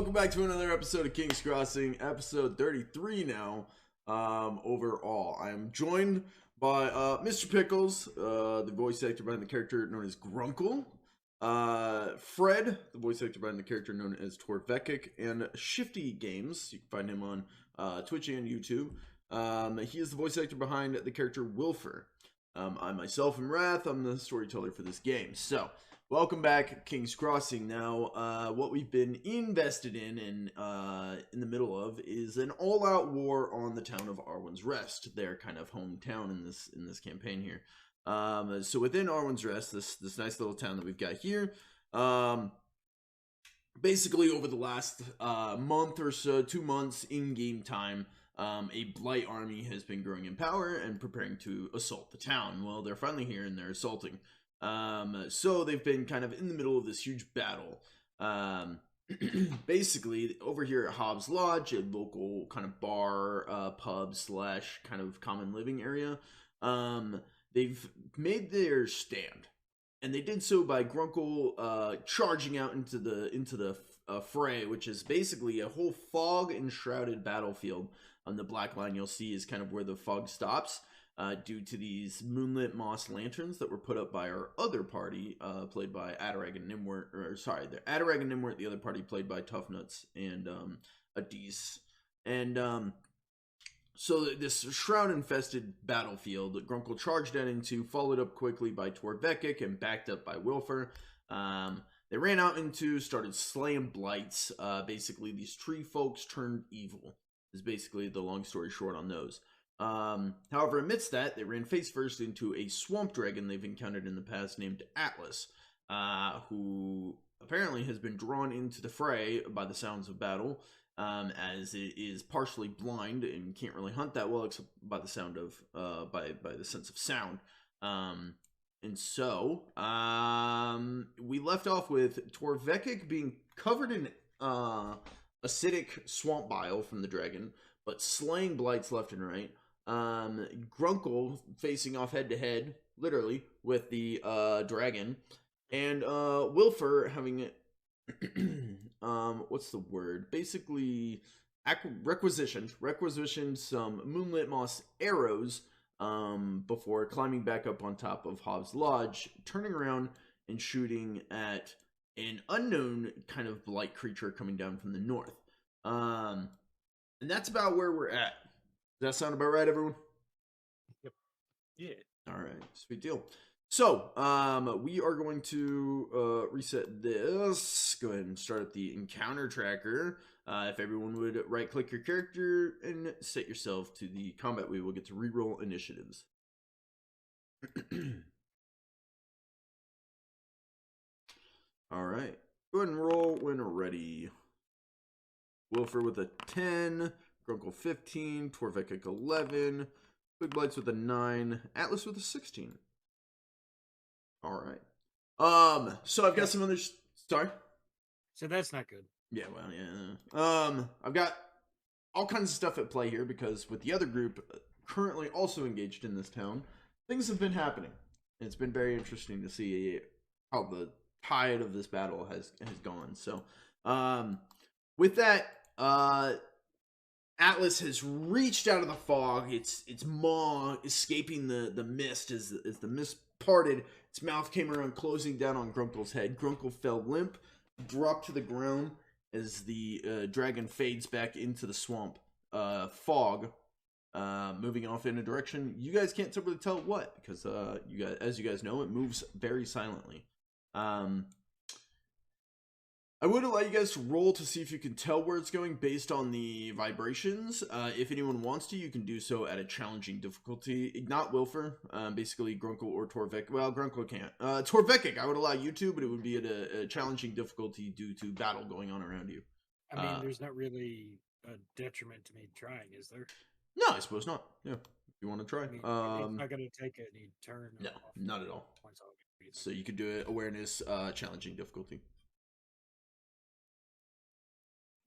Welcome back to another episode of King's Crossing, episode 33 now, overall. I am joined by Mr. Pickles, the voice actor behind the character known as Grunkle, Fred, the voice actor behind the character known as Torvekek, and Shifty Games. You can find him on Twitch and YouTube. He is the voice actor behind the character Wylfer. I myself am Wrath. I'm the storyteller for this game. So, welcome back, King's Crossing. Now, what we've been invested in and in the middle of is an all-out war on the town of Arwen's Rest, their kind of hometown in this campaign here. So within Arwen's Rest, this nice little town that we've got here, basically over the last month or so, 2 months in game time, a blight army has been growing in power and preparing to assault the town. Well, they're finally here and they're assaulting. So they've been kind of in the middle of this huge battle. Basically, over here at Hobbs Lodge, a local kind of bar, pub slash kind of common living area, they've made their stand. And they did so by Grunkle charging out into the fray, which is basically a whole fog-enshrouded battlefield. On the black line you'll see is kind of where the fog stops. Due to these moonlit moss lanterns that were put up by our other party, played by Adarag and Nimwort, or sorry, the Adarag and Nimwort, the other party played by Tough Nuts and Adis. And so this shroud-infested battlefield that Grunkle charged out into, followed up quickly by Torvekek and backed up by Wylfer. They ran out into, started slaying blights. Basically, these tree folks turned evil, is basically the long story short on those. However, amidst that, they ran face first into a swamp dragon they've encountered in the past named Atlas, who apparently has been drawn into the fray by the sounds of battle, as it is partially blind and can't really hunt that well except by the sound of, by the sense of sound. And so, we left off with Torvekek being covered in, acidic swamp bile from the dragon, but slaying blights left and right. Grunkle facing off head to head, literally, with the dragon, and Wylfer having what's the word? Basically, requisitioned some moonlit moss arrows before climbing back up on top of Hobbs Lodge, turning around and shooting at an unknown kind of blight creature coming down from the north. And that's about where we're at. Does that sound about right, everyone? Yep. Yeah. All right. Sweet deal. So, we are going to reset this. Go ahead and start up the encounter tracker. If everyone would right-click your character and set yourself to the combat, we will get to reroll initiatives. All right. Go ahead and roll when ready. Wylfer with a 10, Grunkle 15, Torvekek 11, Big Blights with a 9, Atlas with a 16. All right. So I've got some other... Sorry? So that's not good. Yeah, well, yeah. I've got all kinds of stuff at play here because with the other group currently also engaged in this town, things have been happening. And it's been very interesting to see how the tide of this battle has gone. So, with that, Atlas has reached out of the fog. Its maw escaping the mist as the mist parted. Its mouth came around, closing down on Grunkle's head. Grunkle fell limp, dropped to the ground as the dragon fades back into the swamp fog, moving off in a direction you guys can't really tell what, because as you guys know, it moves very silently. I would allow you guys to roll to see if you can tell where it's going based on the vibrations. If anyone wants to, you can do so at a challenging difficulty. Not Wylfer, basically Grunkle or Torvekek. Well, Grunkle can't. Torvekek, I would allow you to, but it would be at a challenging difficulty due to battle going on around you. I mean, there's not really a detriment to me trying, is there? No, I suppose not. Yeah, if you want to try. I mean, it's not going to take any turn. No, not at all. So you could do it awareness, challenging difficulty.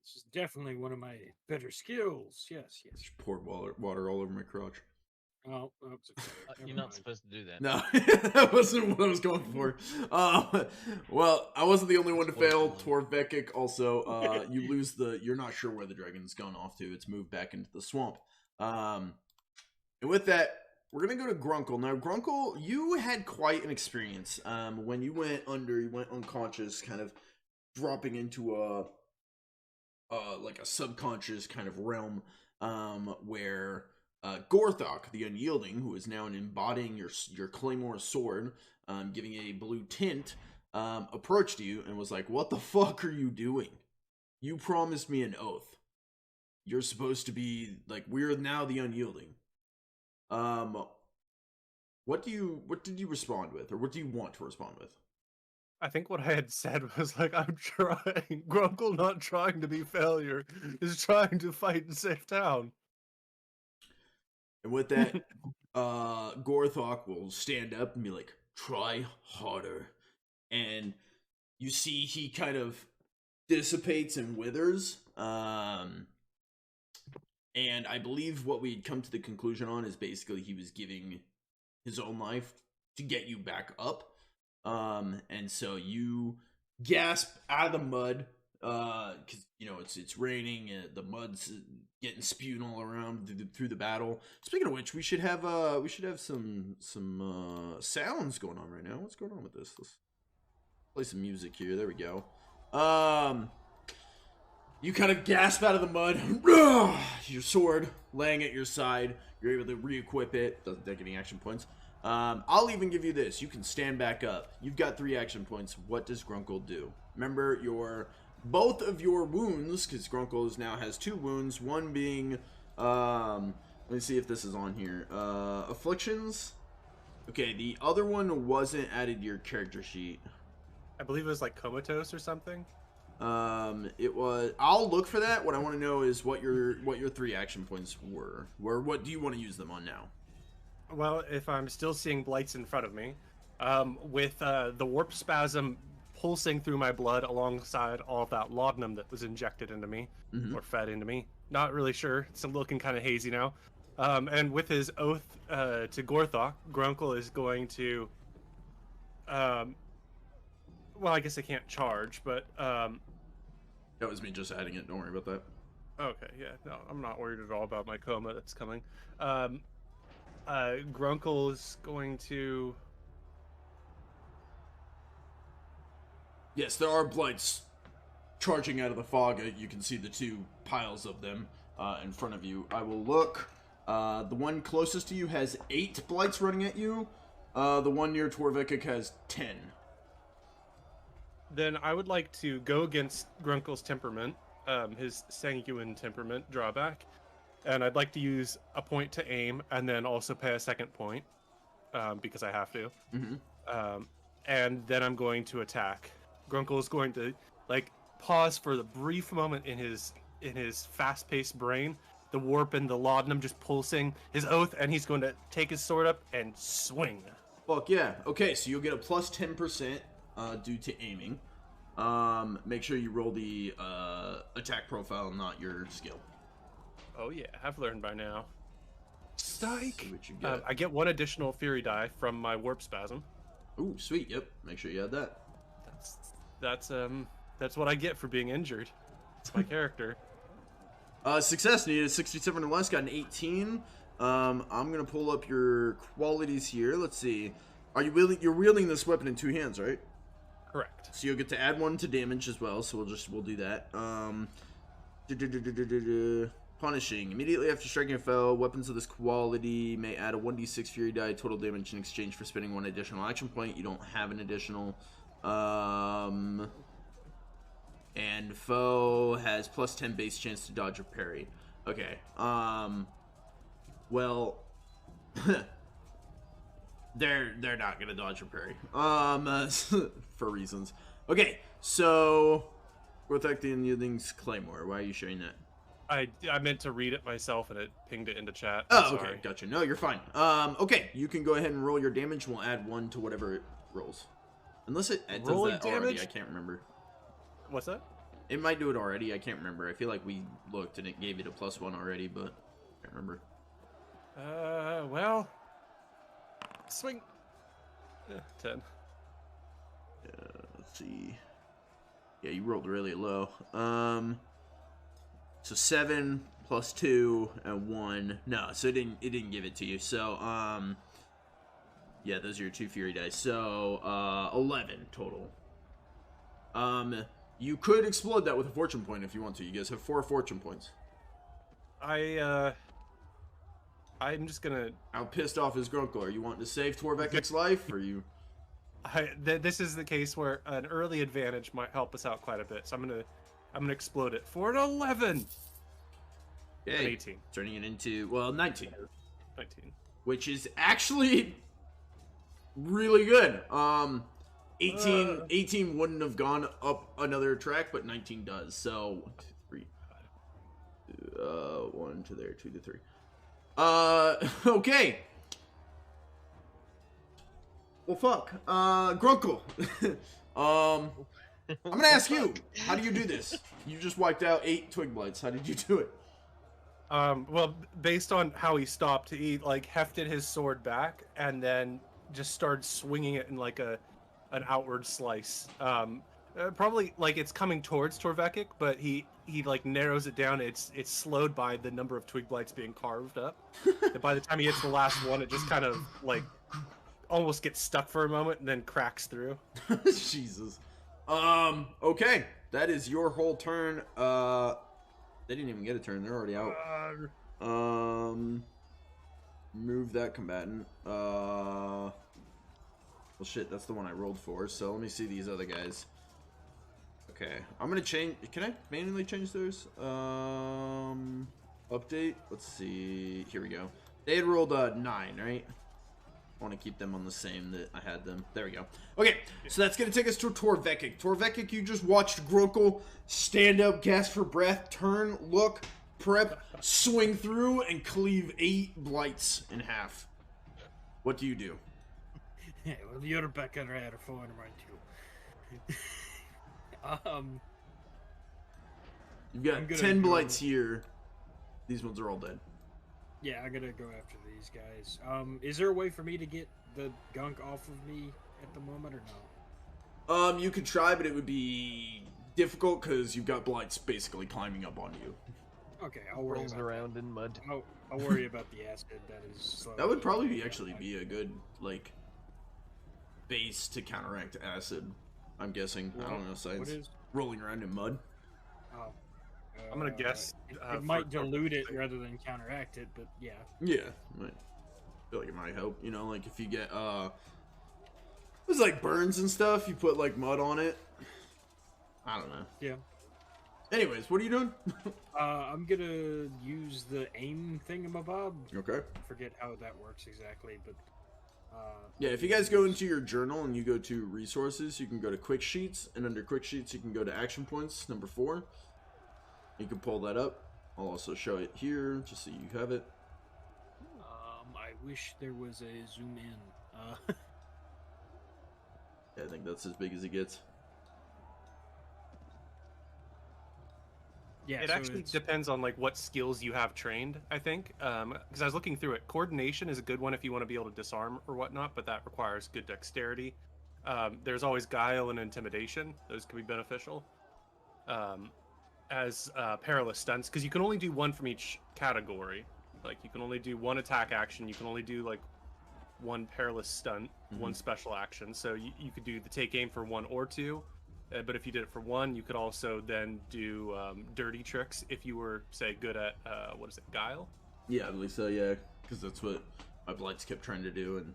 This is definitely one of my better skills. Yes. Just poured water all over my crotch. Oh, oops, okay. You're Never not mind. supposed to do that. No, that wasn't what I was going for. Well, I wasn't the only one to fail. Torvekek also, you lose you're not sure where the dragon's gone off to. It's moved back into the swamp. And with that, we're going to go to Grunkle. Now, Grunkle, you had quite an experience. When you went unconscious, kind of dropping into like a subconscious kind of realm, where Gorthok, the Unyielding, who is now embodying your Claymore sword, giving a blue tint, approached you and was like, "What the fuck are you doing? You promised me an oath. You're supposed to be like, we're now the Unyielding." What did you respond with, or what do you want to respond with? I think what I had said was like, I'm trying. Grunkle, not trying to be failure, is trying to fight and save town. And with that, Gorthok will stand up and be like, "Try harder." And you see he kind of dissipates and withers. And I believe what we'd come to the conclusion on is basically he was giving his own life to get you back up. And so you gasp out of the mud, because it's raining and the mud's getting spewed all around through the battle. Speaking of which, we should have some sounds going on right now. What's going on with this? Let's play some music here. There we go. You kind of gasp out of the mud. Your sword laying at your side. You're able to re-equip it. Doesn't take any action points. I'll even give you this. You can stand back up. You've got 3 action points. What does Grunkle do? Remember both of your wounds, because Grunkle now has 2 wounds. One being, let me see if this is on here. Afflictions. Okay, the other one wasn't added to your character sheet. I believe it was like comatose or something. It was. I'll look for that. What I want to know is what your 3 action points were. What do you want to use them on now? Well, if I'm still seeing blights in front of me, with the warp spasm pulsing through my blood alongside all of that laudanum that was injected into me, or fed into me, not really sure. It's looking kind of hazy now. And with his oath to Gorthok, Grunkle is going to... well, I guess I can't charge, but... That was me just adding it. Don't worry about that. Okay, yeah. No, I'm not worried at all about my coma that's coming. Grunkle is going to... Yes, there are blights charging out of the fog. You can see the 2 piles of them in front of you. I will look. The one closest to you has 8 blights running at you. The one near Torvekek has 10. Then I would like to go against Grunkle's temperament, his sanguine temperament drawback, and I'd like to use a point to aim, and then also pay a second point, because I have to. And then I'm going to attack. Grunkle is going to pause for the brief moment in his fast-paced brain, the warp and the laudanum just pulsing, his oath, and he's going to take his sword up and swing. Fuck yeah. Okay, so you'll get a plus 10% due to aiming. Make sure you roll the attack profile, not your skill. Oh yeah, I've learned by now. Psych! See what you get. I get 1 additional fury die from my warp spasm. Ooh, sweet. Yep. Make sure you add that. That's what I get for being injured. It's my character. Success needed 67 or less. Got an 18. I'm gonna pull up your qualities here. Let's see. Are you wielding? You're wielding this weapon in 2 hands, right? Correct. So you'll get to add 1 to damage as well. So we'll do that. Punishing. Immediately after striking a foe, weapons of this quality may add a 1d6 fury die total damage in exchange for spending 1 additional action point. You don't have an additional. And foe has plus 10 base chance to dodge or parry. Okay. Well, they're not gonna dodge or parry. For reasons. Okay, so protect the Unyielding's Claymore. Why are you sharing that? I meant to read it myself and it pinged it into chat. Oh, okay, gotcha. No, you're fine. Okay, you can go ahead and roll your damage. We'll add 1 to whatever it rolls. Unless it does Rolling that already, damage? I can't remember. What's that? It might do it already, I can't remember. I feel like we looked and it gave it a +1 already, but I can't remember. Well, swing. 10. Let's see. Yeah, you rolled really low. So 7 plus 2 and 1. No, so it didn't give it to you. So yeah, those are your 2 fury dice. So 11 total. You could explode that with a fortune point if you want to. You guys have 4 fortune points. I'm just gonna. How pissed off is Grunkle? Are you wanting to save Torvekek's life, or you? This is the case where an early advantage might help us out quite a bit. So I'm gonna explode it for an 11. Okay. An 18. Turning it into 19. 19. Which is actually really good. 18 wouldn't have gone up another track, but 19 does. So 1, 2, 3. 1 to there, 2 to 3. Okay. Well, fuck. Grunkle. I'm gonna ask you, how do you do this? You just wiped out 8 twig blights. How did you do it? Well, based on how he stopped, he like hefted his sword back and then just started swinging it in like an outward slice. Probably like it's coming towards Torvekek, but he like narrows it down. It's slowed by the number of twig blights being carved up. And by the time he hits the last one, it just kind of like almost gets stuck for a moment and then cracks through. Jesus. Okay, that is your whole turn. They didn't even get a turn. They're already out. Move that combatant. Well, shit, that's the one I rolled for. So let me see these other guys. Okay, I'm gonna change. Can I manually change those? Update. Let's see. Here we go. They had rolled 9, right? I want to keep them on the same that I had them. There we go. Okay, so that's going to take us to Torvekek. Torvekek, you just watched Grunkle stand up, gasp for breath, turn, look, prep, swing through, and cleave 8 blights in half. What do you do? Yeah, well, you're back on right for him, right too. You've got 10 blights here. These ones are all dead. Yeah, I gotta go after these guys. Is there a way for me to get the gunk off of me at the moment, or no? You could try, but it would be difficult because you've got blights basically climbing up on you. Okay, I'll worry Rolls about around that. in mud. I'll worry about the acid that is slow. That would probably be be a good like base to counteract acid. I'm guessing. I don't know science. What is? Rolling around in mud. Oh. I'm gonna guess. It might dilute it rather than counteract it, but yeah. Yeah, I feel like it might help. You know, like if you get it's like burns and stuff, you put like mud on it. I don't know. Yeah. Anyways, what are you doing? I'm gonna use the aim thingamabob. Okay. I forget how that works exactly, but yeah, if you guys go into your journal and you go to resources, you can go to quick sheets, and under quick sheets you can go to action points number 4. You can pull that up. I'll also show it here just so you have it. I wish there was a zoom in. Yeah, I think that's as big as it gets. Yeah, it actually depends on like what skills you have trained, I think. Because I was looking through it. Coordination is a good one if you want to be able to disarm or whatnot, but that requires good dexterity. There's always guile and intimidation. Those can be beneficial. As perilous stunts, because you can only do 1 from each category. Like you can only do 1 attack action. You can only do like 1 perilous stunt, 1 special action. So you could do the take aim for 1 or 2. But if you did it for 1, you could also then do dirty tricks if you were, say, good at, what is it, guile? Yeah, I believe so, yeah. Because that's what my blights kept trying to do, and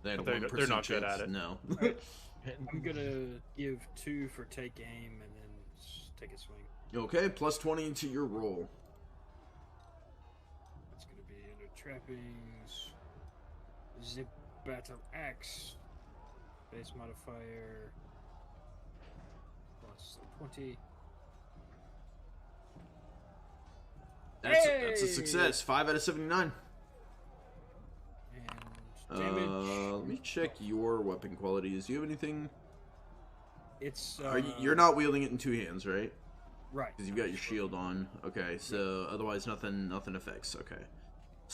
they had a 1% they're not chance. good at it. No. I'm gonna give 2 for take aim and then take a swing. Okay, plus 20 to your roll. That's gonna be under trappings. Zip battle axe. Base modifier. Plus 20. That's a success. 5 out of 79. And damage. Let me check your weapon qualities. Do you have anything? It's. You're not wielding it in 2 hands, right? Right. Because you've got your shield on. Okay, so otherwise nothing affects. Okay.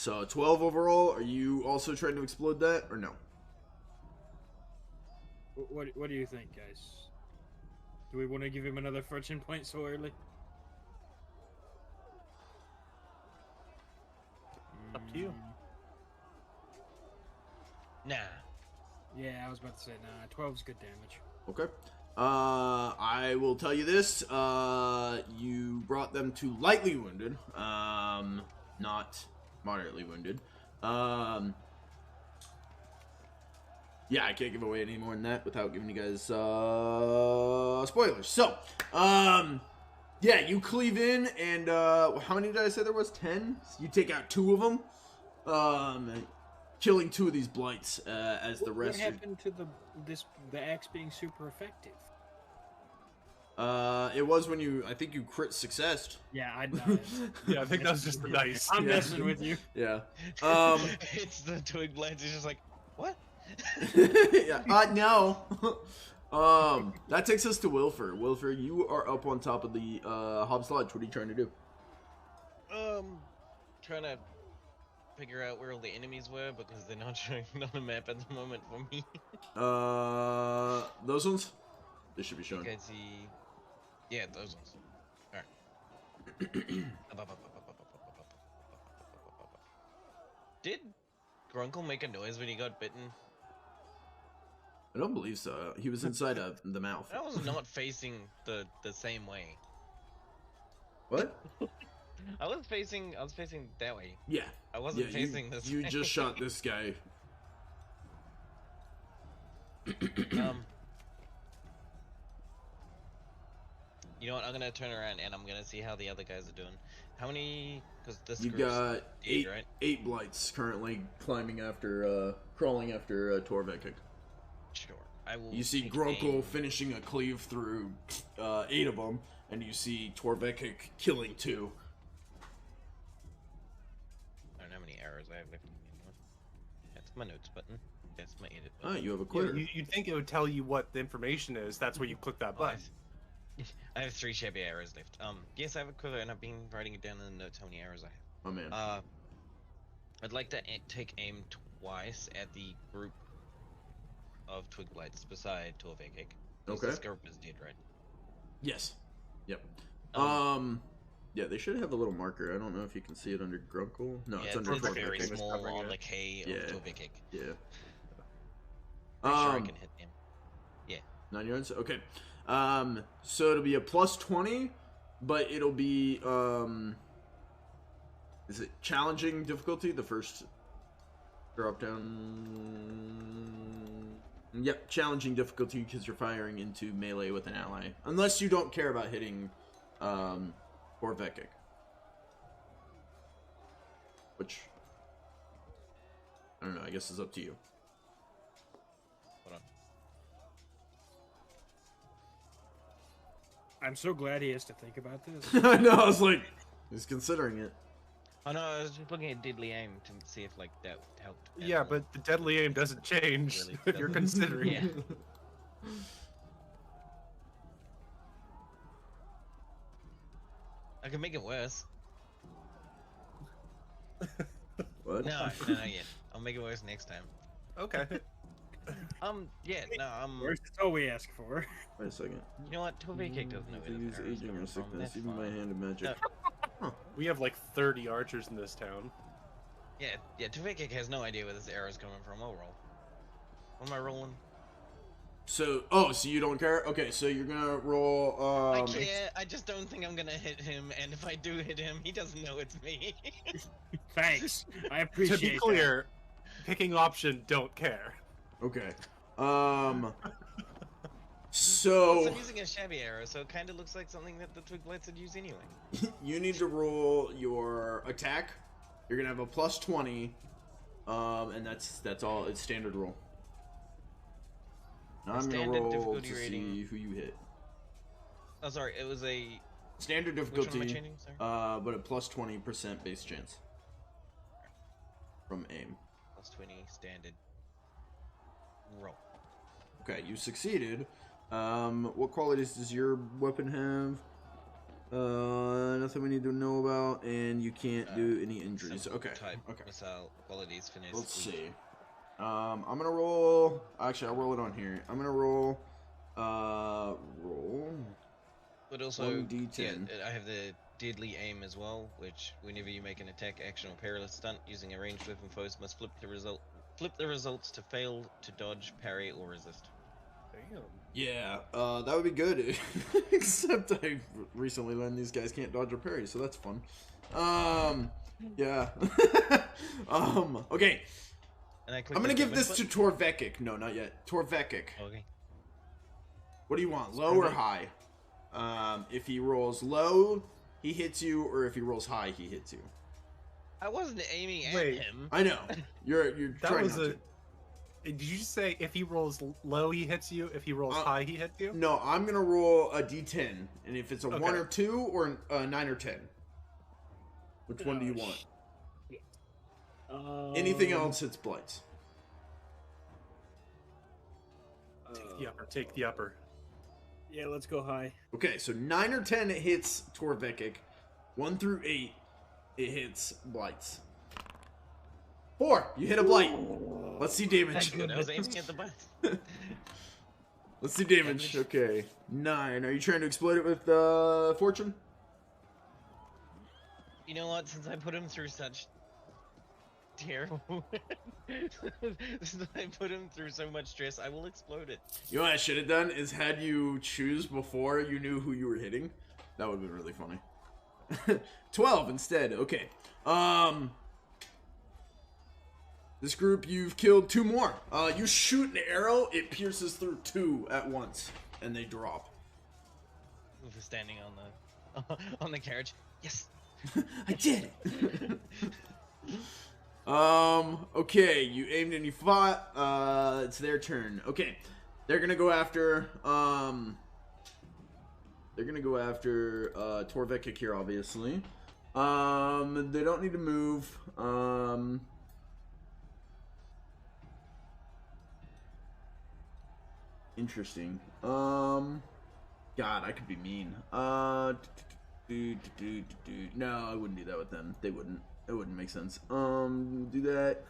So 12 overall. Are you also trying to explode that, or no? What do you think, guys? Do we want to give him another fortune point so early? Up to you. Nah. Yeah, I was about to say, nah, 12's good damage. Okay. I will tell you this. You brought them to lightly wounded. Not moderately wounded. Yeah, I can't give away any more than that without giving you guys, spoilers. So, yeah, you cleave in, and, how many did I say there was? 10? You take out 2 of them. Killing 2 of these blights, as the rest. What happened to the axe being super effective? It was when I think you crit successed. Yeah, I died. Yeah, I think that was just the dice. I'm messing with you. Yeah. It's the twig blades. It's just like, what? Yeah. No. That takes us to Wylfer. Wylfer, you are up on top of the Hobbs Lodge. What are you trying to do? Trying to figure out where all the enemies were because they're not showing on the map at the moment for me. Those ones? They should be shown. You can see. Yeah, those ones. Alright. Did Grunkle make a noise when he got bitten? I don't believe so. He was inside of the mouth. I was not facing the same way. What? I was facing that way. Yeah. I wasn't facing this You way. just shot this guy. You know what? I'm gonna turn around and I'm gonna see how the other guys are doing. How many? Because this You group's got dead, right? 8 blights currently crawling after Torvekek. Sure. I will. You see take Grunkle aim. finishing a cleave through 8 of them, and you see Torvekek killing 2. I don't know how many arrows I have left. That's my notes button. That's my edit button. Alright, you have a Yeah, quitter. you'd think it would tell you what the information is. That's where you click that button. I have 3 shabby arrows left. Yes, I have a quiver, and I've been writing it down in the notes how many arrows I have. Oh man. I'd like to take aim twice at the group of twig blights beside Torvekek. Okay. The scarab is dead, right? Yes. Yep. Um, Yeah, they should have a little marker. I don't know if you can see it under Grunkle. No, yeah, it's under very Torvekek. small covering on it. the K Yeah. of Torvekek. Yeah. Pretty sure I can hit him. 9 yards? Okay. So it'll be a plus 20, but it'll be, is it challenging difficulty? The first drop down. Yep, challenging difficulty because you're firing into melee with an ally. Unless you don't care about hitting, Torvekek. Which, I don't know, I guess is up to you. Hold on. I'm so glad he has to think about this. I know, I was like, he's considering it. Oh no, I was just looking at deadly aim to see if like that helped. at Yeah, all. but the deadly aim doesn't change Really if you're doesn't. considering. Yeah. I can make it worse. What? No, not yet. I'll make it worse next time. Okay. Yeah, no, That's all we ask for. Wait a second. you know what? Torvekek doesn't know where To the use arrows aging coming or from. sickness, That's even by fine. hand of magic. We have like 30 archers in this town. Yeah, Torvekek has no idea where this arrow is coming from. I'll roll. What am I rolling? So, so you don't care? Okay, so you're gonna roll, I care, I just don't think I'm gonna hit him, and if I do hit him, he doesn't know it's me. Thanks. I To appreciate be clear, picking option don't care. Okay. Plus, So, I'm using a shabby arrow, so it kind of looks like something that the twig blights would use anyway. you need to roll your attack. You're gonna have a plus 20, and that's all, it's standard roll. Now I'm gonna Standard roll difficulty to rating. see who you hit. Oh, sorry, it was a... Standard Which one am I difficulty, changing? Sorry. but a plus 20% base chance. From aim. Plus 20, standard. Roll. Okay, you succeeded. What qualities does your weapon have? Nothing we need to know about, and you can't do any injuries. Simple Okay. Type Okay. missile qualities finesse. Let's weak. see. I'm gonna roll. Actually, I'll roll it on here. I'm gonna roll. Roll. But also, 1d10. yeah, I have the deadly aim as well, which whenever you make an attack, action, or perilous stunt using a ranged weapon, foes must flip the results to fail to dodge, parry, or resist. Damn. Yeah, that would be good. Except I recently learned these guys can't dodge or parry, so that's fun. Yeah. Okay. And I click I'm gonna the give damage this to button. Torvekek. No, not yet. Torvekek. Okay. What do you want, low or high? If he rolls low, he hits you, or if he rolls high, he hits you. I wasn't aiming at Wait. him. I know. You're That trying was not a. to. Did you just say if he rolls low, he hits you? If he rolls high, he hits you? No, I'm gonna roll a d10, and if it's a 1 Okay. or 2 or a 9 or 10, which one do you want? Anything else, it's blights. Take the upper. Take the upper. Yeah, let's go high. Okay, so 9 or 10 it hits Torvekek. 1 through 8 it hits blights. 4, you hit a blight. Let's see damage. That's good. I was aiming at the button. Let's see damage. Okay, 9. Are you trying to exploit it with fortune? You know what? Since I put him through such terrible, since I put him through so much stress, I will explode it. You know what I should have done is had you choose before you knew who you were hitting. That would have been really funny. 12 instead. Okay. This group, you've killed 2 more. You shoot an arrow, it pierces through 2 at once, and they drop. For standing on the carriage. Yes. I did it. Okay, you aimed and you fought. It's their turn. Okay, they're gonna go after. They're gonna go after Torvekek here, obviously. They don't need to move. Interesting. God, I could be mean. No, I wouldn't do that with them. They wouldn't. It wouldn't make sense. Do that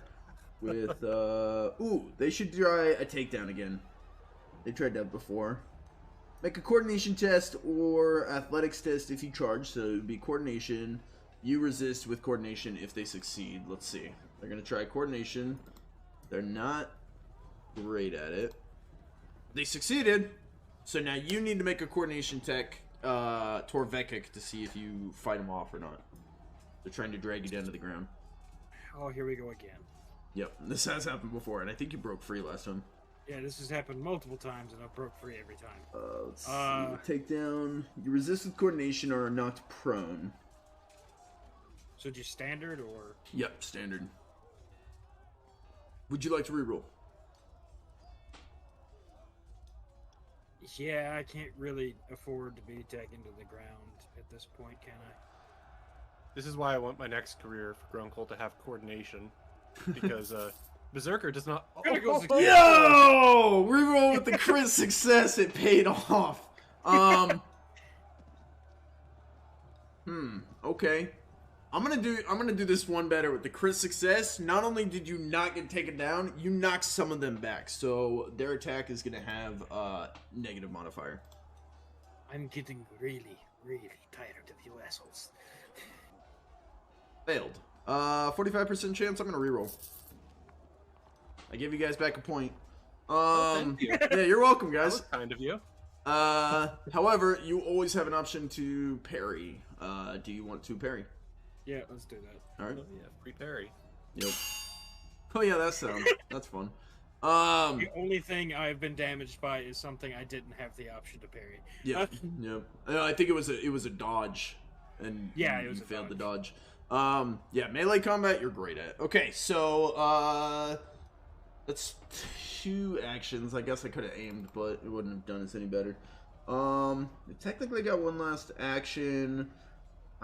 with, ooh, they should try a takedown again. They tried that before. Make a coordination test or athletics test if you charge, so it would be coordination. You resist with coordination if they succeed. Let's see. They're gonna try coordination. They're not great at it. They succeeded, so now you need to make a coordination tech, Torvekek, to see if you fight them off or not. They're trying to drag you down to the ground. Oh, here we go again. Yep, this has happened before, and I think you broke free last time. Yeah, this has happened multiple times, and I broke free every time. Let's see. Takedown. You resist with coordination or are knocked prone. So just standard, or? Yep, standard. Would you like to reroll? Yeah, I can't really afford to be taken to the ground at this point, can I? This is why I want my next career for Grunkle to have coordination, because Berserker does not. Criticals Yo! Reroll with the crit success. It paid off. Okay. I'm gonna do this one better with the crit success. Not only did you not get taken down, you knocked some of them back. So their attack is gonna have negative modifier. I'm getting really, really tired of you assholes. Failed. 45% chance. I'm gonna reroll. I gave you guys back a point. Thank you. Yeah, you're welcome, That guys. was kind of you. However, you always have an option to parry. Do you want to parry? Yeah, let's do that. All right. Oh, yeah, free parry. Yep. Oh yeah, that's that's fun. The only thing I've been damaged by is something I didn't have the option to parry. Yep. Yep. I think it was a dodge, and Yeah, it you was a failed the dodge. Yeah, melee combat you're great at. Okay, so that's 2 actions. I guess I could have aimed, but it wouldn't have done us any better. Technically got one last action.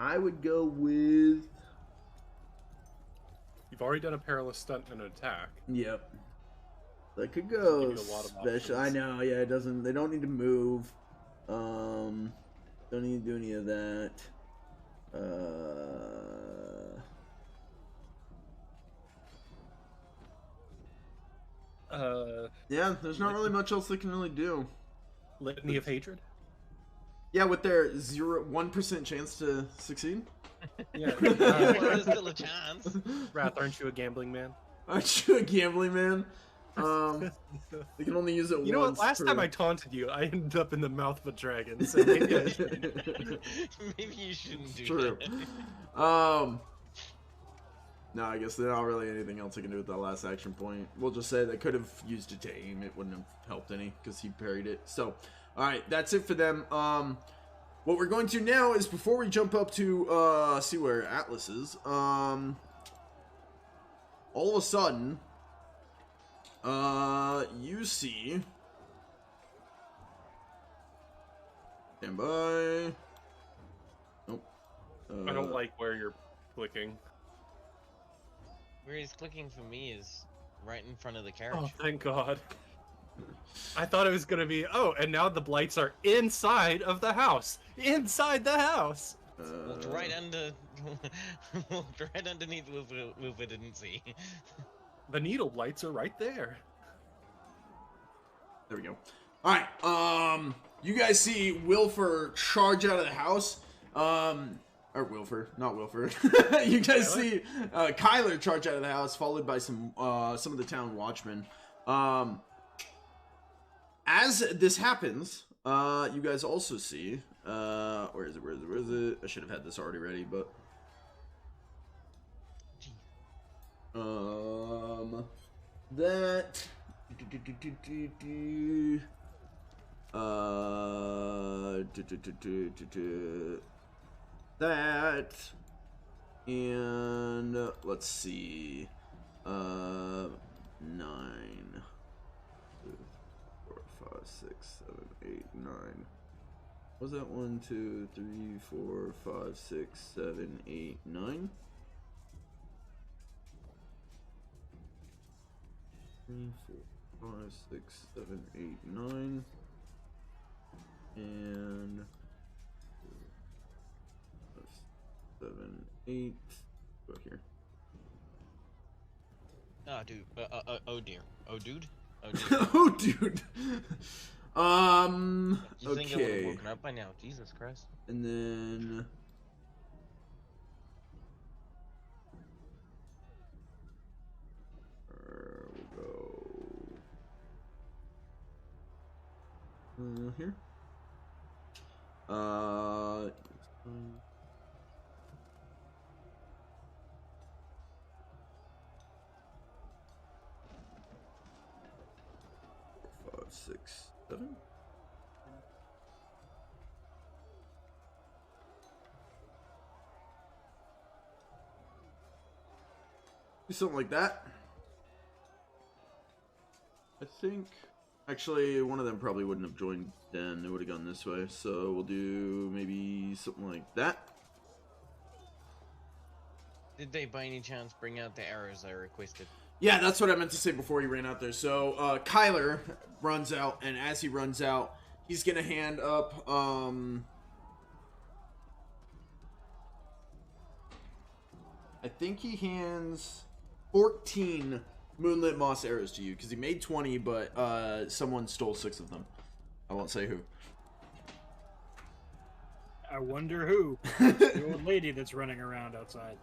I would go with. You've already done a perilous stunt and an attack. Yep. I could go Give you a lot of special. I options. know. Yeah, it doesn't. They don't need to move. Don't need to do any of that. Yeah, there's not really much else they can really do. Litany of Hatred? Yeah, with their 1% chance to succeed. Yeah. Well, there's still a chance. Wrath, aren't you a gambling man? Aren't you a gambling man? They can only use it once. You know what? Last time I taunted you, I ended up in the mouth of a dragon. So maybe I should. Maybe you shouldn't do True. that. No, I guess there's not really anything else I can do with that last action point. We'll just say they could have used it to aim. It wouldn't have helped any because he parried it. So, alright, that's it for them. What we're going to now is, before we jump up to see where Atlas is, all of a sudden, you see... Stand by. Nope. I don't like where you're clicking. Where he's clicking for me is right in front of the carriage. Oh, thank God. I thought it was gonna be, oh, and now the blights are inside of the house. Inside the house. Walked right under, walked right underneath Wylfer didn't see. The needle blights are right there. There we go. Alright, you guys see Wylfer charge out of the house. Or Wylfer, not Wylfer. You guys see Kyler charge out of the house, followed by some of the town watchmen. As this happens, you guys also see, where is it? I should have had this already ready, but that that, and let's see, 9, 2, 4, 5, 6, 7, 8, 9. Was that 1, 2, 3, 4, 5, 6, 7, 8, 9? 3, 4, 5, 6, 7, 8, 9, and 7, 8. Go here. Oh, dude. Oh, dear. Oh, dude. Oh, dude. Oh, dude. You think I would have Okay. woken up by now? Jesus Christ. And then we'll go here. Five, 6, 7. Do something like that. I think. Actually, one of them probably wouldn't have joined then. They would have gone this way. So we'll do maybe something like that. Did they by any chance bring out the arrows I requested? Yeah, that's what I meant to say before he ran out there. So Kyler runs out, and as he runs out, he's gonna hand up I think he hands 14 moonlit moss arrows to you, because he made 20, but someone stole 6 of them. I won't say who. I wonder who. The old lady that's running around outside.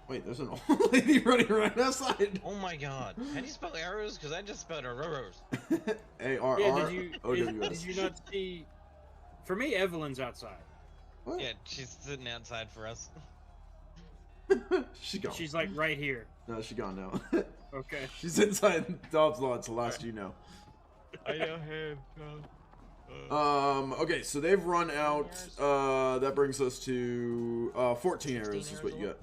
Wait, there's an old lady running around outside. Oh my god. How do you spell arrows? Because I just spelled arrows. A-R-R-O-W-S. Did you not see? For me, Evelyn's outside. What? Yeah, she's sitting outside for us. She's gone. She's like right here. No, she's gone now. Okay. She's inside Dobbs Lodge, the last you know. I don't have. Okay, so they've run out. That brings us to 14 arrows is what you got.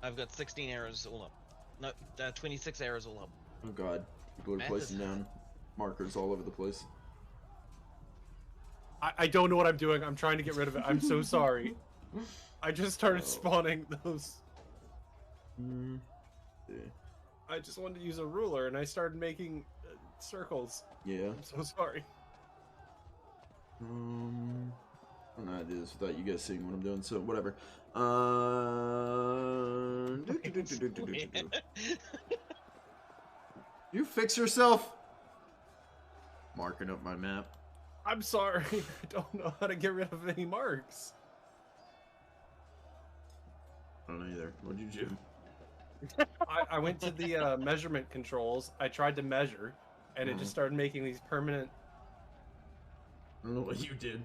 I've got 16 arrows all up. No, 26 arrows all up. Oh god, people are Math placing is down markers all over the place. I don't know what I'm doing. I'm trying to get rid of it. I'm so sorry. I just started spawning those. Yeah. I just wanted to use a ruler, and I started making circles. Yeah. I'm so sorry. it is without you guys seeing what I'm doing. So whatever. You fix yourself. Marking up my map. I'm sorry. I don't know how to get rid of any marks. I don't know either. What'd you do? I went to the measurement controls. I tried to measure, and it just started making these permanent. I don't know what you did.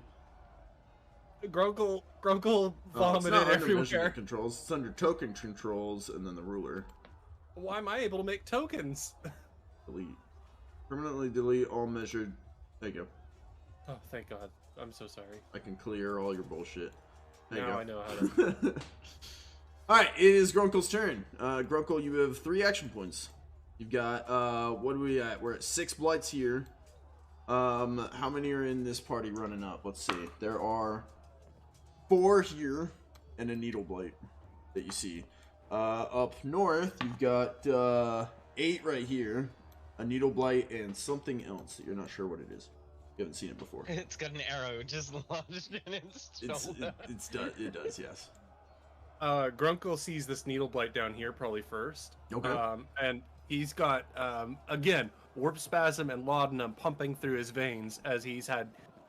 Grunkle It's vomited not under everywhere. measurement controls. It's under token controls, and then the ruler. Why am I able to make tokens? Delete. Permanently delete all measured. There you go. Oh, thank God. I'm so sorry. I can clear all your bullshit. There you Now go. I know how to. Alright, it is Grunkle's turn. Grunkle, you have 3 action points. You've got, what are we at? We're at 6 blights here. How many are in this party running up? Let's see. There are 4 here and a needle blight that you see. Up north, you've got 8 right here, a needle blight, and something else that you're not sure what it is. You haven't seen it before. It's got an arrow just lodged in its shoulder. It does, yes. Grunkle sees this needle blight down here probably first. Okay. And he's got, again, warp spasm and laudanum pumping through his veins as he's had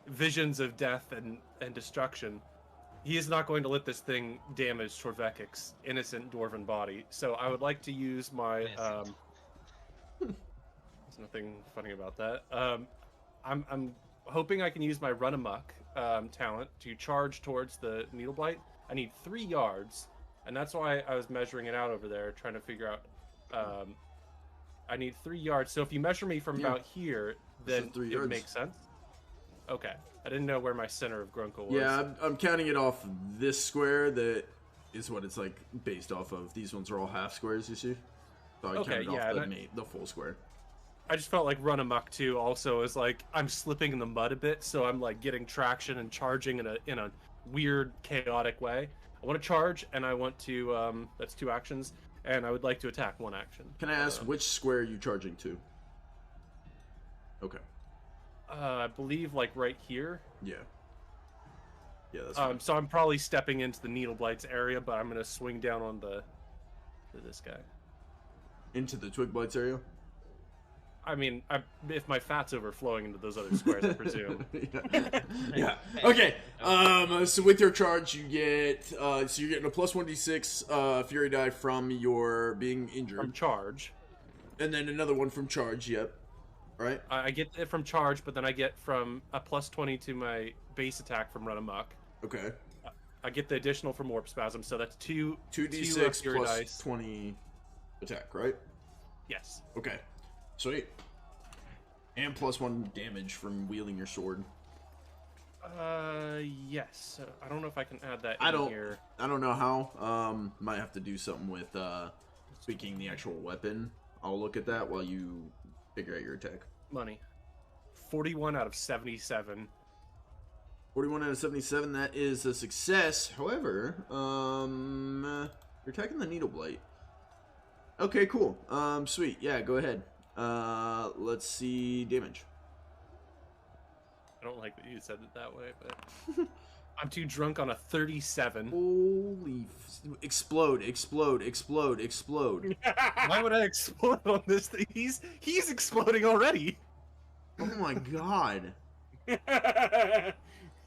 visions of death and destruction. He is not going to let this thing damage Torvekek's innocent dwarven body. So I would like to use my... there's nothing funny about that. I'm hoping I can use my run amok talent to charge towards the needle blight. I need 3 yards, and that's why I was measuring it out over there, trying to figure out. I need 3 yards. So if you measure me from about here, then So 3 it yards. makes sense. Okay, I didn't know where my center of Grunkle was. Yeah, I'm counting it off this square. That is what it's like based off of. These ones are all half squares, you see. So I Okay, counted off the full square. I just felt like run amok too. Also, is like I'm slipping in the mud a bit, so I'm like getting traction and charging in a weird, chaotic way. I want to charge, and I want to. That's 2 actions, and I would like to attack 1 action. Can I ask which square are you charging to? Okay. I believe like right here. Yeah. Yeah, that's fine. So I'm probably stepping into the needle blights area, but I'm gonna swing down on this guy. Into the twig blights area. I mean, if my fat's overflowing into those other squares, I presume. Yeah. Okay. So with your charge, you get so you're getting a plus 1d6 fury die from your being injured, From charge. and then another one from charge. Yep. Right. I get it from charge, but then I get from a plus 20 to my base attack from run amok. Okay. I get the additional from warp spasm, so that's 2d6 fury plus dice. 20 attack. Right. Yes. Okay. Sweet. And plus 1 damage from wielding your sword. Yes. I don't know if I can add that I in don't- here. I don't know how. Might have to do something with speaking the actual weapon. I'll look at that while you figure out your attack. Money. 41 out of 77. 41 out of 77. That is a success. However, you're attacking the needle blight. Okay, cool. Sweet. Yeah, go ahead. Let's see damage. I don't like that you said it that way, but I'm too drunk on a 37. Holy explode, explode, explode, explode. Why would I explode on this thing? He's exploding already. Oh my god.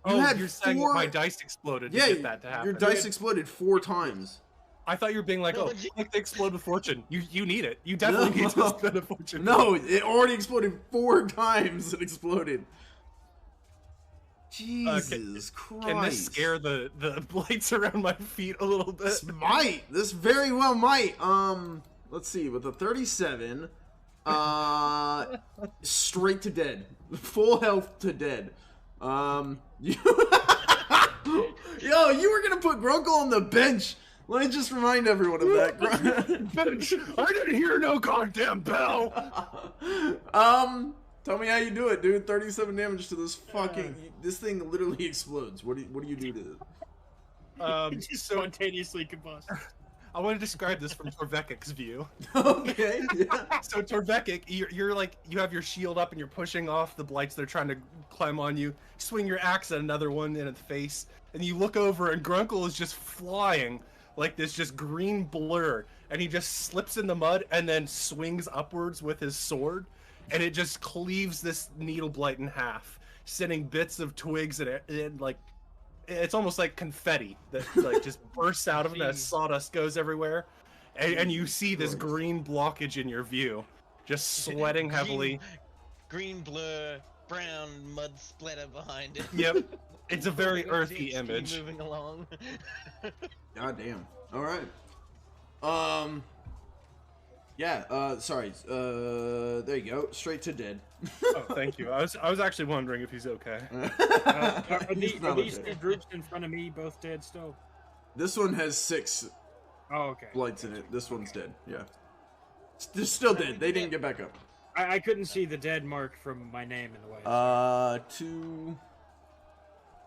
Oh, had you're saying 4 my dice exploded to Yeah, get that to happen. your dice exploded 4 times. I thought you were being like, No, oh, like the explode with fortune. You need it. You definitely need to spend a fortune. No, it already exploded 4 times. It exploded. Jesus Christ. Can this scare the blights around my feet a little bit? This might. This very well might. Let's see. With a 37, straight to dead. Full health to dead. You Yo, you were gonna put Grunkle on the bench. Let me just remind everyone of that. Bench. I didn't hear no goddamn bell. Tell me how you do it, dude. 37 damage to this fucking. This thing literally explodes. What do you do to it? It just spontaneously combust. I want to describe this from Torvekek's view. Okay. Yeah. So Torvekek, you're like, you have your shield up and you're pushing off the blights. They're trying to climb on you. Swing your axe at another one in the face, and you look over, and Grunkle is just flying like this just green blur, and he just slips in the mud and then swings upwards with his sword, and it just cleaves this needle blight in half, sending bits of twigs and it like. It's almost like confetti that like just bursts out of him as sawdust goes everywhere, and you see this green blockage in your view, just sweating heavily. Green blur, brown mud splatter behind it. Yep, it's a very earthy DXP image. Moving along. God damn. All right. Yeah. Sorry. There you go. Straight to dead. Oh, thank you. I was actually wondering if he's okay. Are these okay. two groups in front of me both dead still? This one has 6 Oh, okay. blights in it. This one's dead. Yeah. They're still dead. They didn't get back up. I couldn't see the dead mark from my name in the way. 2.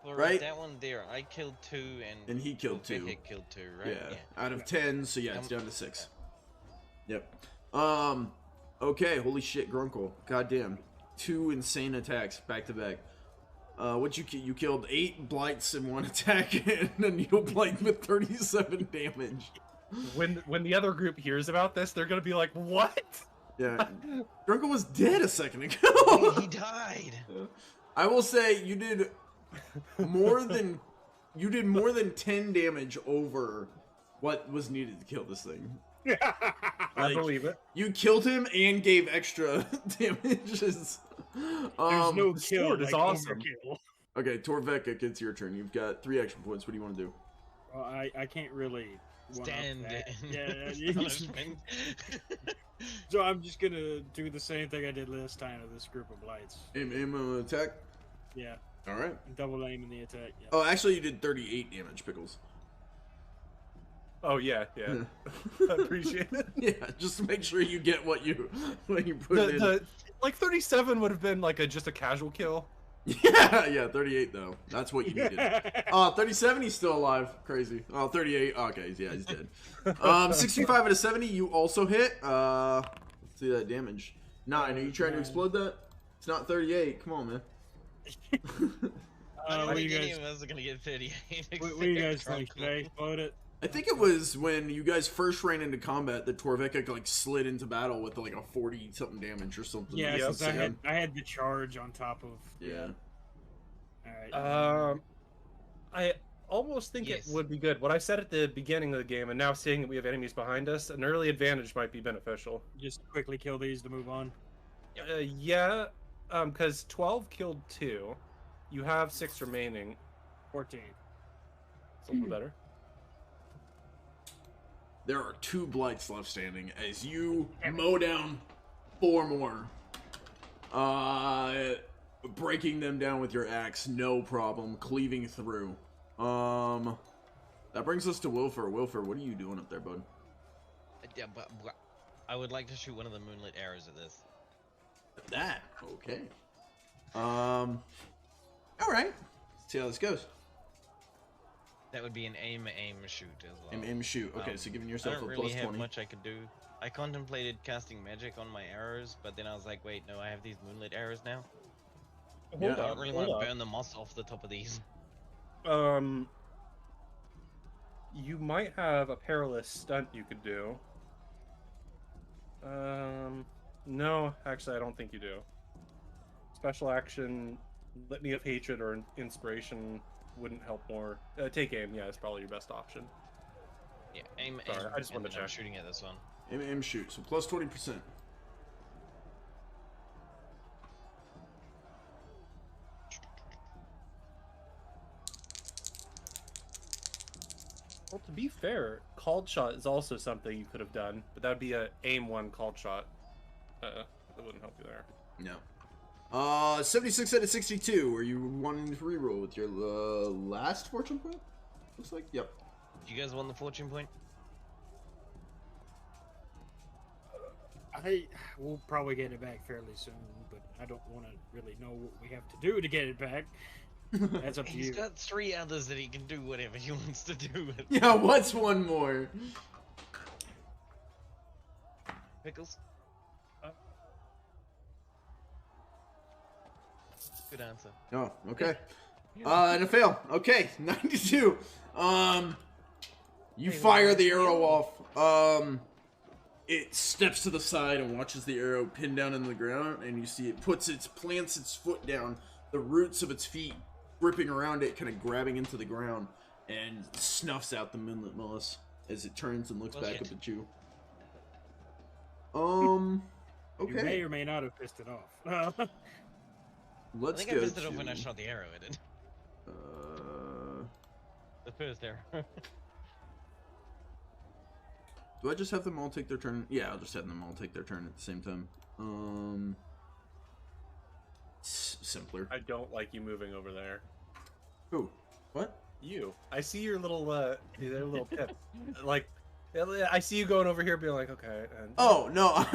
Well, Right? That one there, I killed 2 And he killed 2. Torvekek killed 2, right? Yeah. Out of 10, so yeah, it's down to 6. Yep. Okay, holy shit, Grunkle. Goddamn. 2 insane attacks back to back. You killed 8 blights in 1 attack and a needle blight with 37 damage. When the other group hears about this, they're gonna be like, "What?" Yeah. Grunkle was dead a second ago. He died. I will say you did more than 10 damage over what was needed to kill this thing. I believe it. You killed him and gave extra damages. There's no the kill. sword is like awesome. overkill. Okay, Torvekek, it's your turn. You've got 3 action points. What do you want to do? Well, I can't really Stand that. in Yeah. punishment. So I'm just gonna do the same thing I did last time to this group of blights. Aim attack. Yeah, All right. double aim in the attack. Yeah. Oh, actually, you did 38 damage, Pickles. Oh yeah. I appreciate it. Yeah, just to make sure you get what you put in. The like 37 would have been like just a casual kill. Yeah, 38 though. That's what you needed. 37, he's still alive. Crazy. 38. Okay, yeah, he's dead. 65 out of 70, you also hit. Let's see that damage. 9. Are you trying to explode that? It's not 38. Come on, man. I don't What do think you any guys? of us are gonna get 38. What do you guys think? Should I explode it? I think it was when you guys first ran into combat that Torvekek like slid into battle with like a 40 something damage or something. Yeah, Yep. since I had the charge on top of. Yeah. All right. I almost think Yes. it would be good. What I said at the beginning of the game, and now seeing that we have enemies behind us, an early advantage might be beneficial. Just quickly kill these to move on. Yeah, because 12 killed 2. You have 6 remaining. 14. It's a little better. There are 2 blights left standing as you mow down 4 more. Breaking them down with your axe, no problem. Cleaving through. That brings us to Wylfer. Wylfer, what are you doing up there, bud? Yeah, but I would like to shoot one of the moonlit arrows at this. That, okay. Alright. Let's see how this goes. That would be an aim, shoot as well. Aim, shoot. Okay, so giving I yourself don't a really plus have 20. much I could do. I contemplated casting magic on my arrows, but then I was like, wait, no, I have these moonlit arrows now. Yeah. I don't really want to burn the moss off the top of these. You might have a perilous stunt you could do. No, actually, I don't think you do. Special action, Litany of Hatred or Inspiration wouldn't help more. Take aim, yeah, it's probably your best option. Yeah, aim, Sorry, aim, I just wanted and to then I'm check. shooting at this one. Aim, shoot. So plus 20%. Well, to be fair, called shot is also something you could have done, but that would be a aim 1 called shot. That wouldn't help you there. No. 76 out of 62. Are you wanting to reroll with your last fortune point? Looks like. Yep. Do you guys want the fortune point? We'll probably get it back fairly soon, but I don't want to really know what we have to do to get it back. That's up to He's you. got 3 others that he can do whatever he wants to do with. Yeah, what's one more? Pickles. Good answer. Oh, okay. And a fail. Okay, 92. You fire the arrow off. It steps to the side and watches the arrow pin down in the ground, and you see it plants its foot down, the roots of its feet gripping around it, kind of grabbing into the ground, and snuffs out the moonlit moss as it turns and looks back up at you. Okay. You may or may not have pissed it off. Let's I think I pissed it off when I shot the arrow at it. The first arrow. Do I just have them all take their turn? Yeah, I'll just have them all take their turn at the same time. Simpler. I don't like you moving over there. Who? What? You. I see your little pip. Like, I see you going over here, being like, okay. And Oh no,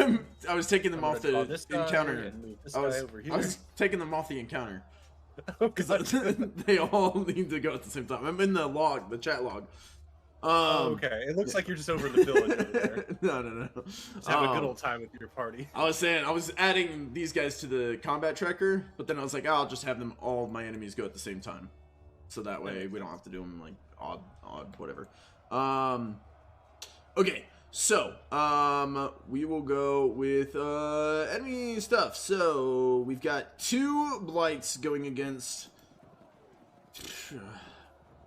I was taking them off the encounter. And move this I guy over here. was taking them off the encounter because Okay. they all need to go at the same time. I'm in the chat log. Okay. It looks like you're just over in the village over there. No. Just have a good old time with your party. I was saying I was adding these guys to the combat tracker, but then I was like, I'll just have them all of my enemies go at the same time, so that way we don't have to do them like odd, whatever. Okay, so we will go with enemy stuff. So we've got 2 blights going against.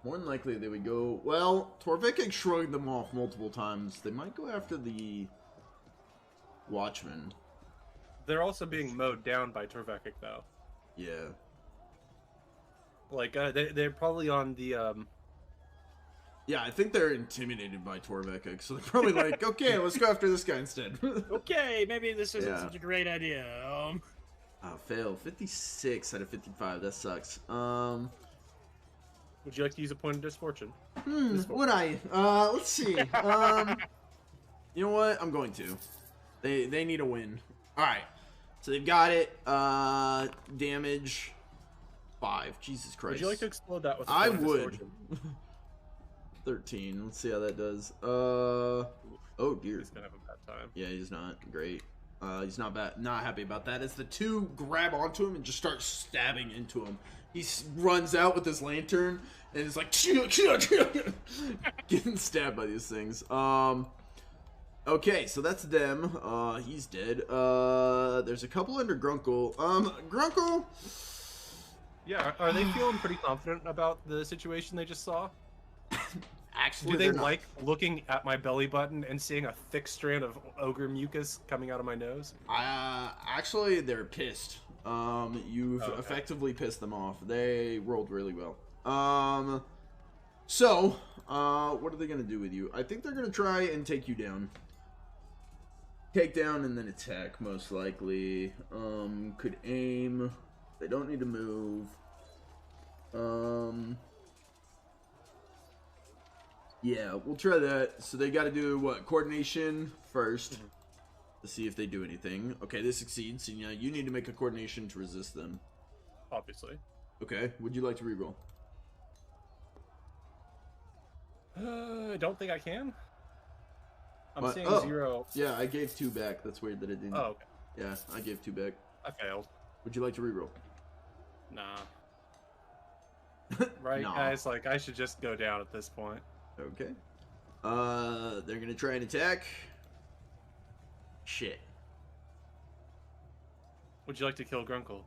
More than likely they would go, well, Torvekek shrugged them off multiple times. They might go after the Watchman. They're also being mowed down by Torvekek, though. Yeah. Like, they're probably on the, Yeah, I think they're intimidated by Torvekek, so they're probably like, okay, let's go after this guy instead. Okay, maybe this isn't such a great idea. Fail. 56 out of 55, that sucks. Would you like to use a point of misfortune? Would I? Let's see. You know what? I'm going to. They need a win. Alright. So they've got it. Damage 5. Jesus Christ. Would you like to explode that with a I point of would. misfortune? 13. Let's see how that does. Oh dear. He's gonna have a bad time. Yeah, he's not great. He's not happy about that. As the 2 grab onto him and just start stabbing into him. He runs out with his lantern and is like getting stabbed by these things. Okay, so that's them. He's dead. There's a couple under Grunkle. Grunkle. Yeah, are they feeling pretty confident about the situation they just saw? Actually, do they like looking at my belly button and seeing a thick strand of ogre mucus coming out of my nose? Actually, they're pissed. You've effectively pissed them off. They rolled really well. So, what are they gonna do with you? I think they're gonna try and take you down. Take down and then attack, most likely. Could aim. They don't need to move. Yeah, we'll try that. So they gotta do, what, coordination first. To see if they do anything. Okay, this succeeds. And you need to make a coordination to resist them. Obviously. Okay, would you like to reroll? I don't think I can. I'm seeing 0. Yeah, I gave 2 back. That's weird that it didn't. Oh, okay. Yeah, I gave 2 back. I failed. Would you like to reroll? Nah. Right, Nah. guys? Like, I should just go down at this point. Okay. They're gonna try and attack. Shit. Would you like to kill Grunkle?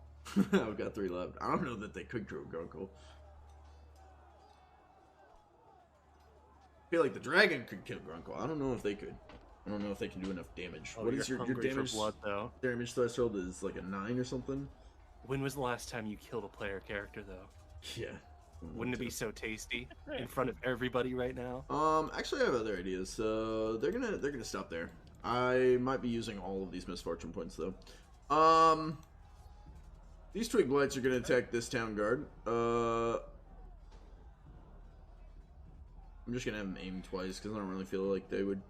I've got 3 left. I don't know that they could kill Grunkle. I feel like the dragon could kill Grunkle. I don't know if they could. I don't know if they can do enough damage. Oh, What is your damage? For blood, though. Damage threshold is like a 9 or something. When was the last time you killed a player character, though? Yeah. Wouldn't it be so tasty in front of everybody right now? Actually, I have other ideas. So they're gonna stop there. I might be using all of these misfortune points though. These twig blights are gonna attack this town guard. I'm just gonna have them aim twice because I don't really feel like they would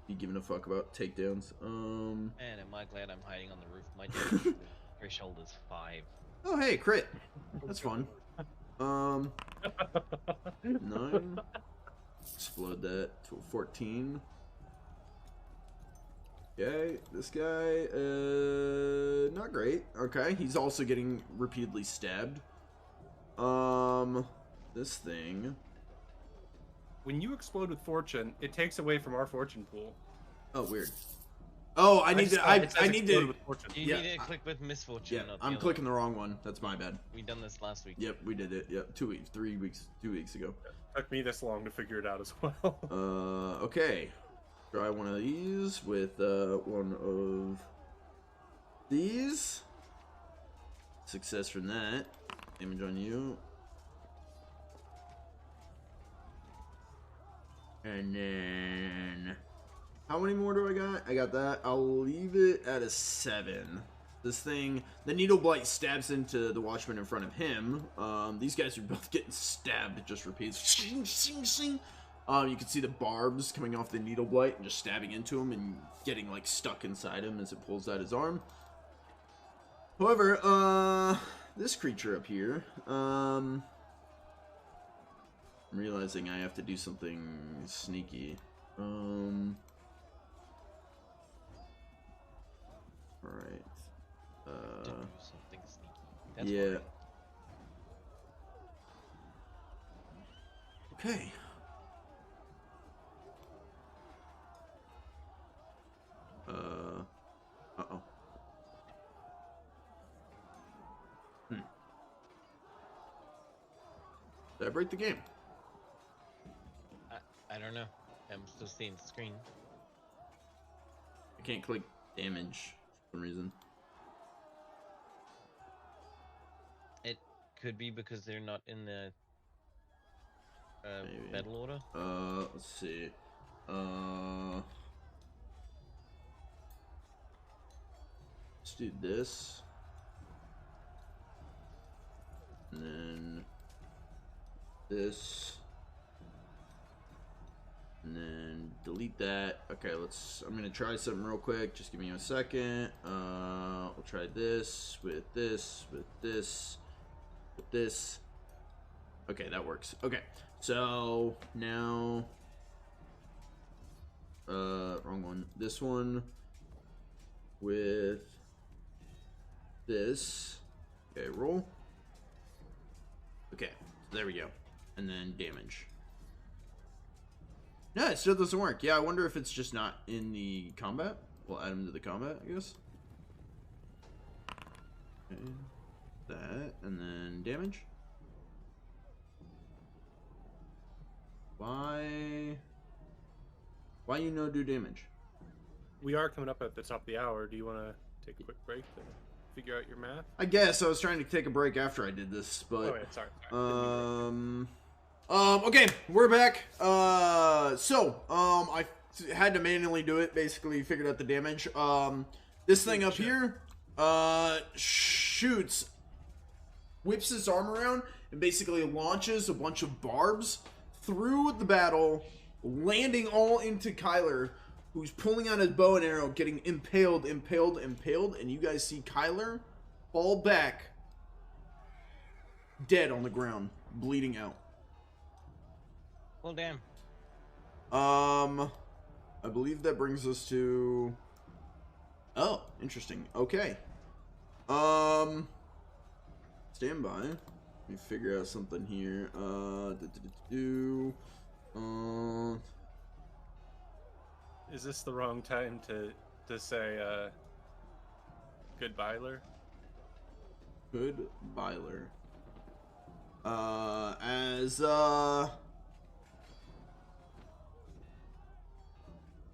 be giving a fuck about takedowns. Man, am I glad I'm hiding on the roof. My damage threshold is 5. Oh hey, crit. That's fun. 9. Explode that to 14. Okay, this guy, not great. Okay, he's also getting repeatedly stabbed. This thing. When you explode with fortune, it takes away from our fortune pool. Oh, weird. Oh, I need to. I need to. With fortune. You Yeah, need to click with misfortune. Yeah, not I'm other clicking one. the wrong one. That's my bad. We done this last week. Yep, we did it. Yep, 2 weeks, 3 weeks, 2 weeks ago. Took me this long to figure it out as well. Okay. Try one of these with one of these. Success from that. Damage on you. And then how many more do I got? I got that. I'll leave it at a 7. This thing, the needle blight stabs into the watchman in front of him. These guys are both getting stabbed. It just repeats. Shing, shing, shing. You can see the barbs coming off the needle blight and just stabbing into him and getting like stuck inside him as it pulls out his arm. However, this creature up here, I'm realizing I have to do something sneaky. Alright. To do something sneaky. That's Yeah. fine. Okay. Uh-oh. Did I break the game? I don't know. I'm still seeing the screen. I can't click damage for some reason. It could be because they're not in the Maybe. battle order. Let's see. Let's do this. And then this. And then delete that. Okay, I'm gonna try something real quick. Just give me a second. We'll try this with this, with this, with this. Okay, that works. Okay, so now, wrong one. This one with this. Okay, roll. Okay, there we go. And then damage. No, it still doesn't work. Yeah, I wonder if it's just not in the combat. We'll add him to the combat, I guess. Okay. That, and then damage. Why you no do damage? We are coming up at the top of the hour. Do you want to take a quick break to figure out your math? I guess I was trying to take a break after I did this, but Oh, yeah, sorry. okay, we're back. I had to manually do it. Basically, figured out the damage. This thing up here, shoots, whips his arm around, and basically launches a bunch of barbs through the battle, landing all into Kyler, who's pulling out his bow and arrow, getting impaled, and you guys see Kyler fall back, dead on the ground, bleeding out. Well, damn. I believe that brings us to... Oh, interesting. Okay. Stand by. Let me figure out something here. Is this the wrong time to say goodbye-ler? Goodbye-ler.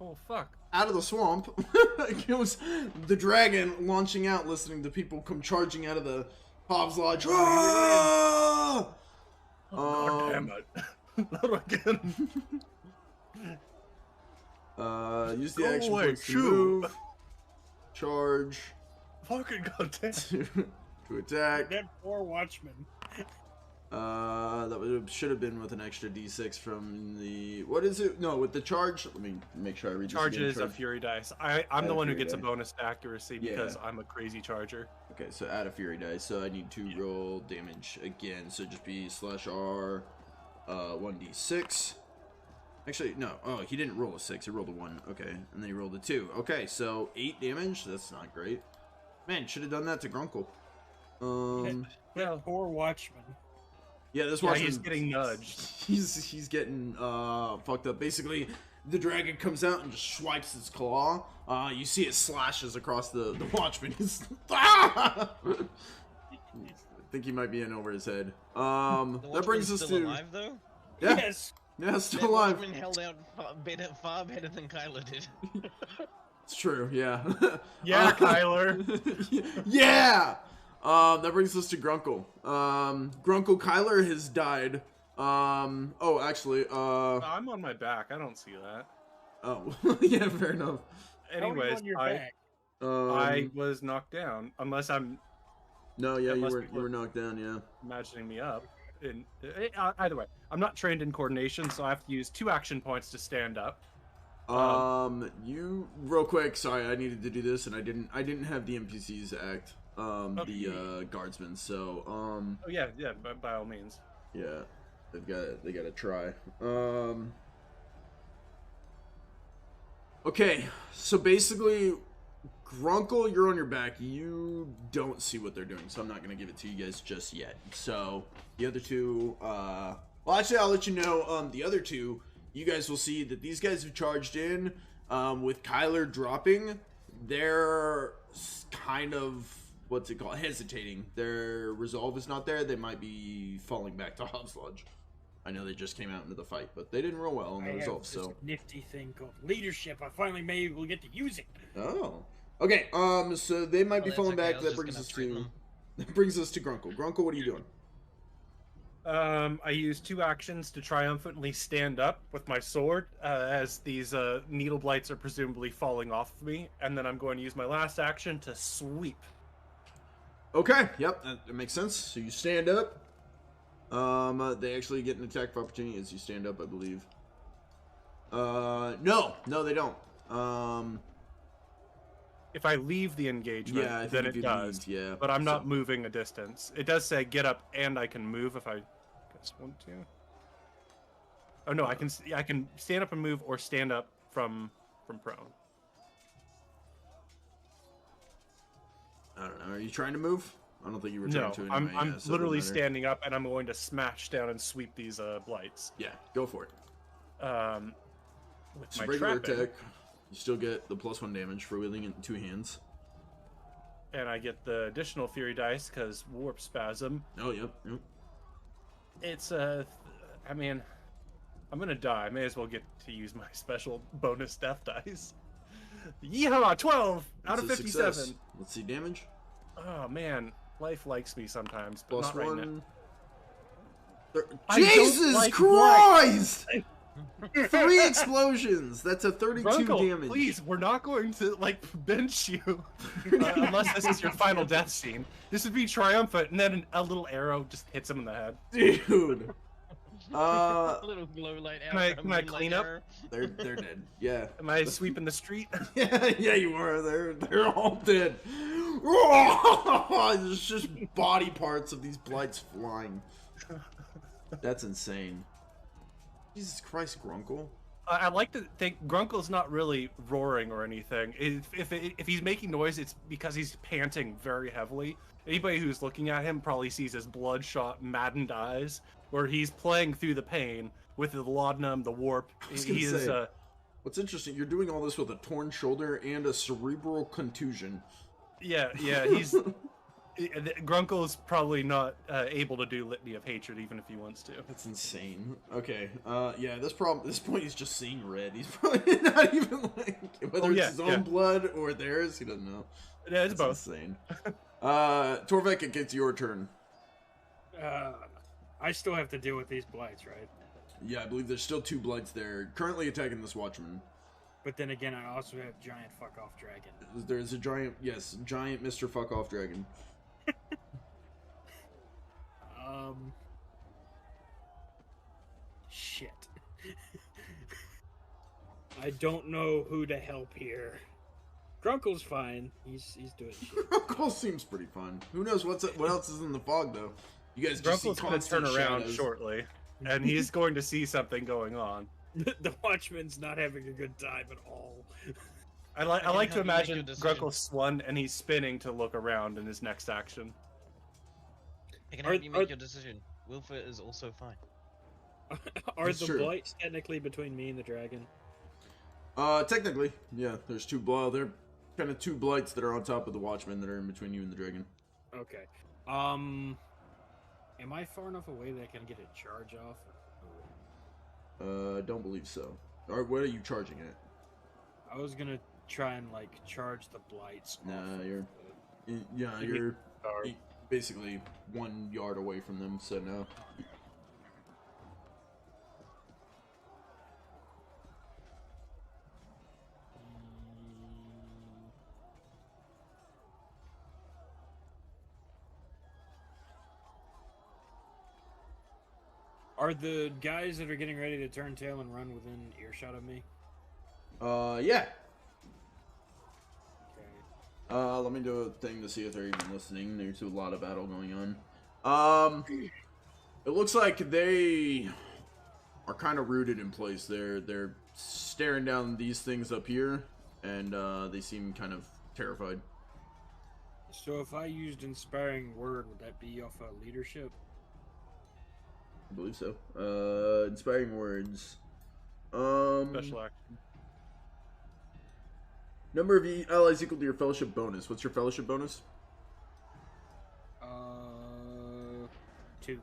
Oh, fuck. Out of the swamp goes the dragon launching out, listening to people come charging out of the Hobbs Lodge. Ah! God damn it. Not again. Use the Go action away, points to shoot. move. Charge. Fucking goddamn. To attack. Dead 4 watchmen. That should have been with an extra d6 from the... What is it? No, with the charge. Let me make sure I read Charge this is again. a fury dice. I'm Add the a one who fury gets a die. bonus to accuracy because Yeah. I'm a crazy charger. Okay, so add a fury dice. So I need to roll damage again. So just be /R 1d6. Actually, no. Oh, he didn't roll a 6. He rolled a 1. Okay, and then he rolled a 2. Okay, so 8 damage. That's not great. Man, should have done that to Grunkle. That poor watchman. Yeah, this watchman. He's getting nudged. He's getting fucked up. Basically, the dragon comes out and just swipes its claw. You see it slashes across the watchman. He's I think he might be in over his head. That brings us to alive, though? Yeah. Yes. Yeah, still alive. Watchman held out far better than Kyler did. It's true, yeah. Yeah, Kyler. Yeah! That brings us to Grunkle. Grunkle, Kyler has died. Oh, actually, I'm on my back. I don't see that. Oh, yeah, fair enough. Anyways, I was knocked down. Unless I'm... No, yeah, you Unless were knocked down, yeah. imagining me up. Either way, I'm not trained in coordination, so I have to use 2 action points to stand up. You real quick. Sorry, I needed to do this, and I didn't have the NPCs act. The guardsmen. So, Oh yeah, by all means. Yeah, they got to try. Okay, so basically, Grunkle, you're on your back. You don't see what they're doing, so I'm not gonna give it to you guys just yet. So the other two, well, actually, I'll let you know. The other two, you guys will see that these guys have charged in. With Kyler dropping, they're kind of hesitating. Their resolve is not there. They might be falling back to Hobbs Lodge. I know they just came out into the fight, but they didn't roll well on the resolve. So nifty thing called leadership. I finally may able to get to use it. Oh. Okay, so they might be falling back. That brings us to Grunkle. Grunkle, what are you doing? I use 2 actions to triumphantly stand up with my sword, as these needle blights are presumably falling off of me, and then I'm going to use my last action to sweep. Okay, yep, that makes sense. So you stand up. They actually get an attack of opportunity as you stand up, I believe. No, they don't. If I leave the engagement, yeah, then it does. Yeah, but I'm not moving a distance. It does say get up and I can move if I guess 1, 2. Oh no, I can stand up and move or stand up from prone. I don't know. Are you trying to move? I don't think you were trying to. Anyway. I'm literally standing up and I'm going to smash down and sweep these blights. Yeah, go for it. With it's my regular trapping, attack. You still get the +1 damage for wielding it in 2 hands. And I get the additional fury dice because warp spasm. Oh, yep. It's I mean, I'm gonna die. I may as well get to use my special bonus death dice. Yeehaw! 12 out of 57. Success. Let's see damage. Oh man, life likes me sometimes, but not right now. Jesus Christ! 3 explosions. That's a 32 Grunkle, damage. Please, we're not going to bench you unless this is your final death scene. This would be triumphant, and then a little arrow just hits him in the head. Dude. A little glow light arrow. Can I clean up? They're dead. Yeah. Am I sweeping the street? yeah, you are. They're all dead. There's just body parts of these blights flying. That's insane. Jesus Christ, Grunkle. I'd like to think Grunkle's not really roaring or anything. If he's making noise, it's because he's panting very heavily. Anybody who's looking at him probably sees his bloodshot, maddened eyes, where he's playing through the pain with the laudanum, the warp. What's interesting, you're doing all this with a torn shoulder and a cerebral contusion. Yeah, he's... Grunkle is probably not able to do Litany of Hatred even if he wants to. That's insane. Okay, yeah, this point he's just seeing red. He's probably not even whether it's his own blood or theirs, he doesn't know. Yeah, it's both. Insane. Torvekek, it gets your turn. I still have to deal with these blights, right? Yeah, I believe there's still 2 blights there, currently attacking this watchman. But then again, I also have giant fuck-off dragon. There's a giant Mr. Fuck-Off Dragon. Shit. I don't know who to help here. Grunkle's fine. He's doing shit. Grunkle seems pretty fun. Who knows what else is in the fog though? You guys just Grunkle's see going to turn around shadows. shortly, and he's going to see something going on. The Watchman's not having a good time at all. I like to help you make your imagine decision. Grunkle swung and he's spinning to look around in his next action. I can help you make your decision. Wylfer is also fine. Are That's the true. blights technically between me and the dragon? Technically, yeah. There's there are kind of two blights that are on top of the Watchman that are in between you and the dragon. Okay. Am I far enough away that I can get a charge off? Don't believe so. Or what are you charging at? I was gonna try and like charge the blights. Nah, off you're basically 1 yard away from them. So no. Are the guys that are getting ready to turn tail and run within earshot of me? Yeah. Okay. Let me do a thing to see if they're even listening. There's a lot of battle going on. It looks like they are kind of rooted in place. They're staring down these things up here, and they seem kind of terrified. So if I used inspiring word, would that be off of leadership? I believe so. Inspiring words. Special action. Number of allies equal to your fellowship bonus. What's your fellowship bonus? 2.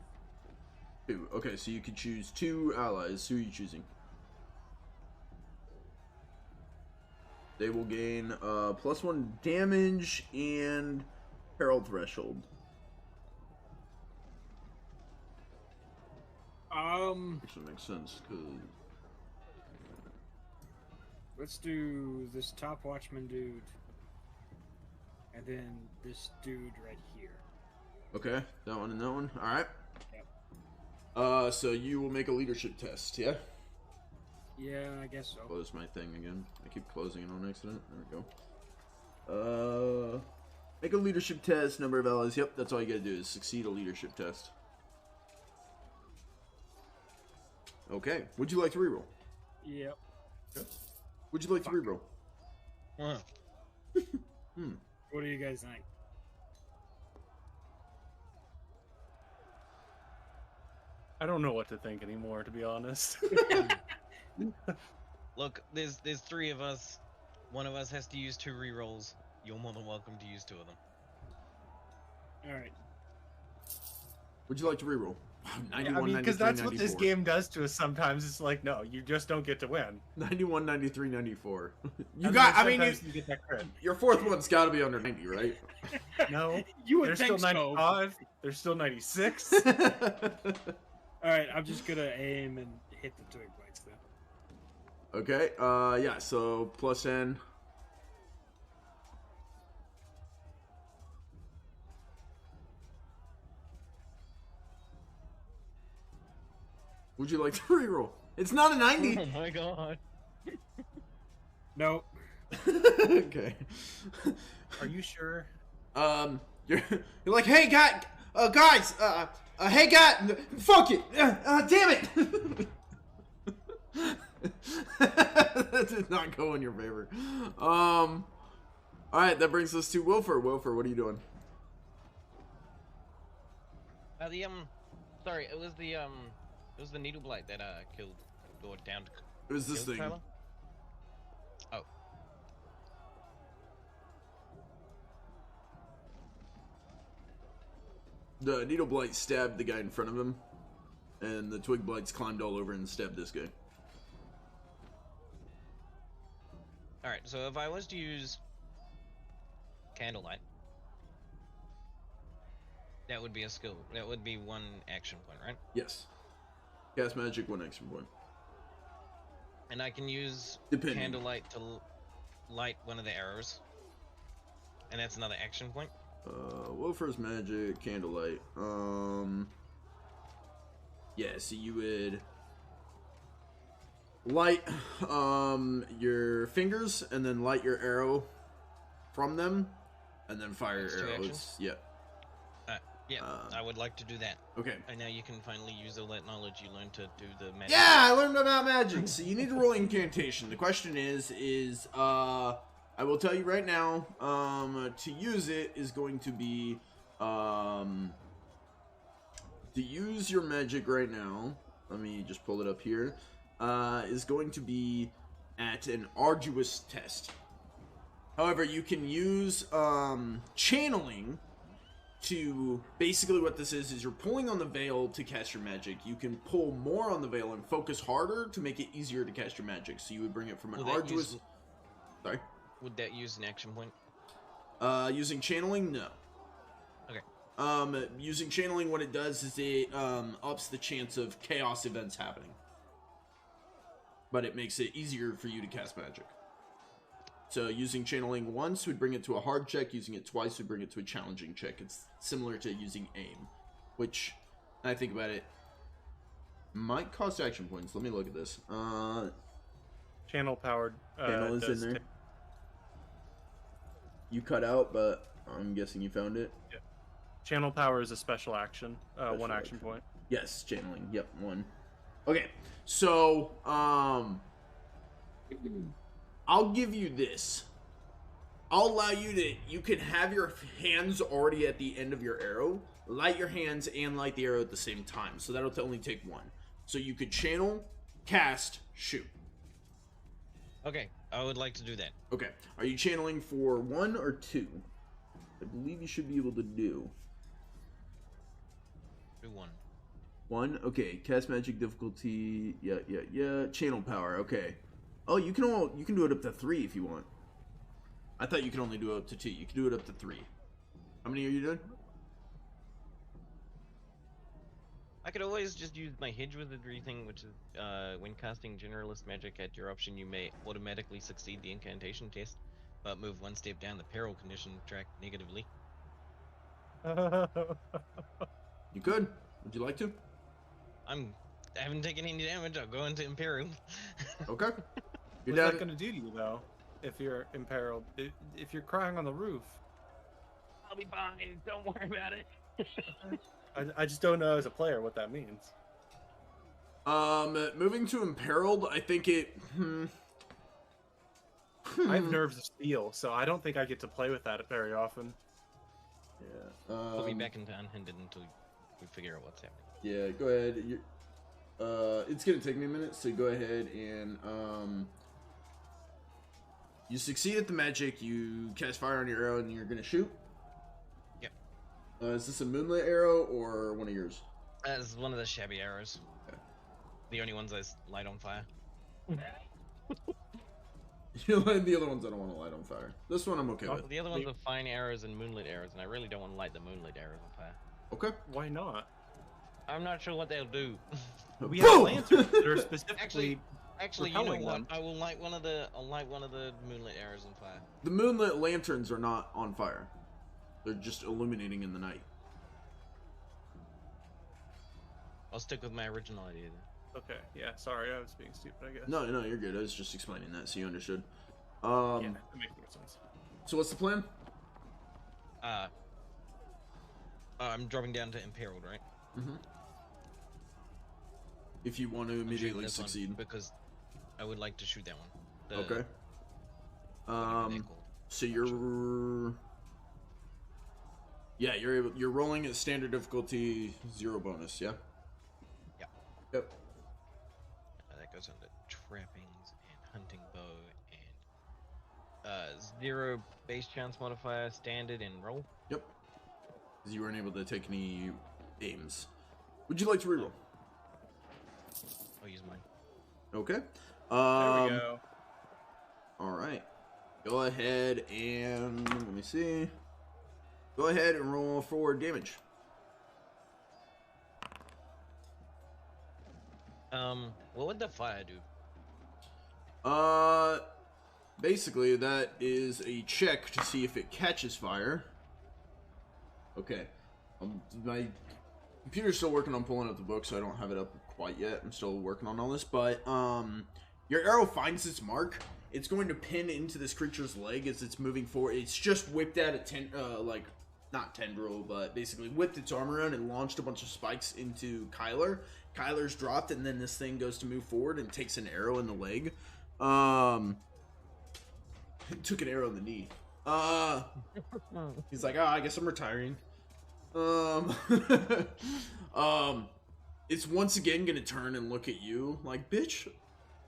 2. Okay, so you can choose 2 allies. Who are you choosing? They will gain +1 damage and peril threshold. Actually makes sense because let's do this top watchman dude, and then this dude right here. okay, that one and that one. All right. Yep. So you will make a leadership test, yeah? Yeah, I guess so. Close my thing again. I keep closing it on accident. There we go. Make a leadership test. Number of allies. Yep, that's all you gotta do is succeed a leadership test. Okay. Would you like to reroll? Yep. Okay. Would you like to reroll? What do you guys think? I don't know what to think anymore, to be honest. Look, there's 3 of us. One of us has to use 2 rerolls. You're more than welcome to use 2 of them. Alright. Would you like to reroll? 91, I mean, because 93, that's what this 94. game does to us sometimes. It's like, no, you just don't get to win. 91, 93, 94. You And got, then I mean, sometimes you get that crit. your 4th one's got to be under 90, right? No, You would there's think still so. 95. There's still 96. Alright, I'm just gonna aim and hit the twig blights then. Okay, yeah, so +10. Would you like to reroll? It's not a 90. Oh my god. Nope. Okay. Are you sure? You're like, hey, guys, hey, guy, fuck it, damn it. That did not go in your favor. All right, that brings us to Wylfer. Wylfer, what are you doing? Sorry, it was the needle blight that killed or downed. It was this killed thing. Tyler? Oh. The needle blight stabbed the guy in front of him, and the twig blights climbed all over and stabbed this guy. Alright, so if I was to use candlelight, that would be a skill. That would be 1 action point, right? Yes. Cast magic, 1 action point. And I can use Depending. candlelight to light one of the arrows. And that's another action point. Wylfer's magic, candlelight. Yeah, so you would light your fingers and then light your arrow from them and then fire That's your 2 arrows. actions? Yep. Yeah, I would like to do that. Okay. And now you can finally use all that knowledge you learned to do the magic. Yeah, I learned about magic. So you need to roll incantation. The question is I will tell you right now, to use it is going to be, to use your magic right now, let me just pull it up here, is going to be at an arduous test. However, you can use, channeling to, basically what this is you're pulling on the veil to cast your magic. You can pull more on the veil and focus harder to make it easier to cast your magic. So you would bring it from an arduous... Sorry? Would that use an action point? Using channeling? No. Okay. Using channeling, what it does is it, ups the chance of chaos events happening. But it makes it easier for you to cast magic. So using channeling once would bring it to a hard check. Using it twice would bring it to a challenging check. It's similar to using aim, which, when I think about it, might cost action points. Let me look at this. Channel powered. Channel is in there. You cut out, but I'm guessing you found it. Yeah. Channel power is a special action. One action point. Yes, channeling. Yep, one. Okay, so I'll give you this. I'll allow you to, you can have your hands already at the end of your arrow, light your hands and light the arrow at the same time. So that'll only take one. So you could channel, cast, shoot. Okay, I would like to do that. Okay, are you channeling for 1 or 2? I believe you should be able to do. Do 1. 1? Okay, cast magic difficulty, yeah. Channel power, okay. Oh, you can do it up to 3 if you want. I thought you could only do it up to 2. You can do it up to 3. How many are you doing? I could always just use my Hedge Wizardry thing, which is, when casting Generalist Magic at your option, you may automatically succeed the incantation test, but move 1 step down the peril condition track negatively. You could. Would you like to? I haven't taken any damage, I'll go into Imperial. Okay. What's that going to do to you, though, if you're imperiled? If you're crying on the roof? I'll be fine, don't worry about it. I just don't know as a player what that means. Moving to imperiled, I think it... I have nerves of steel, so I don't think I get to play with that very often. Yeah. Put me back into unhindered until we figure out what's happening. Yeah, go ahead. It's gonna take me a minute, so go ahead and you succeed at the magic. You cast fire on your arrow, and you're gonna shoot. Yep. Is this a moonlit arrow or one of yours? It's one of the shabby arrows. Okay. The only ones I light on fire. You light the other ones I don't want to light on fire. This one I'm okay with. The other ones are fine arrows and moonlit arrows, and I really don't want to light the moonlit arrows on fire. Okay. Why not? I'm not sure what they'll do. We have lanterns that are specifically. Actually, you know what? I'll light one of the moonlit arrows on fire. The moonlit lanterns are not on fire. They're just illuminating in the night. I'll stick with my original idea then. Okay, yeah, sorry, I was being stupid, I guess. No, you're good. I was just explaining that so you understood. Yeah, that makes more sense. So what's the plan? I'm dropping down to Imperiled, right? Mm-hmm. If you want to immediately succeed. Because I would like to shoot that one. Okay. So you're... Yeah, you're rolling at standard difficulty, 0 bonus, yeah? Yeah. Yep. That goes under trappings and hunting bow and 0 base chance modifier, standard, and roll. Yep. Because you weren't able to take any aims. Would you like to reroll? I'll use mine. Okay. There we go. Alright. Go ahead and... Let me see. Go ahead and roll for damage. What would the fire do? Basically, that is a check to see if it catches fire. Okay. My computer's still working on pulling up the book, so I don't have it up quite yet. I'm still working on all this, but, your arrow finds its mark. It's going to pin into this creature's leg as it's moving forward. It's just whipped out at not tendril, but basically whipped its arm around and launched a bunch of spikes into Kyler. Kyler's dropped, and then this thing goes to move forward and takes an arrow in the leg. It took an arrow in the knee. He's like, oh, I guess I'm retiring. It's once again gonna turn and look at you like, bitch.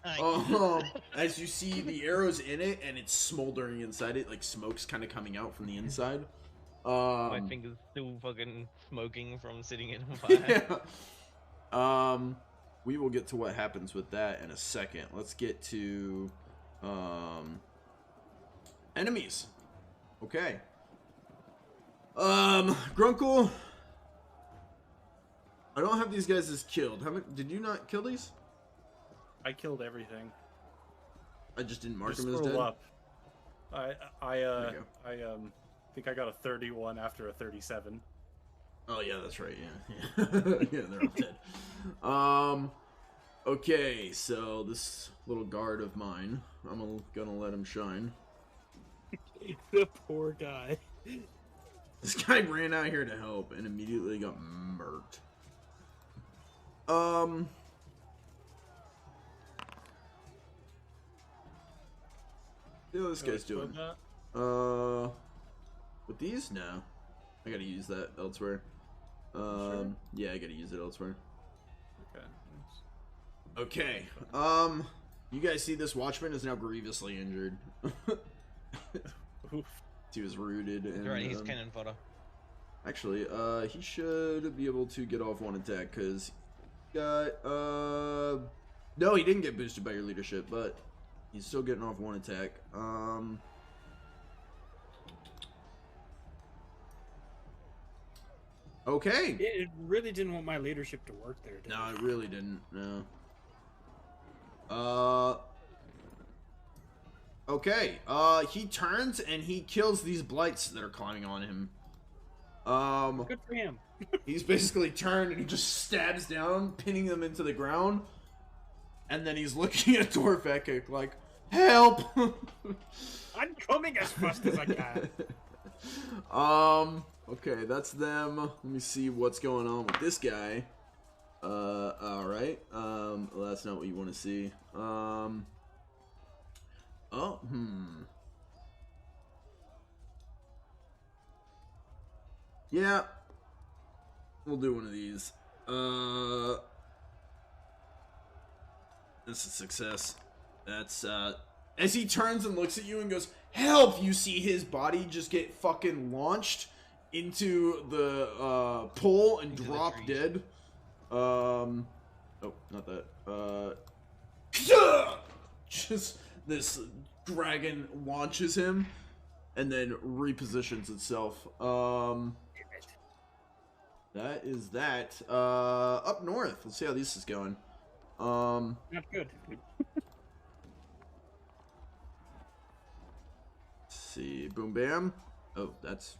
As you see the arrows in it, and it's smoldering inside it, like smoke's kind of coming out from the inside. My finger's still fucking smoking from sitting in fire. Yeah. We will get to what happens with that in a second. Let's get to enemies. Okay. Grunkle. I don't have these guys as killed. Did you not kill these? I killed everything. I just didn't mark Just them as scroll dead. up. I There you think I got a 31 after a 37. Oh yeah, that's right. Yeah, yeah, they're all dead. Okay, so this little guard of mine, I'm gonna let him shine. The poor guy. This guy ran out here to help and immediately got murked. See how this guy's doing. With these? No. I gotta use that elsewhere. Sure. Yeah, I gotta use it elsewhere. Okay. Okay. You guys see this watchman is now grievously injured. Oof. He was rooted and Alright, he's cannon fodder. actually, he should be able to get off one attack because he got no, he didn't get boosted by your leadership, but he's still getting off one attack. Okay. It really didn't want my leadership to work there, did No, it? it really didn't. No. Okay. He turns and he kills these blights that are climbing on him. Good for him. He's basically turned and he just stabs down, pinning them into the ground. And then he's looking at Torvekek like, help! I'm coming as fast as I can. Okay, that's them. Let me see what's going on with this guy. Alright. Well, that's not what you want to see. Yeah. We'll do one of these. This is success. That's, as he turns and looks at you and goes, help! You see his body just get fucking launched into the, pole and Into the drop trees. dead. Oh, not that. Just this dragon launches him and then repositions itself. That is that. Up north. Let's see how this is going. Not good. Let's see. Boom bam. Oh, that's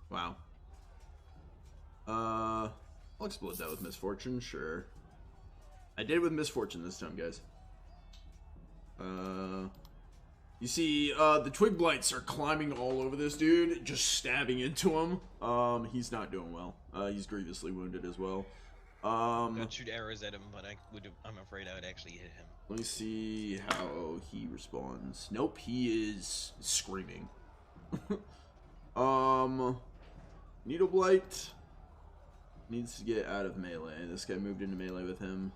wow. I'll explode that with misfortune, sure. I did with misfortune this time, guys. You see, the twig blights are climbing all over this dude, just stabbing into him. He's not doing well. He's grievously wounded as well. I'd shoot arrows at him, but I'm afraid I would actually hit him. Let me see how he responds. Nope, he is screaming. Needle blight needs to get out of melee. This guy moved into melee with him.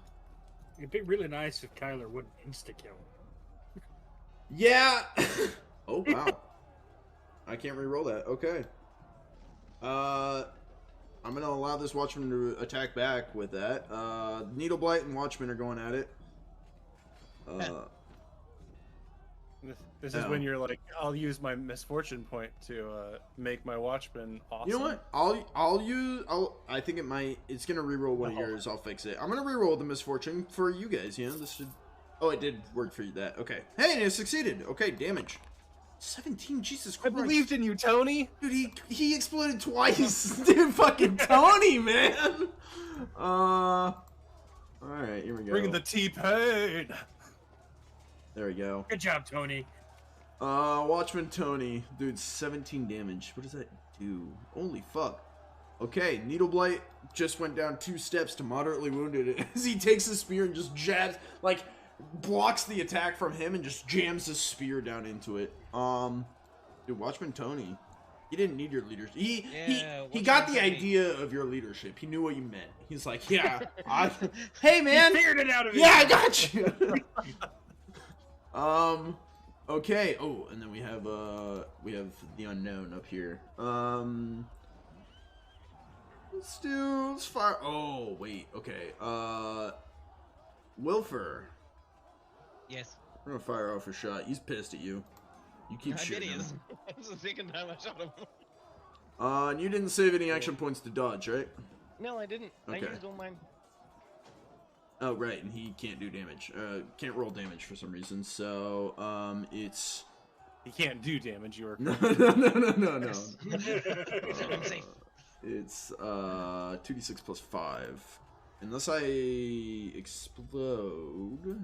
It'd be really nice if Kyler wouldn't insta-kill. Yeah! Oh, wow. I can't re-roll that. Okay. I'm gonna allow this Watchman to attack back with that. Needle Blight and Watchman are going at it. This is when you're like, I'll use my misfortune point to make my Watchman awesome. You know what? I think it's gonna re-roll one of yours. I'll fix it. I'm gonna re-roll the misfortune for you guys. You know, this should. Oh, it did work for that. Okay. Hey, it succeeded. Okay, damage. 17. Jesus I Christ. believed in you, Tony. Dude, he exploded twice. Dude, fucking Tony, man. All right, here we go. Bring the T-Pain. There we go. Good job, Tony. Watchman Tony. Dude, 17 damage. What does that do? Holy fuck. Okay, Needle Blight just went down 2 steps to moderately wounded as he takes his spear and just jabs, like, blocks the attack from him and just jams his spear down into it. Dude, Watchman Tony. He didn't need your leadership. He got the idea of your leadership. He knew what you meant. He's like, yeah, hey man, He figured it out. yeah, I got you. Okay. Oh, and then we have the unknown up here. Let's fire. Oh wait. Okay. Wylfer. Yes. We're gonna fire off a shot. He's pissed at you. You keep shooting him. It's the second time I shot him. And you didn't save any action points to dodge, right? No, I didn't. Okay. I used all mine. Oh, right, and he can't do damage. Can't roll damage for some reason, so, it's... He can't do damage, you are No. I'm safe. It's, 2d6 plus 5. Unless I explode...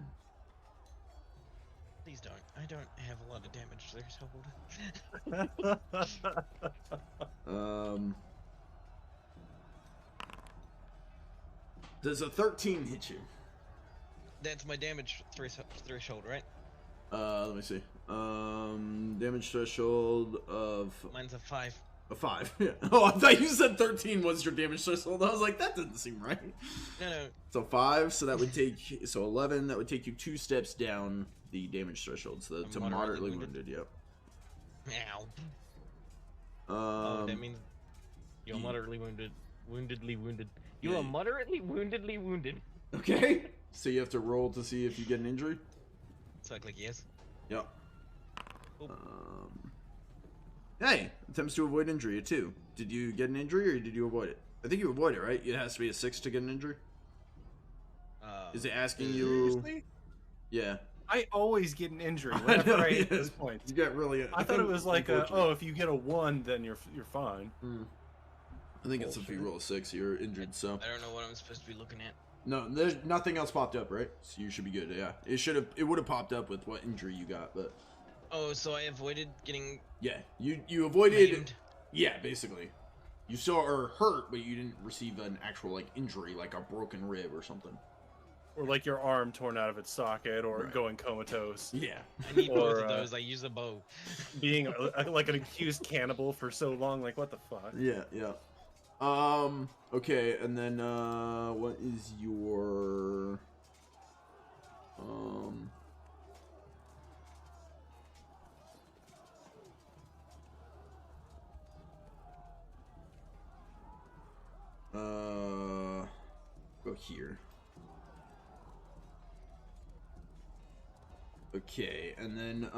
Please don't. I don't have a lot of damage threshold. Does a 13 hit you? That's my damage threshold, right? Let me see. Damage threshold of... Mine's a 5. A 5. Yeah. Oh, I thought you said 13 was your damage threshold. I was like, that doesn't seem right. No. So 5, so that would take... So 11, that would take you 2 steps down the damage threshold. So to moderately wounded, yep. Ow. That means you're moderately wounded. Woundedly wounded. You are moderately woundedly wounded. Okay. So you have to roll to see if you get an injury? So I click yes. Yep. Hey, attempts to avoid injury, too. Did you get an injury or did you avoid it? I think you avoid it, right? It has to be a 6 to get an injury? Is it asking you... Seriously? Yeah. I always get an injury whenever I hit this point. You got really... I thought it was like if you get a 1, then you're fine. I think it's if you roll a 6, you're injured, so... I don't know what I'm supposed to be looking at. No, there's nothing else popped up, right? So you should be good, yeah. It would have popped up with what injury you got, but... Oh, so I avoided getting... Yeah, you avoided... maimed. Yeah, basically. You saw her hurt, but you didn't receive an actual, like, injury, like a broken rib or something. Or like your arm torn out of its socket, or Right. going comatose. Yeah. I need both Or, of those. I use a bow. Being like an accused cannibal for so long, like what the fuck? Yeah. Okay, and then, what is your... Go here. Okay, and then,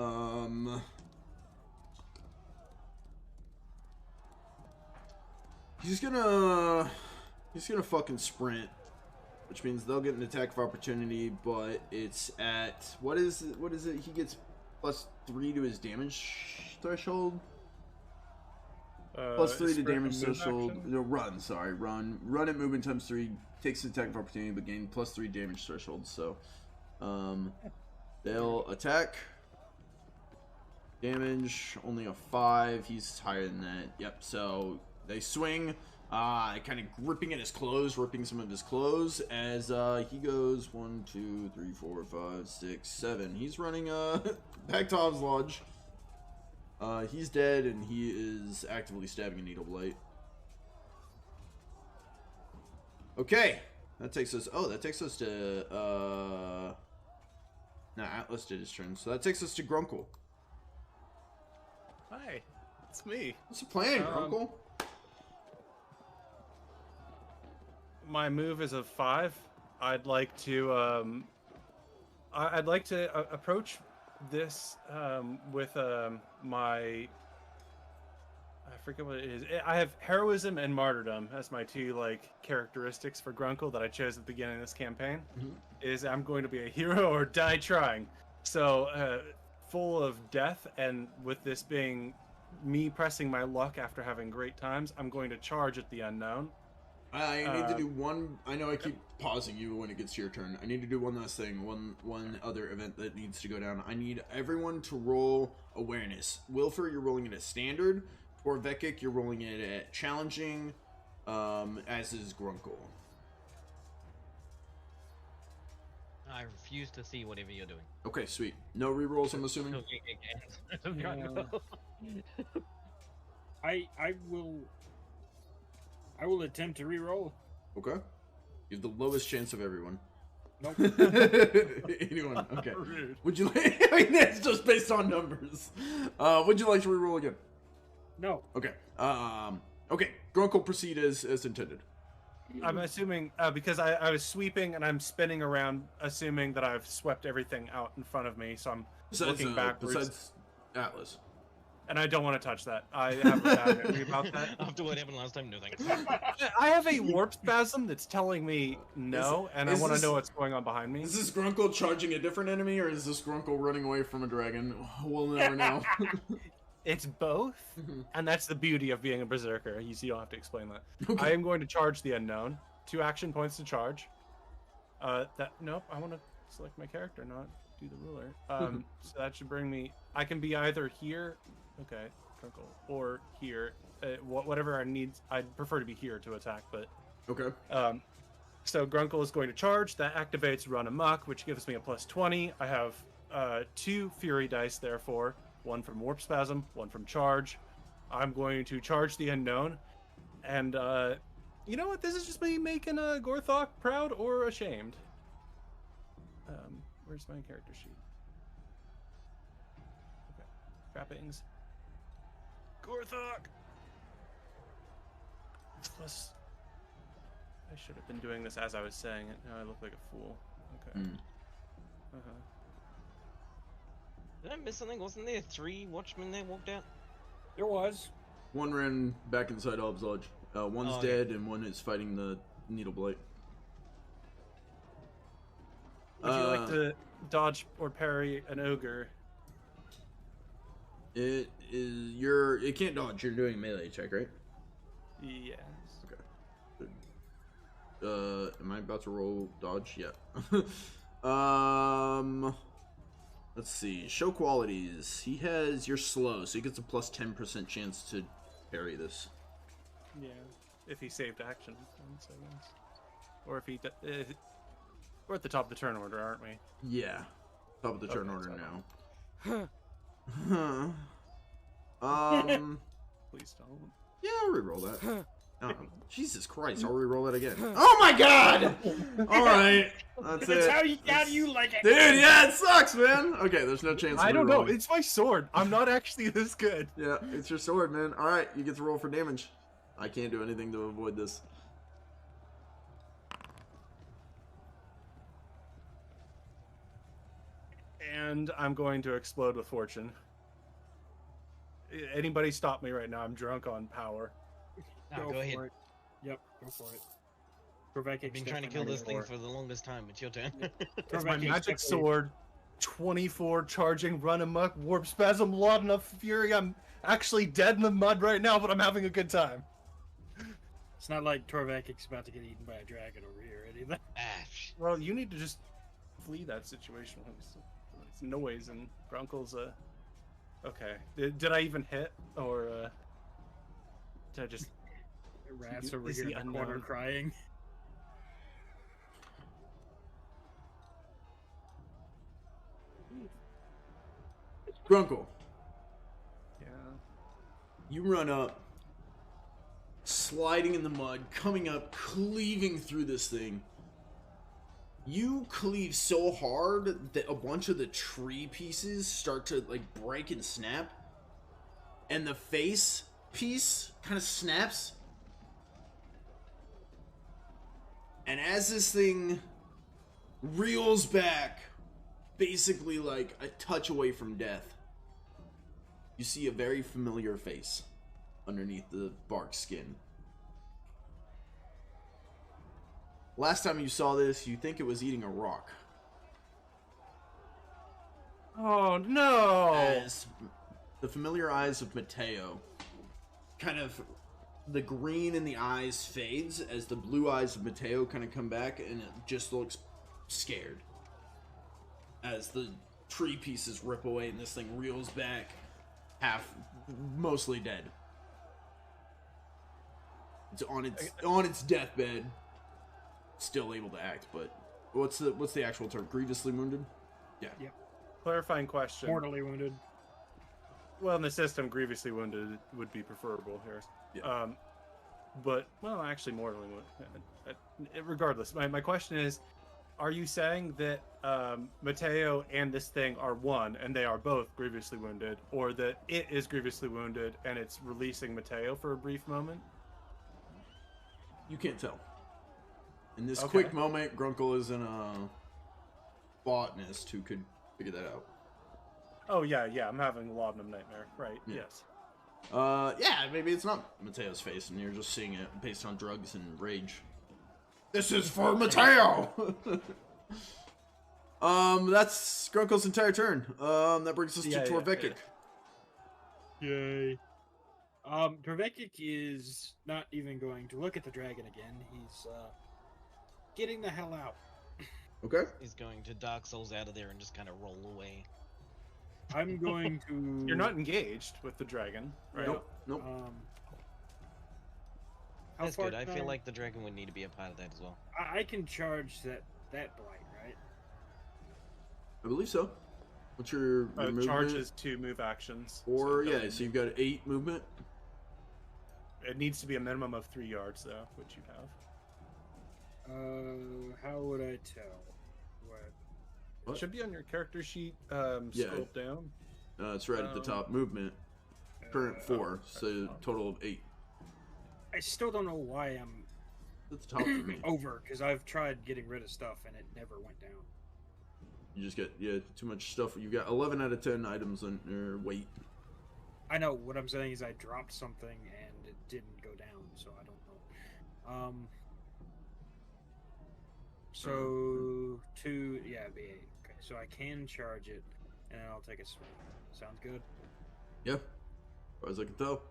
he's gonna fucking sprint, which means they'll get an attack of opportunity, but it's at, what is it? He gets +3 to his damage threshold? +3 to damage threshold. No, run at movement times 3, takes an attack of opportunity, but gain +3 damage threshold, so, they'll attack. Damage, only a 5, he's higher than that, yep, so they swing, kind of gripping at his clothes, ripping some of his clothes, as, he goes 1, 2, 3, 4, 5, 6, 7, he's running, back to Hobbs Lodge. He's dead, and he is actively stabbing a Needle Blight. Okay, that takes us to, no, Atlas did his turn, so that takes us to Grunkle. Hi, it's me. What's the plan, Grunkle? My move is a 5. I'd like to approach this with my, I forget what it is. I have heroism and martyrdom as my 2 like characteristics for Grunkle that I chose at the beginning of this campaign. Is I'm going to be a hero or die trying. So full of death, and with this being me pressing my luck after having great times, I'm going to charge at the unknown. I need to do one. I know I keep pausing you when it gets to your turn. I need to do one last thing. One other event that needs to go down. I need everyone to roll awareness. Wylfer, you're rolling it at standard. Torvekek, you're rolling it at challenging. As is Grunkle. I refuse to see whatever you're doing. Okay, sweet. No rerolls, I'm assuming. I will attempt to re-roll. Okay. You have the lowest chance of everyone. Nope. Anyone? Okay. Rude. Would you like? I mean, that's just based on numbers. Would you like to reroll again? No. Okay. Okay. Grunkle, proceed as intended. I'm assuming because I was sweeping and I'm spinning around, assuming that I've swept everything out in front of me. So I'm looking backwards. Besides Atlas. And I don't want to touch that. I have a bad memory about that. After what happened last time, no thanks. I have a warp spasm that's telling me no, and I want to know what's going on behind me. Is this Grunkle charging a different enemy, or is this Grunkle running away from a dragon? We'll never know. It's both, and that's the beauty of being a berserker. You don't have to explain that. Okay. I am going to charge the unknown. 2 action points to charge. Nope. I want to select my character, not do the ruler. So that should bring me. I can be either here. Okay, Grunkle, or here, whatever I need. I'd prefer to be here to attack, but Okay. So Grunkle is going to charge. That activates Run Amok, which gives me a plus 20. I have 2 Fury dice, therefore, 1 from Warp Spasm, 1 from Charge. I'm going to charge the unknown, and you know what? This is just me making Gorthok proud or ashamed. Where's my character sheet? Okay, trappings. Gorthok! Plus, I should have been doing this as I was saying it. Now I look like a fool. Okay. Did I miss something? Wasn't there 3 watchmen that walked out? There was. One ran back inside Alb's Lodge. One's dead, and one is fighting the needle blight. Would you like to dodge or parry an ogre? It can't dodge. You're doing a melee check, right? Yes. Okay. Am I about to roll dodge? Yeah. Let's see. Show qualities. You're slow, so he gets a plus 10% chance to parry this. Yeah. If he saved action points, I guess. Or if he... we're at the top of the turn order, aren't we? Yeah. Top of the turn order now. Please don't. Yeah, I'll reroll that. Oh, Jesus Christ, I'll reroll that again. Oh my God! Alright, that's it. How do you like it? Dude, yeah, it sucks, man. Okay, there's no chance of I don't know. rerolling. It's my sword. I'm not actually this good. Yeah, it's your sword, man. Alright, you get to roll for damage. I can't do anything to avoid this. And I'm going to explode with fortune. Anybody stop me right now? I'm drunk on power. No, go ahead. For it. Yep, go for it. Torvekek, I've been trying to kill this thing for the longest time. It's your turn. It's my magic sword. 24 charging, run amok, warp spasm, lot enough fury. I'm actually dead in the mud right now, but I'm having a good time. It's not like Torvekek's about to get eaten by a dragon over here, either. Well, you need to just flee that situation. It's noise and Grunkle's okay. Did I even hit, or did I just? Rat's over here in the corner crying. Grunkle. Yeah. You run up, sliding in the mud, coming up, cleaving through this thing. You cleave so hard that a bunch of the tree pieces start to like break and snap, and the face piece kind of snaps. And as this thing reels back, basically like a touch away from death, you see a very familiar face underneath the bark skin. Last time you saw this, you think it was eating a rock. Oh no! As the familiar eyes of Mateo kind of the green in the eyes fades as the blue eyes of Mateo kind of come back, and it just looks scared as the tree pieces rip away and this thing reels back, mostly dead. It's on its deathbed, still able to act, but what's the actual term? Grievously wounded? Yeah. Yep. Clarifying question. Mortally wounded. Well, in the system, grievously wounded would be preferable here. Yeah. But, well, actually, mortally wounded. Regardless, my question is, are you saying that Mateo and this thing are one, and they are both grievously wounded, or that it is grievously wounded, and it's releasing Mateo for a brief moment? You can't tell. In this quick moment, Grunkle isn't a botanist who could figure that out. Oh, yeah, I'm having a laudanum nightmare. Right, Yeah. yes. Yeah, maybe it's not Mateo's face, and you're just seeing it based on drugs and rage. This is for Mateo! That's Grunkle's entire turn. That brings us to Torvekek. Yay. Torvekek is not even going to look at the dragon again. He's, getting the hell out. Okay. He's going to Dark Souls out of there and just kind of roll away. I'm going to... You're not engaged with the dragon, right? Nope. How That's far good. I can feel like the dragon would need to be a part of that as well. I can charge that blight, right? I believe so. What's your movement? Charges 2 move actions. Or, so you've got 8 movement. It needs to be a minimum of 3 yards, though, which you have. How would I tell? It should be on your character sheet. Scroll down. It's right at the top. Movement. Current 4, so total of 8. I still don't know why I'm At the top for me. over, because I've tried getting rid of stuff and it never went down. You just get too much stuff. You got 11 out of 10 items on your weight. I know. What I'm saying is I dropped something and it didn't go down, so I don't know. So 2, it'd be 8. Okay, so I can charge it, and then I'll take a swing. Sounds good. Yeah, as far as I can tell.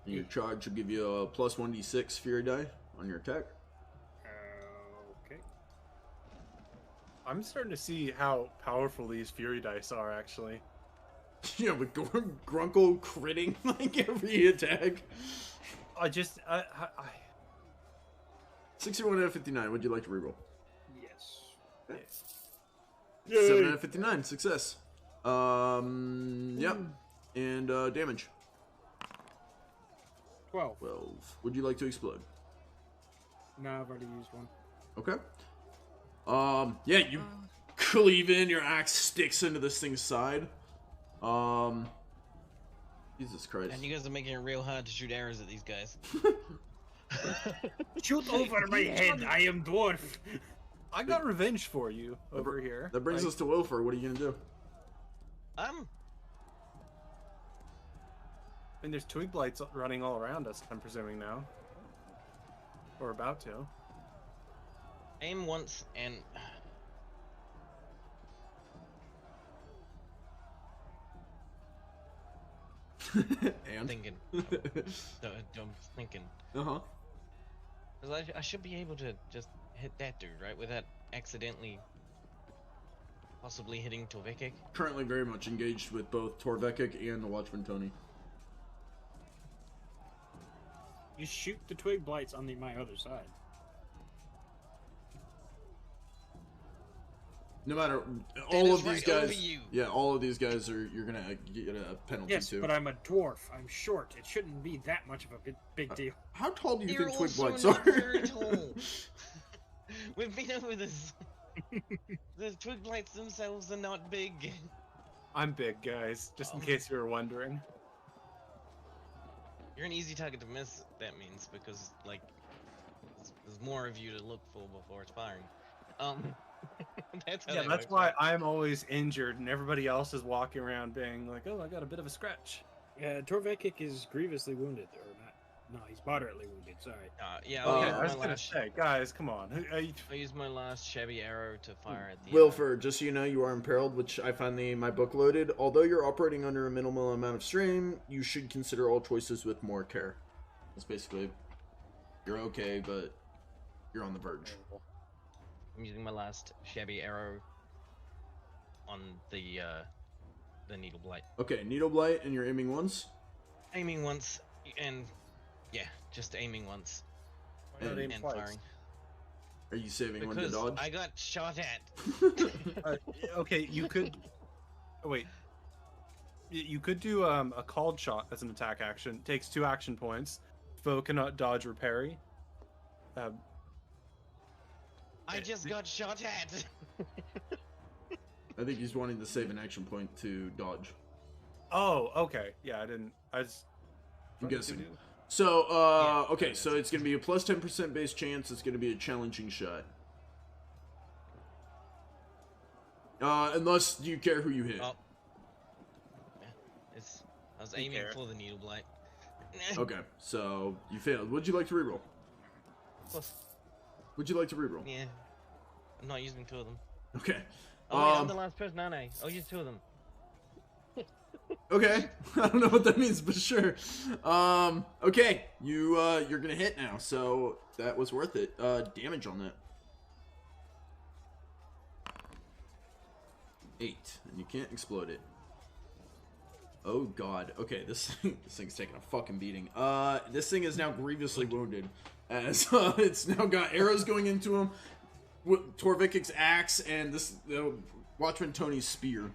And your charge will give you a plus 1d6 fury die on your attack. Okay. I'm starting to see how powerful these fury dice are, actually. Yeah, with Grunkle critting like every attack. 61 out of 59. Would you like to reroll? Yes. Okay. Yay. 7 out of 59. Success. Yep. And damage. 12. 12. Would you like to explode? No, I've already used one. Okay. Yeah, you cleave in, your axe sticks into this thing's side. Jesus Christ. And you guys are making it real hard to shoot arrows at these guys. Shoot over my head, I am dwarf. I got revenge for you over here. That brings us to Wylfer. What are you gonna do? I mean, there's twig blights running all around us, I'm presuming now. Or about to. Aim once and... And? Thinking. I'm thinking. Uh-huh. Because I should be able to just hit that dude, right? Without accidentally possibly hitting Torvekek. Currently very much engaged with both Torvekek and the Watchman Tony. You shoot the twig blights on my other side. No matter all of these guys, all of these guys you're gonna get a penalty yes, too. but I'm a dwarf. I'm short. It shouldn't be that much of a big deal. How tall do you You're think twig also blights not are? very tall. We've been over this. The twig blights themselves are not big. I'm big, guys, just in case you were wondering. You're an easy target to miss, that means, because, like, there's more of you to look for before it's firing. That's why I'm always injured, and everybody else is walking around being like, "Oh, I got a bit of a scratch." Torvekek is grievously wounded, or not? No, he's moderately wounded. Sorry. Yeah, Okay, I'll I was use my gonna last. say, guys, come on. I use my last shabby arrow to fire at the. Wylfer, just so you know, you are imperiled, which I finally my book loaded. Although you're operating under a minimal amount of strain, you should consider all choices with more care. That's basically, you're okay, but you're on the verge. I'm using my last shabby arrow on the needle blight. Okay, needle blight, and you're aiming once. Aiming once, and yeah, just aiming once Why not aim and twice? firing. Are you saving one to Because dodge? I got shot at. Okay, you could. Oh, wait. You could do a called shot as an attack action. Takes 2 action points. Foe cannot dodge or parry. I just got shot at. I think he's wanting to save an action point to dodge. Oh, okay. Yeah, I didn't. I was. I'm guessing. So, Yeah. okay, so it's going to be a plus 10% base chance. It's going to be a challenging shot. Unless you care who you hit. Oh. Yeah, I was aiming care. for the needle blight. Okay, so you failed. Would you like to reroll? Plus, Would you like to reroll? yeah. I'm not using 2 of them. Okay. Oh, wait, I'm the last person, aren't I? I'll use 2 of them. Okay. I don't know what that means, but sure. Okay. You're gonna hit now, so that was worth it. Damage on that. 8, and you can't explode it. Oh god. Okay, this thing's taking a fucking beating. This thing is now grievously wounded, as it's now got arrows going into him, with Torvekek's axe and this Watchman Tony's spear.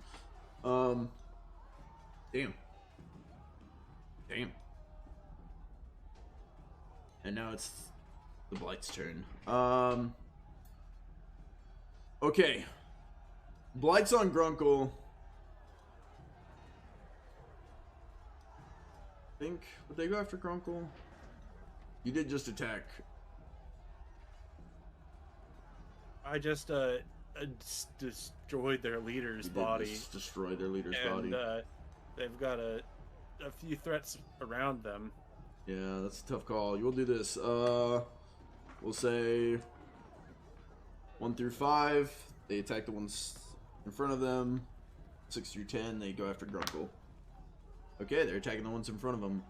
Damn. And now it's the Blight's turn. Okay. Blight's on Grunkle. Think, would they go after Grunkle? You did just attack. I just destroyed their leader's You did body. just destroy their leader's And body. they've got a few threats around them. Yeah, that's a tough call. You'll do this. We'll say 1 through 5. They attack the ones in front of them. 6 through 10, they go after Grunkle. Okay, they're attacking the ones in front of them.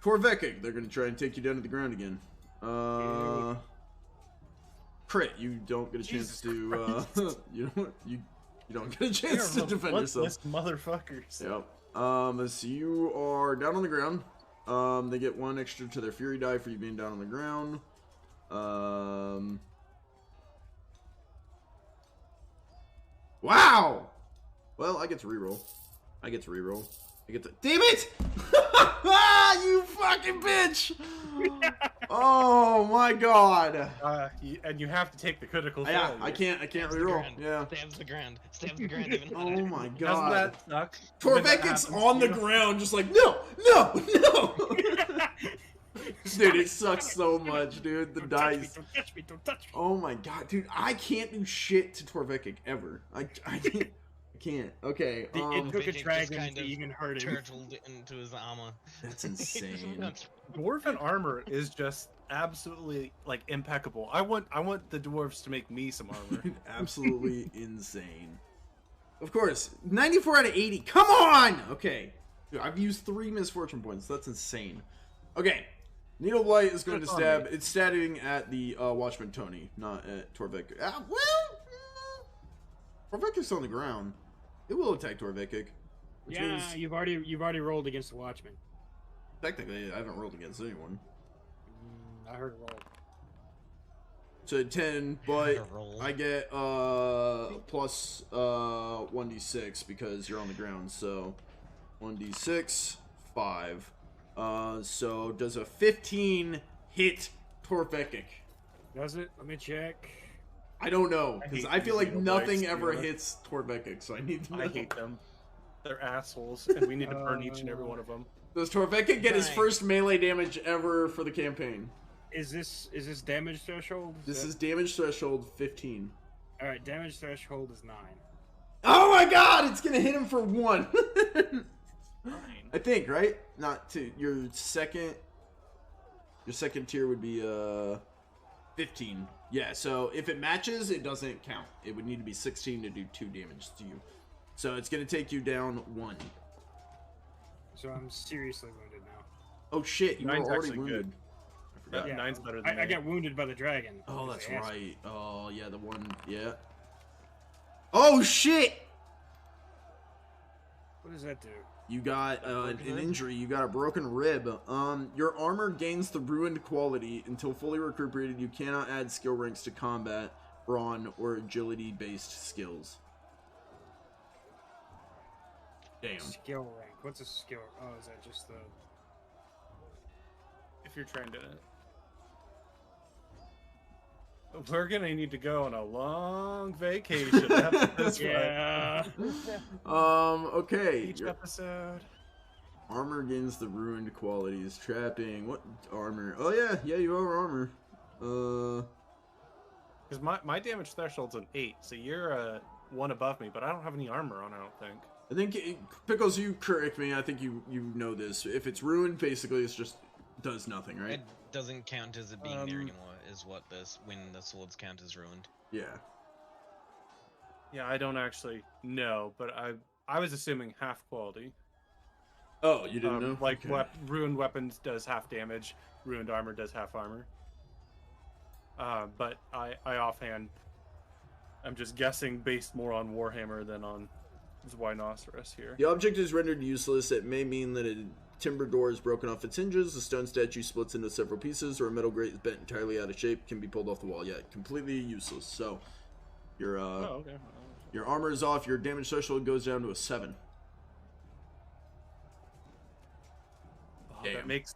Torvekek, they're gonna try and take you down to the ground again. Crit, you don't get a chance to. You don't get a chance to defend yourself. Motherfuckers. Yep. So you are down on the ground. They get 1 extra to their fury die for you being down on the ground. Wow! Well, I get to reroll. I get to. Damn it! You fucking bitch! Oh my god! And you have to take the critical Yeah, failure. I can't Stabs the reroll. ground. Yeah. Stabs the ground. Stabs the ground even Oh harder. my Doesn't god. that suck? When that Torvekek's happens on to the you? ground, just like, no! Dude, it sucks so much, dude. The dice. Don't touch me! Don't touch me! Oh my god, dude, I can't do shit to Torvekek ever. I can't. I can't. Okay. It took a Torvekek just dragon kind to of even hurt him. turtled into his armor. That's insane. Dwarven armor is just absolutely like impeccable. I want the dwarves to make me some armor. Absolutely insane. Of course, 94 out of 80. Come on! Okay. Dude, I've used 3 misfortune points. That's insane. Okay. Needle Blight is going to stab. It's stabbing at the Watchman Tony, not at Torvekek. Torvekek's on the ground. It will attack Torvekek. Which Yeah, means, you've already rolled against the Watchman. technically, I haven't rolled against anyone. I heard a roll. So 10, but roll. I get plus 1d6 because you're on the ground. So 1d6, 5. So does a 15 hit Torvekek? Does it? Let me check. I don't know because I feel like Needle nothing Blights, ever yeah. hits Torvekek, so I need to know. I hate them. They're assholes, and we need to burn each and every one of them. Does Torvekek get his Right. first melee damage ever for the campaign? Is this damage threshold? This is damage threshold 15. All right. Damage threshold is 9. Oh my god, it's gonna hit him for 1. Fine. I think, right? Not to your second tier would be 15. Yeah, so if it matches, it doesn't count. It would need to be 16 to do 2 damage to you. So it's gonna take you down 1. So I'm seriously wounded now. Oh shit, you were Nine's already actually wounded. good. I forgot. Yeah, 9's better than I me. got wounded by the dragon. Oh, because that's I asked. right. Oh, yeah, the one, yeah. Oh shit! What does that do? You got an broken rib? injury. You got a broken rib. Your armor gains the ruined quality. Until fully recuperated, you cannot add skill ranks to combat, brawn, or agility-based skills. Damn. Skill rank. What's a skill? Oh, is that just the? If you're trained in it. We're gonna need to go on a long vacation after this one. Yeah. Okay. Each Your episode. armor gains the ruined qualities. Trapping. What armor? Oh, yeah. Yeah, you have armor. Because my damage threshold's an 8, so you're 1 above me, but I don't have any armor on, I don't think. I think, Pickles, you correct me. I think you know this. If it's ruined, basically, it's just does nothing, right? It doesn't count as it being there anymore. Is what this when the swords count as ruined. Yeah. Yeah, I don't actually know, but I was assuming half quality. Oh, you didn't know? Like, Okay. ruined weapons does half damage, ruined armor does half armor. But I offhand, I'm just guessing based more on Warhammer than on Zwinoceros here. The object is rendered useless. It may mean that a timber door is broken off its hinges, a stone statue splits into several pieces, or a metal grate is bent entirely out of shape, can be pulled off the wall. Yeah, completely useless. So, your Oh, okay. your armor is off. Your damage threshold goes down to a 7. Oh, Damn. that makes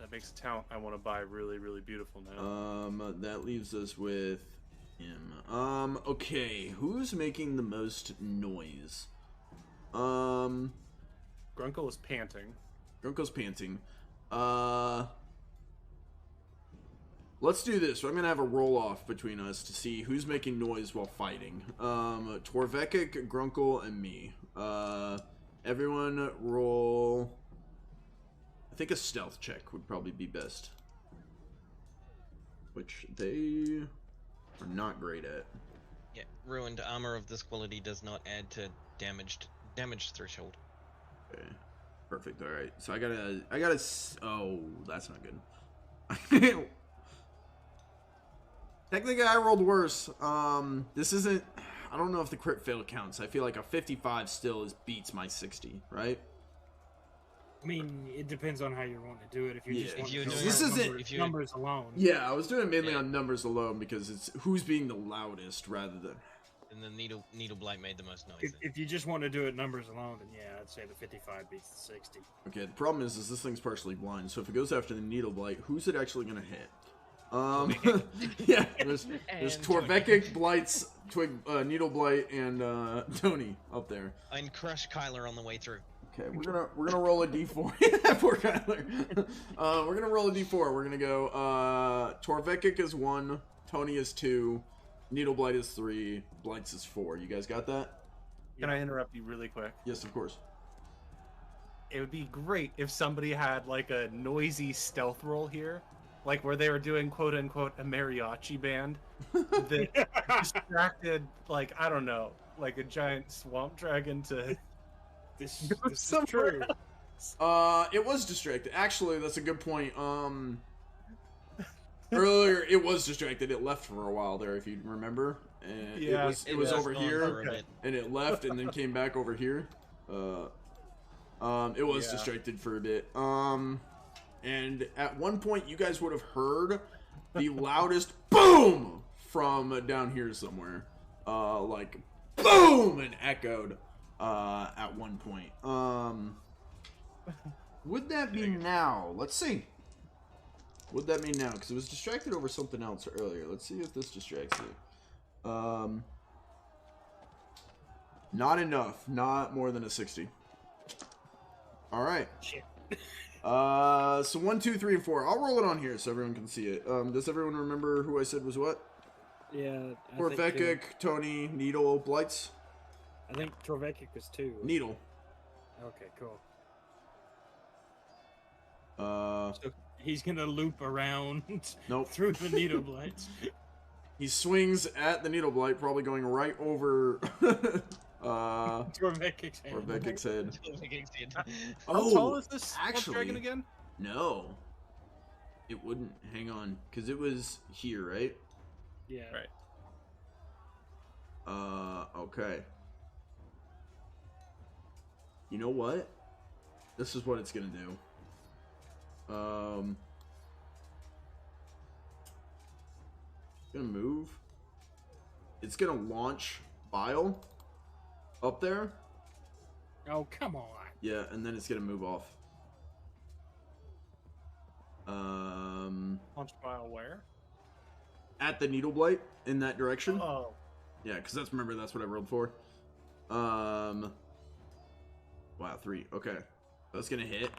a talent I want to buy really, really beautiful now. That leaves us with him. Okay, who's making the most noise? Grunkle is panting. Grunkle's panting. Let's do this. I'm gonna have a roll off between us to see who's making noise while fighting. Torvekek, Grunkle, and me. Everyone roll. I think a stealth check would probably be best. Which they are not great at. Yeah, ruined armor of this quality does not add to damage threshold. Okay. Perfect. All right. So I gotta. Oh, that's not good. Technically, I rolled worse. This isn't. I don't know if the crit fail counts. I feel like a 55 still beats my 60, right? I mean, it depends on how you want to do it. If you Yeah. just If want you're to go doing- This on isn't- numbers, if you- numbers alone. Yeah, I was doing it mainly Yeah. on numbers alone because it's who's being the loudest rather than. And the needle blight made the most noise. If you just want to do it numbers alone, then yeah, I'd say the 55 beats the 60. Okay, the problem is this thing's partially blind, so if it goes after the needle blight, who's it actually gonna hit? Yeah, there's And Torvekek, Blights, Needle Blight, and Tony up there. And crush Kyler on the way through. Okay, we're gonna roll a d4. Poor Kyler. We're gonna roll a d4. We're gonna go. Torvekek is 1, Tony is 2, Needle Blight is 3, Blights is 4. You guys got that? Can I interrupt you really quick? Yes, of course. It would be great if somebody had like a noisy stealth roll here, like where they were doing quote unquote a mariachi band that distracted, like, I don't know, like a giant swamp dragon to. This Go is somewhere true. It was distracted. Actually, that's a good point. Earlier it was distracted. It left for a while there, if you remember. And Yeah, it was over gone here, for a Okay. bit. and it left, and then came back over here. It was Yeah. distracted for a bit. And at one point, you guys would have heard the loudest boom from down here somewhere. Like boom, and echoed. At one point. Would that be now? Let's see. Would that be now? Because it was distracted over something else earlier. Let's see if this distracts it. Not enough. Not more than a 60. All right. Shit. So 1, 2, 3, and 4. I'll roll it on here so everyone can see it. Does everyone remember who I said was what? Yeah. Torvekek, Tony, Needle, Blights. I think Torvekek was 2. Needle. Okay, cool. So he's gonna loop around Nope. through the needle blights. He swings at the needle blight, probably going right over Torvekek's head. Torvekek's head. How tall is this actually, dragon again? No. It wouldn't. Hang on, because it was here, right? Yeah. Right. Okay. You know what? This is what it's gonna do. It's gonna move. It's gonna launch Bile up there. Oh, come on. Yeah, and then it's gonna move off. Launch Bile where? At the needle blight in that direction. Oh. Yeah, because remember that's what I rolled for. Wow, 3. Okay, that's gonna hit.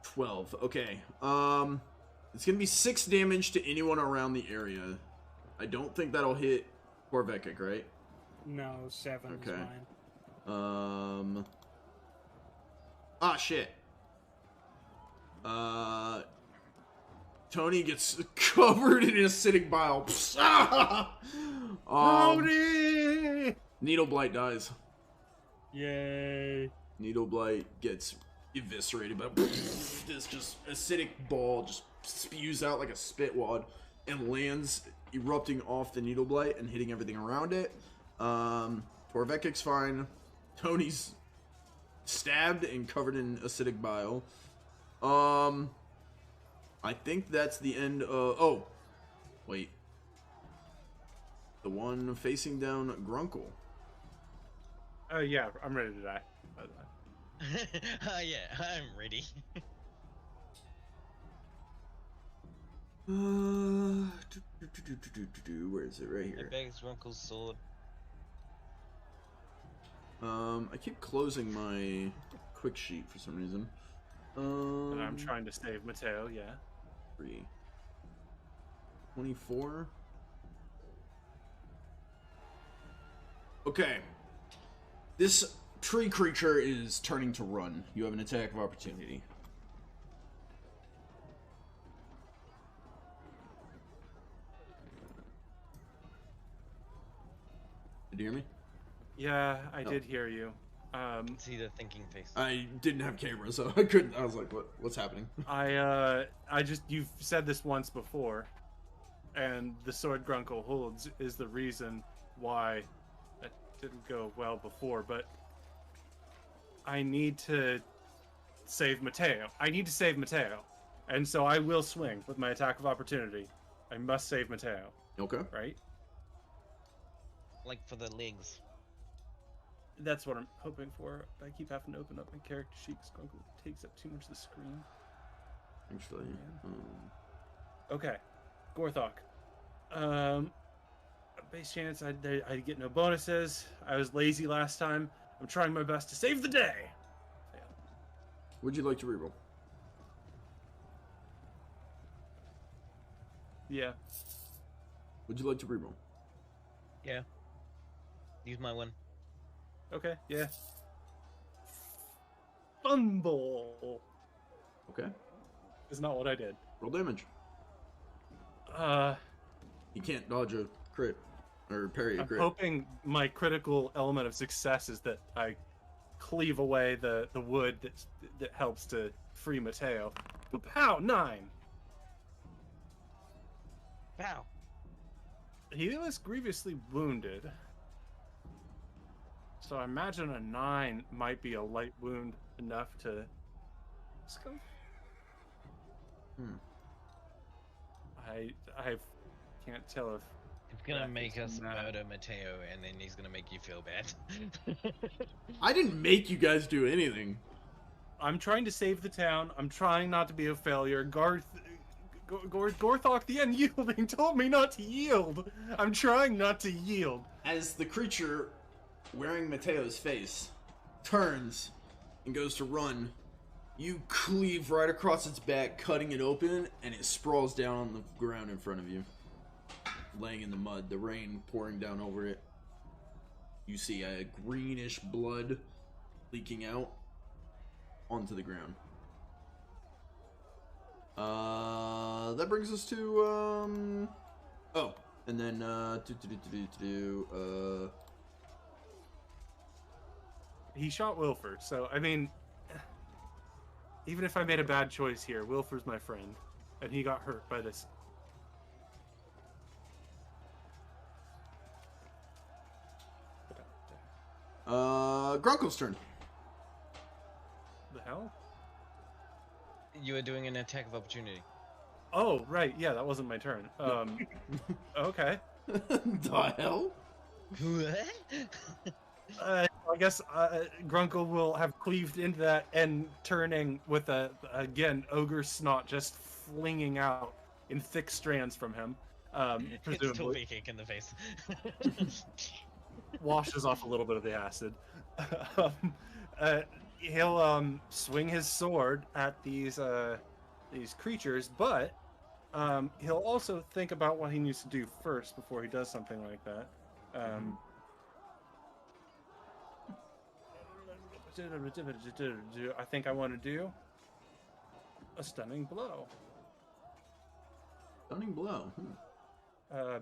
12. Okay. It's gonna be 6 damage to anyone around the area. I don't think that'll hit Torvekek, right? No, 7 is Okay. mine. Ah, shit. Tony gets covered in acidic bile. Tony! Needle blight dies. Yay. Needle blight gets eviscerated, but this just acidic ball just spews out like a spit wad and lands, erupting off the needle blight and hitting everything around it. Torvekek's fine. Tony's stabbed and covered in acidic bile. I think that's the end of... Oh, wait. The one facing down Grunkle. Oh yeah, I'm ready to die. By the way. Yeah, I'm ready. Where is it? Right I here. begs Grunkle's sword. I keep closing my quick sheet for some reason. And I'm trying to save Mateo, yeah. 3. 24. Okay. This tree creature is turning to run. You have an attack of opportunity. Did you hear me? Yeah, I Oh. did hear you. See the thinking face. I didn't have camera, so I couldn't. I was like, what's happening? I just, you've said this once before, and the sword Grunkle holds is the reason why that didn't go well before, but I need to save Mateo. I need to save Mateo. And so I will swing with my attack of opportunity. I must save Mateo, Okay. right? Like for the legs. That's what I'm hoping for. I keep having to open up my character sheet because Grunkle takes up too much of the screen. Actually, Okay, Gorthok. Base chance I get no bonuses. I was lazy last time. I'm trying my best to save the day. would you like to reroll? Yeah. Would you like to reroll? Yeah. Use my one. Okay. Yeah. Fumble Okay. is not what I did. Roll damage. You can't dodge a crit or parry a I'm crit. hoping my critical element of success is that I cleave away the wood that helps to free Mateo. Pow! 9. Wow. He was grievously wounded. So I imagine a 9 might be a light wound enough to... I can't tell if... It's gonna that make is us mad. murder Mateo, and then he's gonna make you feel bad. I didn't make you guys do anything. I'm trying to save the town. I'm trying not to be a failure. Gorthok, the unyielding, told me not to yield. I'm trying not to yield. As the creature wearing Mateo's face turns and goes to run, you cleave right across its back, cutting it open, and it sprawls down on the ground in front of you, laying in the mud, the rain pouring down over it. You see a greenish blood leaking out onto the ground. That brings us to oh, and then He shot Wylfer, so I mean, even if I made a bad choice here, Wylfer's my friend, and he got hurt by this. Grunkle's turn. The hell? You are doing an attack of opportunity. Oh, right. Yeah, that wasn't my turn. Okay. The hell? I guess Grunkle will have cleaved into that and turning with again, ogre snot just flinging out in thick strands from him. It's Presumably. Torvekek in the face. Washes off a little bit of the acid. He'll swing his sword at these creatures, but he'll also think about what he needs to do first before he does something like that. I think I want to do a stunning blow. Stunning blow.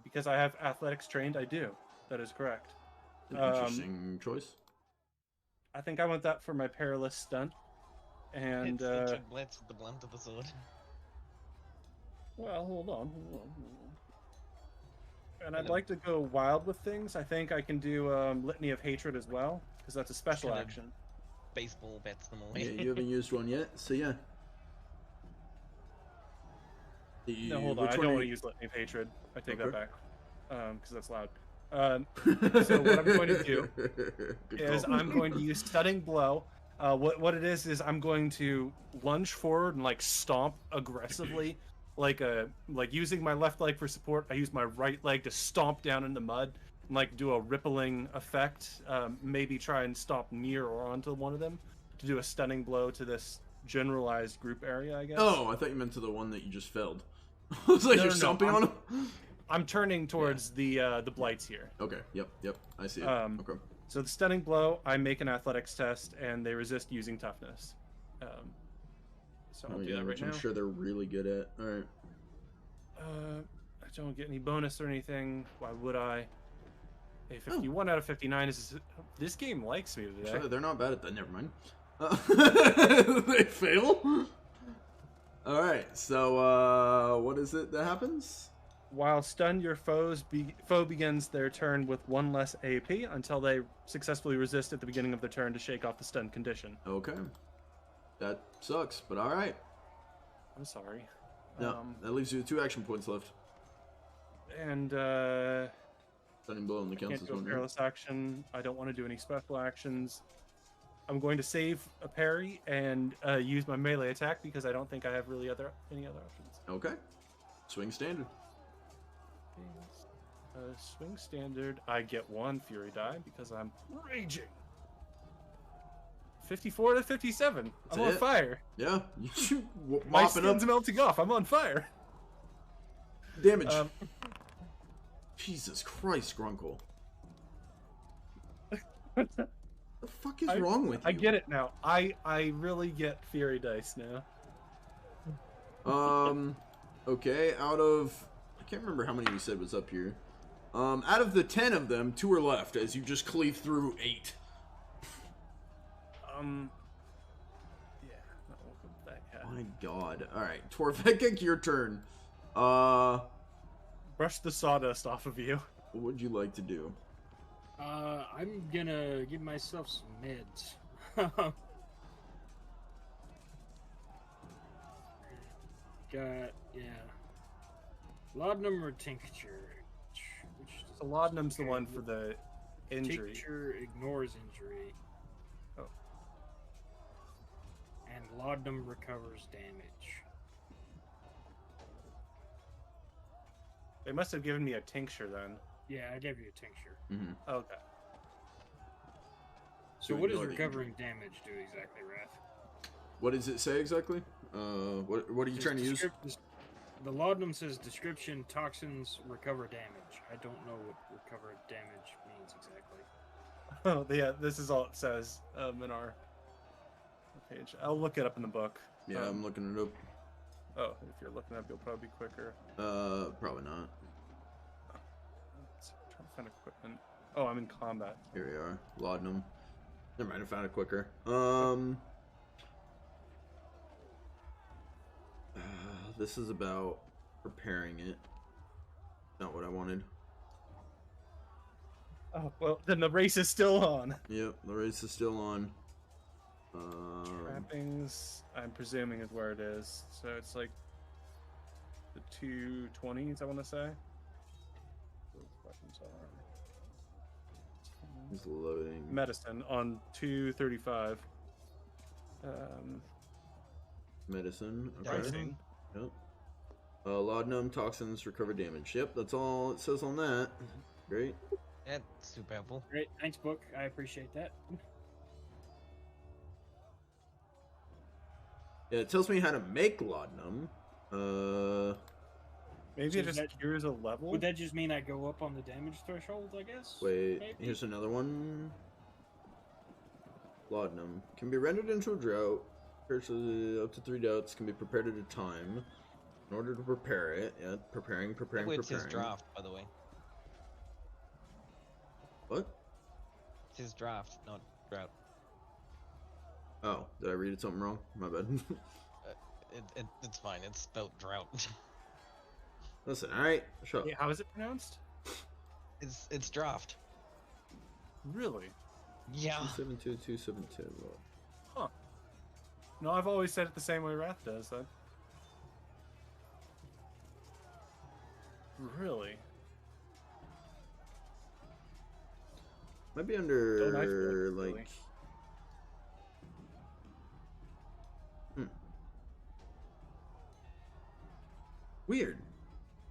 Because I have athletics trained, I do. That is correct. Interesting choice. I think I want that for my perilous stunt. And It's such a blitz with the blunt of the sword. well, hold on. And I'd like to go wild with things. I think I can do Litany of Hatred as well, because that's a special Kinda action. Baseball bats them Yeah, away. you haven't used one yet, so yeah. No, hold on. I Which don't one want are to use Litany of Hatred. I take Okay. that back. Because that's loud. So what I'm going to do Good is call. I'm going to use Stunning Blow. What it is I'm going to lunge forward and like stomp aggressively, like using my left leg for support. I use my right leg to stomp down in the mud and like do a rippling effect. Maybe try and stomp near or onto one of them to do a stunning blow to this generalized group area, I guess. Oh, I thought you meant to the one that you just felled. I was like, No, you're no, no, stomping on him? I'm turning towards the blights here. Okay, yep, I see it. Okay. So the stunning blow, I make an athletics test, and they resist using toughness. So I'll do that right which now. I'm sure they're really good at. Alright. I don't get any bonus or anything. Why would I? A 51 out of 59 is... This game likes me today. Sure, they're not bad at that. Never mind. They fail? Alright, so, what is it that happens? While stunned, your foe begins their turn with one less AP until they successfully resist at the beginning of their turn to shake off the stun condition. Okay. That sucks, but alright. I'm sorry. No, that leaves you with 2 action points left. And, Stunning blow on the counts can't as do a one. perilous action. I don't want to do any special actions. I'm going to save a parry and use my melee attack because I don't think I have really any other options. Okay. Swing standard. Swing standard. I get 1 fury die because I'm raging. 54 to 57. That's I'm on it. fire. Yeah. You My mopping up skin's melting off. I'm on fire. damage. Jesus Christ, Grunkle. What the fuck is wrong with you? I get it now. I really get fury dice now. Okay, out of... I can't remember how many you said was up here. Out of the 10 of them, 2 are left as you just cleave through 8. Yeah. That guy. My god. Alright, Torvekek, your turn. Brush the sawdust off of you. What would you like to do? I'm gonna give myself some meds. Got, laudanum or tincture. Which So laudanum's the one for the injury. Tincture ignores injury. Oh. And laudanum recovers damage. They must have given me a tincture then. Yeah, I gave you a tincture. Mm-hmm. Okay. So To what does ignore the recovering damage do exactly, Wrath? What does it say exactly? What are you trying to use? The laudanum says description, toxins recover damage. I don't know what recover damage means exactly. Oh, yeah, this is all it says in our page. I'll look it up in the book. Yeah, I'm looking it up. Oh, if you're looking up, you'll probably be quicker. Probably not. Trying to find equipment. Oh, I'm in combat. Here we are. Laudanum. Never mind, I found it quicker. This is about preparing it. Not what I wanted. Oh, well, then the race is still on. Yep, the race is still on. Trappings, I'm presuming, is where it is. So it's like the 220s, I want to say. Those weapons are. It's loading. Medicine on 235. Medicine. Okay. Pricing. Yep. Laudanum, toxins, recover damage. Yep, that's all it says on that. Great. That's super helpful. Great, thanks, book. I appreciate that. Yeah, it tells me how to make laudanum. Maybe So it just cures a level? Would that just mean I go up on the damage threshold, I guess? Wait, Maybe? here's another one. Laudanum can be rendered into a drought. Up to 3 doubts can be prepared at a time. In order to prepare it, yeah, preparing. It says draft, by the way. What? It says draft, not drought. Oh, did I read it something wrong? My bad. It's fine. It's spelled drought. Listen, alright, shut up. Yeah, how is it pronounced? It's draft. Really? Yeah. 272. Huh. No, I've always said it the same way Wrath does, then. Really? Might be Don't I under, feel like... really? Weird.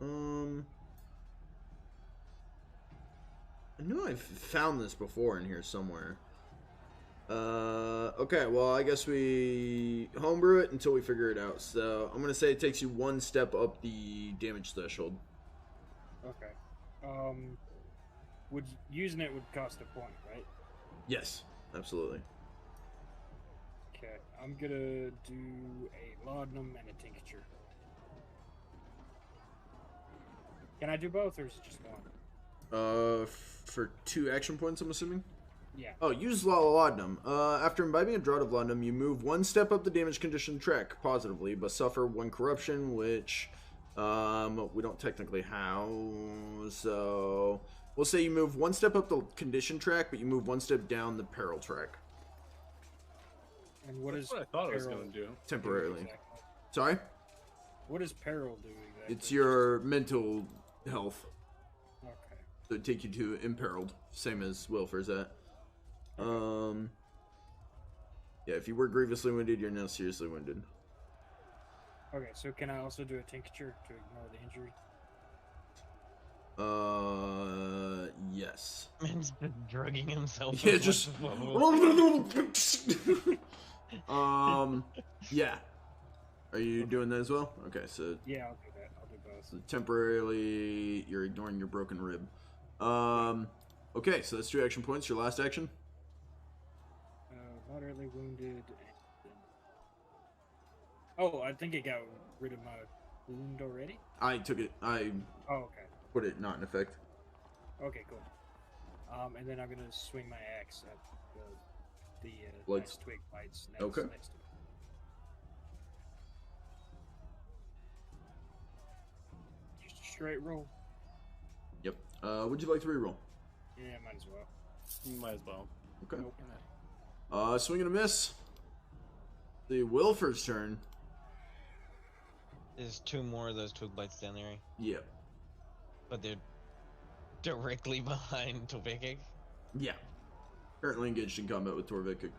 I knew I've found this before in here somewhere. Okay, well, I guess we homebrew it until we figure it out. So, I'm gonna say it takes you 1 step up the damage threshold. Okay. Using it would cost a point, right? Yes, absolutely. Okay, I'm gonna do a laudanum and a tincture. Can I do both, or is it just one? For 2 action points, I'm assuming? Yeah. Oh, use laudanum. After imbibing a draught of laudanum, you move 1 step up the damage condition track positively, but suffer 1 corruption, which we don't technically have. So we'll say you move 1 step up the condition track, but you move 1 step down the peril track. And what That's is what I thought I was peril going to do. Temporarily. exactly? Sorry? What does peril do exactly? It's your mental health. Okay. So it take you to imperiled, same as Wylfer's at. Yeah, if you were grievously wounded, you're now seriously wounded. Okay, so can I also do a tincture to ignore the injury? Yes. Man's been drugging himself. Yeah, as just. much as possible. Yeah. Are you doing that as well? Okay, so Yeah, I'll do that. I'll do both. temporarily you're ignoring your broken rib. Okay, so that's 2 action points. Your last action? Moderately wounded. Oh, I think it got rid of my wound already. I took it. I Oh, okay. put it not in effect. Okay, cool. And then I'm gonna swing my axe at the Blights. nice twig bites next, Okay. next to it. Just a straight roll. Yep. Would you like to reroll? Yeah, might as well. Might as well. Okay. Nope. Swing and a miss. The Wylfer's turn. There's 2 more of those twig bites down there, Yep. but they're directly behind Torvekek. Yeah. Currently engaged in combat with Torvekek.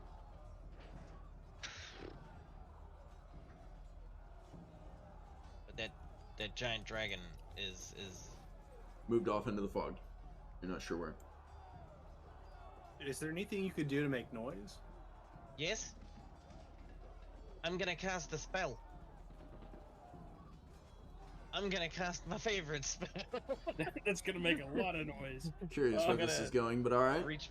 But that giant dragon is Moved off into the fog. You're not sure where. Is there anything you could do to make noise? yes. I'm gonna cast a spell. I'm gonna cast my favorite spell. That's gonna make a lot of noise. Curious where I'm this gonna is going, but alright. reach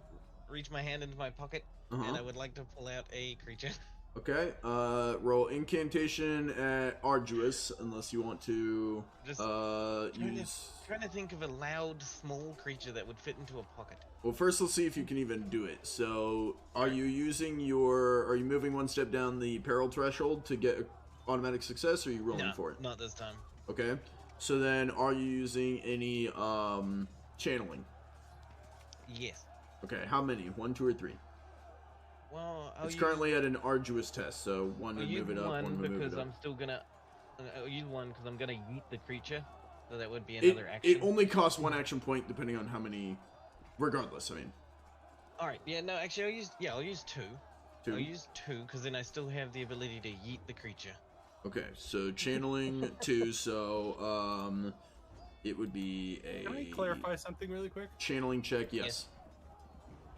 my hand into my pocket, and I would like to pull out a creature. Okay, roll incantation at arduous, unless you want to, Just use... Trying to think of a loud, small creature that would fit into a pocket. Well, first let's see if you can even do it. So, are you moving one step down the peril threshold to get automatic success, or are you rolling No, for it? not this time. Okay, so then are you using any, channeling? Yes. Okay, how many? 1, 2, or 3? Well, It's currently at an arduous test, so one I'll would use move it up, one one would move because it up. I'm still gonna. I'll use one because I'm gonna yeet the creature, so that would be another action. It only costs 1 action point depending on how many, regardless, I mean. All right. Yeah. No. Actually, I'll use 2. 2? I'll use 2 because then I still have the ability to yeet the creature. Okay, so channeling 2, so, it would be a... Can I clarify something really quick? Channeling check, yes. Yes.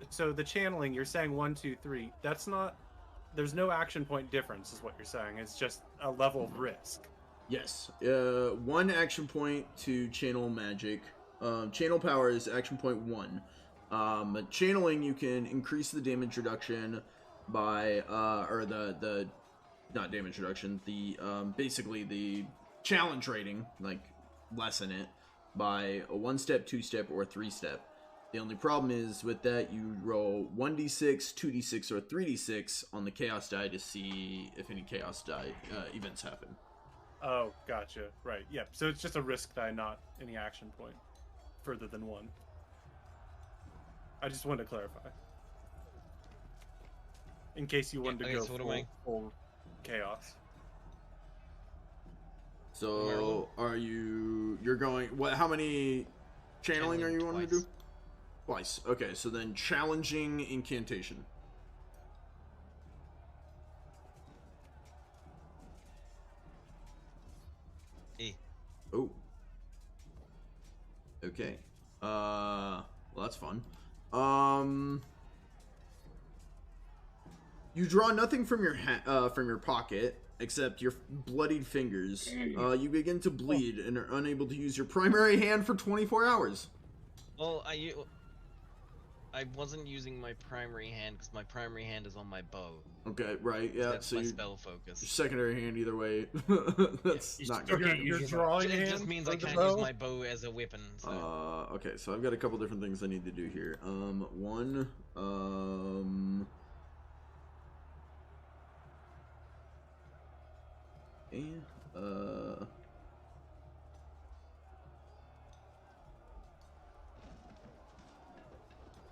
So the channeling, you're saying 1, 2, 3. That's not. There's no action point difference, is what you're saying. It's just a level of risk. Yes. 1 action point to channel magic. Channel power is action point 1. Channeling, you can increase the damage reduction by, or the not damage reduction, the, basically the challenge rating, like, lessen it by a 1-step, 2-step, or 3-step. The only problem is with that, you roll 1d6, 2d6, or 3d6 on the chaos die to see if any chaos die events happen. Oh, gotcha. Right. Yep. So it's just a risk die, not any action point further than 1. I just wanted to clarify. In case you wanted to go full chaos. So, you're going, how many channeling are you wanting to do? Twice. Okay, so then challenging incantation. Oh. Okay. Well, that's fun. You draw nothing from your pocket except your bloodied fingers. You begin to bleed and are unable to use your primary hand for 24 hours. Well, I wasn't using my primary hand because my primary hand is on my bow. Okay, right, yeah. That's so my your spell focus. secondary hand, either way. That's not good. Okay, you're drawing It hand just means I for the can't bow? use my bow as a weapon. So. Okay, so I've got a couple different things I need to do here. One,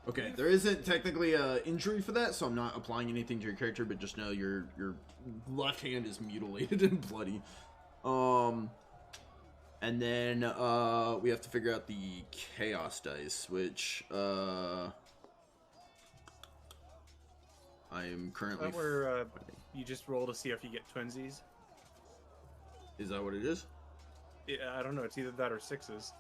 okay, okay, there isn't technically a injury for that, so I'm not applying anything to your character, but just know your left hand is mutilated and bloody. And then we have to figure out the chaos dice, which I am currently. That where you just roll to see if you get twinsies. Is that what it is? Yeah, I don't know. It's either that or 6s.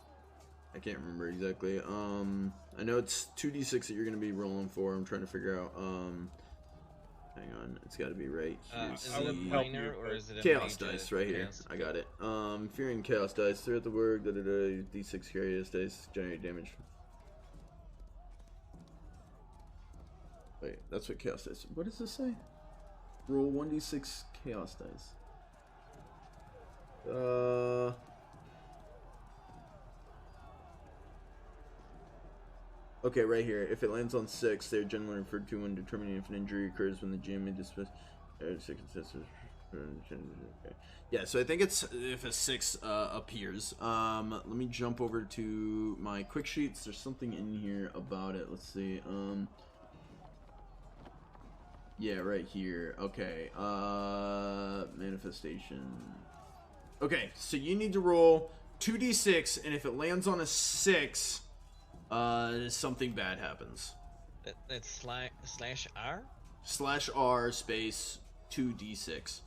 I can't remember exactly. I know it's 2d6 that you're going to be rolling for. I'm trying to figure out. Hang on, it's got to be right here. Is it a minor or is it a chaos major dice right here? chaos? I got it. Fearing chaos dice throughout the work. D6 chaos dice generate damage. Wait, that's what chaos dice. What does this say? Roll 1d6 chaos dice. Okay, right here. If it lands on 6, they're generally referred to when determining if an injury occurs when the GM may dismiss. Okay. Yeah, so I think it's if a 6 appears. Let me jump over to my quick sheets. There's something in here about it. Let's see. Yeah, right here. Okay. Manifestation. Okay, so you need to roll 2d6, and if it lands on a 6, something bad happens. That's slash R? Slash R space 2d6.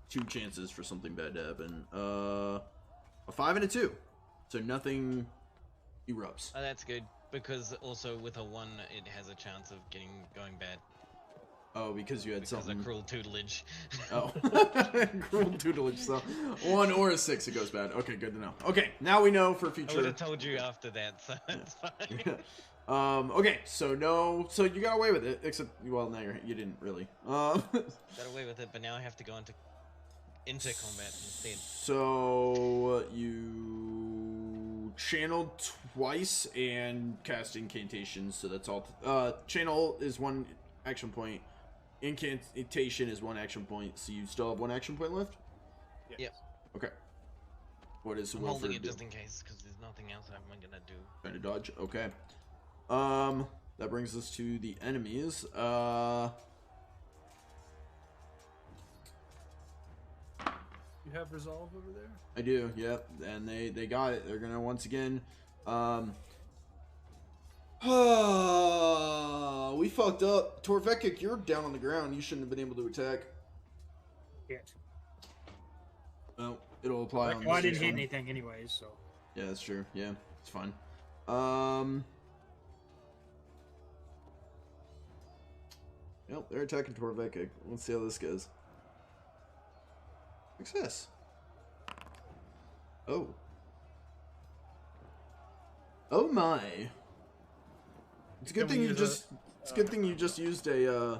2 chances for something bad to happen. A 5 and a 2. So nothing erupts. Oh, that's good. Because also with a 1, it has a chance of going bad. Oh, because you had something. Because of cruel tutelage. Oh. Cruel tutelage. So 1 or a 6, it goes bad. Okay, good to know. Okay, now we know for future. I would have told you after that, so it's fine. Okay, so no, so you got away with it, except, well, now you didn't really. Got away with it, but now I have to go into combat instead. So you channeled twice and cast incantations, so that's all. Channel is 1 action point. Incantation is 1 action point, so you still have 1 action point left? Yep. Okay. What is I'm Wylfer holding it do? just in case, because there's nothing else I'm gonna do. Trying to dodge? Okay. That brings us to the enemies. You have resolve over there? I do, yep. And they got it. They're gonna once again, we fucked up. Torvekek, you're down on the ground. You shouldn't have been able to attack. Shit. Well, it'll apply on Well, I this didn't hit one. anything anyways, so. Yeah, that's true. Yeah, it's fine. Yep, they're attacking Torvekek. Let's see how this goes. Success. Oh. Oh my. It's a good thing you just. It's a good thing you just used a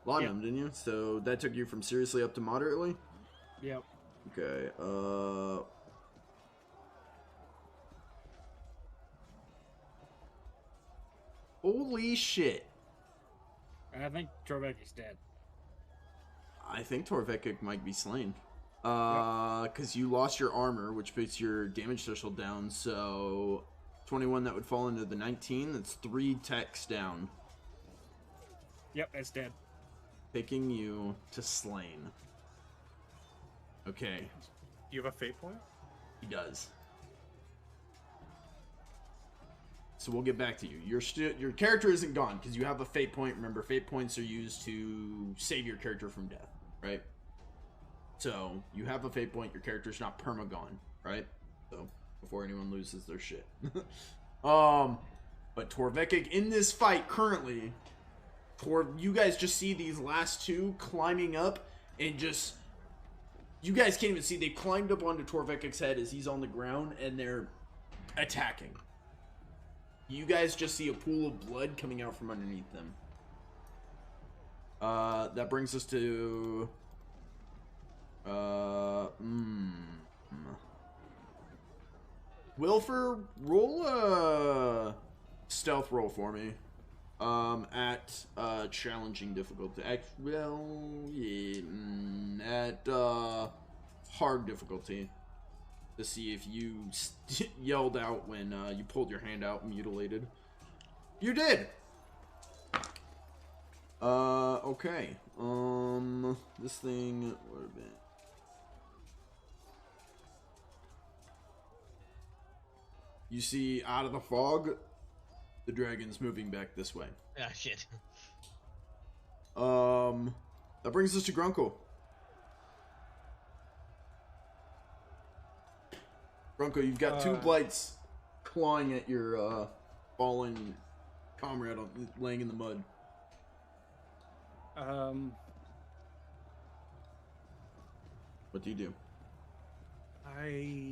laudanum, didn't you? So that took you from seriously up to moderately. Yep. Okay. Holy shit. I think Torvekek's dead. I think Torvekek might be slain. Because you lost your armor, which puts your damage threshold down, so 21, that would fall into the 19. That's 3 techs down. Yep, that's dead. Picking you to slain. Okay, You have a fate point? he does. So we'll get back to you. Your character isn't gone because you have a fate point. Remember, fate points are used to save your character from death, right? So you have a fate point. Your character's not perma-gone, right? So before anyone loses their shit. But Torvekek in this fight currently, you guys just see these last 2 climbing up and just, you guys can't even see. They climbed up onto Torvekek's head as he's on the ground and they're attacking. You guys just see a pool of blood coming out from underneath them. That brings us to Wylfer, roll a stealth roll for me. At challenging difficulty. At hard difficulty. To see if you yelled out when you pulled your hand out mutilated. You did! Okay. This thing would have been. You see out of the fog, the dragon's moving back this way. Ah, shit. That brings us to Grunkle. Grunkle, you've got 2 blights clawing at your fallen comrade laying in the mud. What do you do?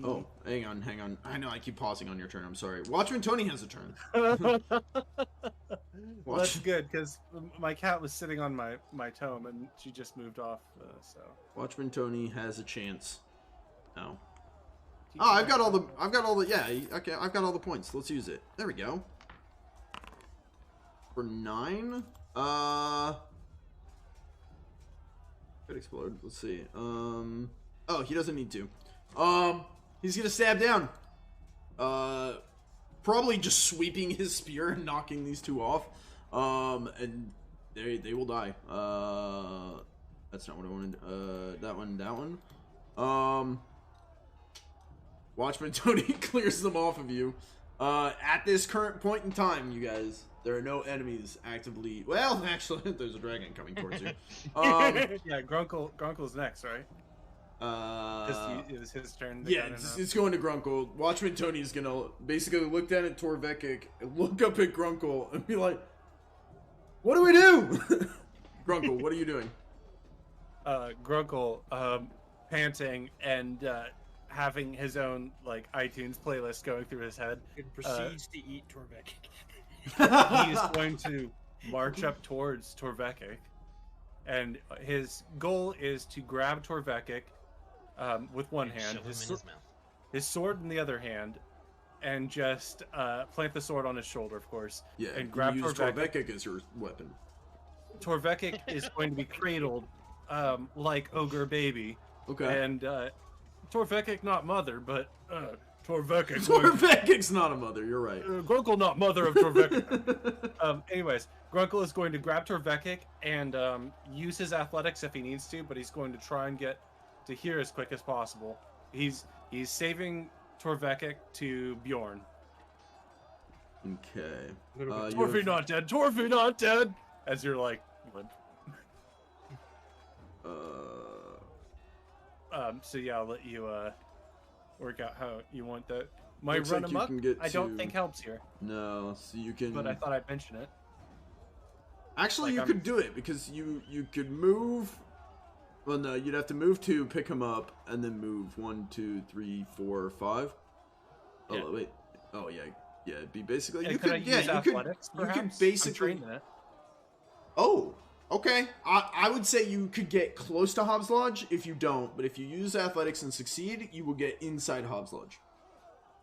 Oh, hang on. I know I keep pausing on your turn. I'm sorry. Watchman Tony has a turn. Well, that's good because my cat was sitting on my tome and she just moved off. So Watchman Tony has a chance. No. Oh, I've got all the. Yeah. Okay, I've got all the points. Let's use it. There we go. For 9. Could explode. Let's see. Oh, he doesn't need to. He's gonna stab down. Probably just sweeping his spear and knocking these 2 off. And they will die. That's not what I wanted. That one. Watchman Tony clears them off of you. At this current point in time, you guys, there are no enemies actively. Well, actually, there's a dragon coming towards you. yeah, Grunkle's next, right? It was his turn. Yeah, it's going to Grunkle. Watchman Tony is gonna basically look down at Torvekek, look up at Grunkle, and be like, "What do we do?" Grunkle, what are you doing? Grunkle, panting and having his own like iTunes playlist going through his head. It proceeds to eat Torvekek. he is going to march up towards Torvekek, and his goal is to grab Torvekek with one hand, Shove him in his mouth. his sword in the other hand, and just plant the sword on his shoulder, of course, Yeah, and grab you use Torvekek. Torvekek as your weapon. Torvekek is going to be cradled like ogre baby, Okay. and Torvekek not mother, but Torvekek. Torvekek's not a mother, you're right. Grunkle not mother of Torvekek. Anyways, Grunkle is going to grab Torvekek and use his athletics if he needs to, but he's going to try and get to here as quick as possible. He's saving Torvekek to Bjorn. Okay. Torfi not dead. Torfi not dead. As you're like limp. So yeah, I'll let you work out how you want that. My Looks run like you amok, can get I don't to- think helps here, No, so you can. but I thought I'd mention it. Actually, like you I'm- could do it because you could move. Well, no, you'd have to move 2, pick him up, and then move 1, 2, 3, 4, 5. Oh Yeah. wait. Oh yeah, yeah. It'd be basically And you could could. I Yeah, use you athletics, could. You could perhaps? basically. I'm trained in it. Oh, okay. I would say you could get close to Hobbs Lodge if you don't, but if you use athletics and succeed, you will get inside Hobbs Lodge.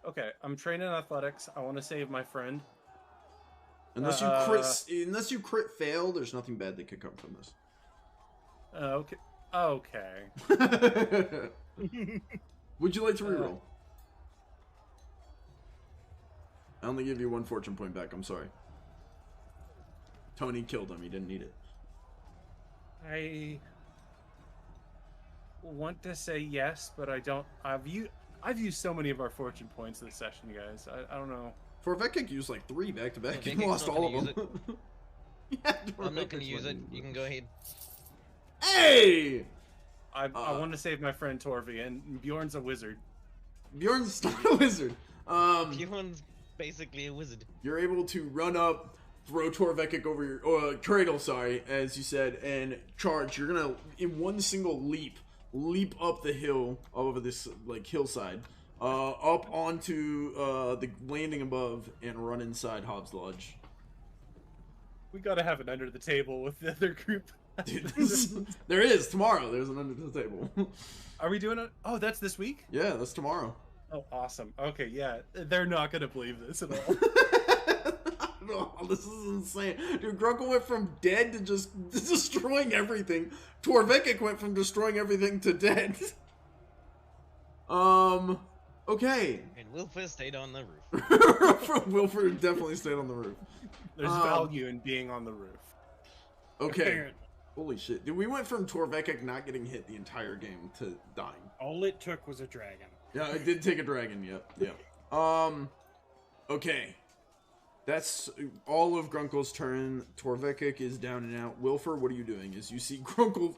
Okay, I'm trained in athletics. I want to save my friend. Unless you crit fail, there's nothing bad that could come from this. Okay. Okay. Would you like to reroll? I only give you 1 fortune point back. I'm sorry. Tony killed him. He didn't need it. I want to say yes, but I don't. I've used so many of our fortune points this session, guys. I don't know. Torvekek used like 3 back to back. Torvekek's He lost not all gonna of them. Yeah, I'm not gonna Torvekek's use it. not You gonna can go ahead. Hey! I want to save my friend Torvi, and Bjorn's a wizard. Bjorn's not a wizard. Bjorn's basically a wizard. You're able to run up, throw Torvekek over your cradle, sorry, as you said, and charge. You're gonna, in one single leap up the hill over this like hillside, up onto the landing above, and run inside Hobbs Lodge. We gotta have it under the table with the other group. Dude, there is tomorrow. There's an under the table. Are we doing it? Oh, that's this week? Yeah, that's tomorrow. Oh, awesome. Okay, yeah. They're not gonna believe this at all. No, this is insane. Dude, Grunkle went from dead to just destroying everything. Torvekek went from destroying everything to dead. Okay. And Wylfer stayed on the roof. Wylfer definitely stayed on the roof. There's value in being on the roof. Okay. Apparently. Holy shit. Dude, we went from Torvekek not getting hit the entire game to dying. All it took was a dragon. Yeah, I did take a dragon, yep. Okay. That's all of Grunkle's turn. Torvekek is down and out. Wylfer, what are you doing? As you see Grunkle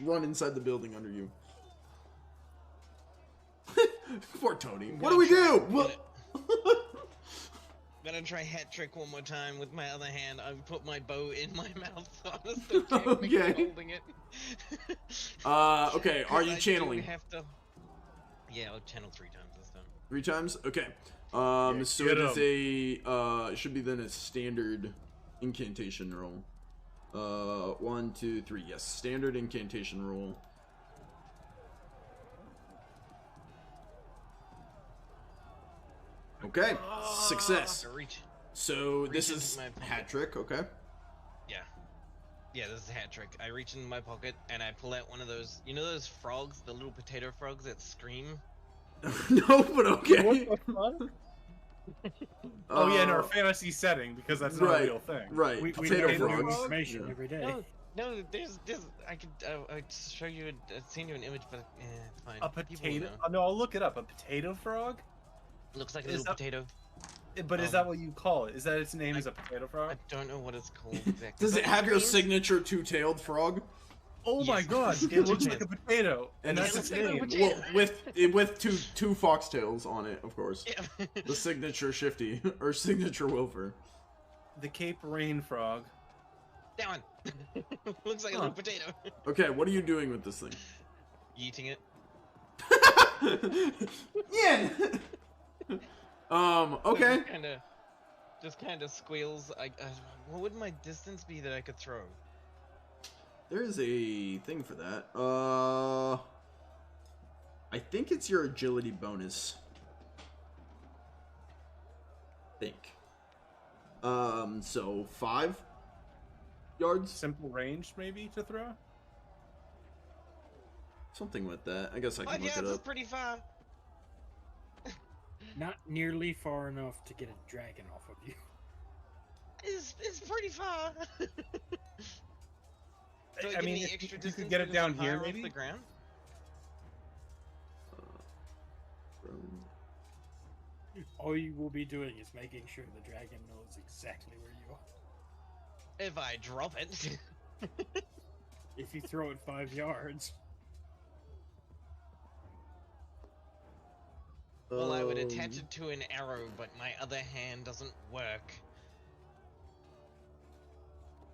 run inside the building under you. Poor Tony. What do we do? Gonna try hat trick one more time with my other hand. I put my bow in my mouth, so I'm still technically holding it. Okay, are you I do channeling? have to... Yeah, I'll channel 3 times this time. 3 times? Okay. So get it is it should be then a standard incantation roll. 1, 2, 3. Yes, standard incantation roll. Okay, success. Reach. So this Reach is into my pocket. hat trick, okay? Yeah, this is a hat trick. I reach in my pocket and I pull out one of those, you know those frogs, the little potato frogs that scream? No, but okay. Oh yeah, in our fantasy setting, because that's not a real thing. Right, We potato get new frogs. information Yeah. every day. No, there's I could I'd show you, I'd send you an image, but it's fine. A People will potato? know. Oh, no, I'll look it up. A potato frog? Looks like a Is little that- potato. But is that what you call it? Is that its name is a potato I frog? don't know what it's called exactly. Does it but have your seems- signature 2-tailed frog? Oh my Yes. god, It's it looks two like a tails. potato, and It that's looks its like a name. potato. Well, with two foxtails on it, of course. Yeah. The signature Shifty or signature Wylfer. The Cape Rain frog. That one. Looks like a Huh. little potato. Okay, what are you doing with this thing? Eating it. Yeah. Okay. Kind of just kind of squeals. What would my distance be that I could throw? There is a thing for that. I think it's your agility bonus. I think. So 5 yards? Simple range, maybe, to throw? Something with that. I guess I can 5 look yards it is up. pretty far. Not nearly far enough to get a dragon off of you. It's pretty far. Do I get mean, any if extra you distance could get it because down I'm here, higher off maybe? the ground? All you will be doing is making sure the dragon knows exactly where you are. If I drop it. If you throw it 5 yards. Well, I would attach it to an arrow, but my other hand doesn't work.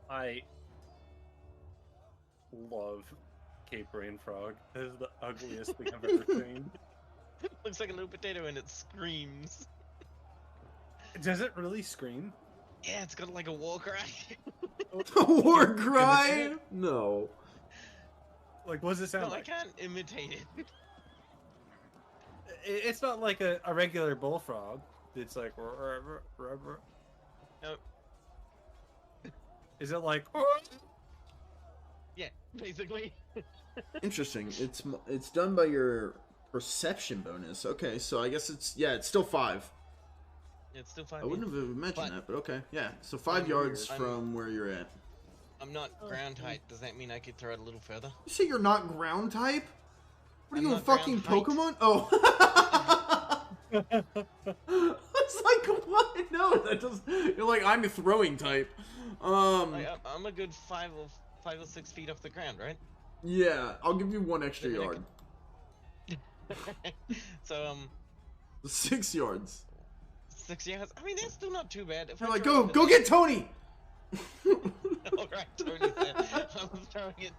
I love Cape Rain Frog. It is the ugliest thing I've ever seen. Looks like a little potato and it screams. Does it really scream? Yeah, it's got like a war cry. A war cry? No. Like, what does it sound No, I like? can't imitate it. It's not like a regular bullfrog. It's like... No. Is it like... Yeah, basically. Interesting. It's done by your perception bonus. Okay, so I guess it's still 5. It's still 5. I wouldn't have mentioned But- that, but okay. Yeah, so 5 I'm yards weird. from where you're at. I'm not ground height. Does that mean I could throw it a little further? You say you're not ground type? What are I'm you, a not fucking ground Pokemon? Oh. It's like, what? No, that doesn't... You're like, I'm a throwing type. I'm a good 5 or 6 feet off the ground, right? Yeah, I'll give you 1 extra Maybe I yard. So 6 yards. 6 yards. I mean, that's still not too bad. If You're I like, throw go it get Tony! All right, Tony's there. I'm throwing it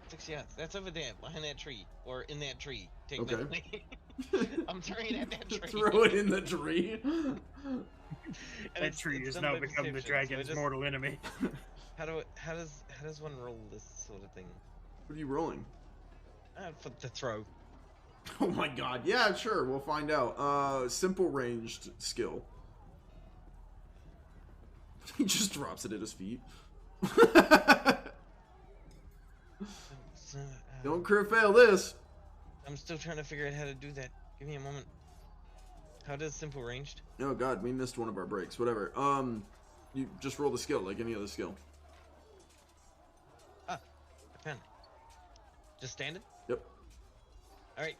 6 yards. That's over there, behind that tree, or in that tree. Technically, I'm throwing it at that tree. Throw it in the tree. And That tree it's has done now by become the perception, so dragon's I just- mortal enemy. How does one roll this sort of thing? What are you rolling? For the throw. Oh my god. Yeah, sure. We'll find out. Simple ranged skill. He just drops it at his feet. So, Don't crit fail this. I'm still trying to figure out how to do that. Give me a moment. How does simple ranged? Oh god, we missed one of our breaks. Whatever. You just roll the skill like any other skill. Ah, I found it. Just standard? Yep. All right.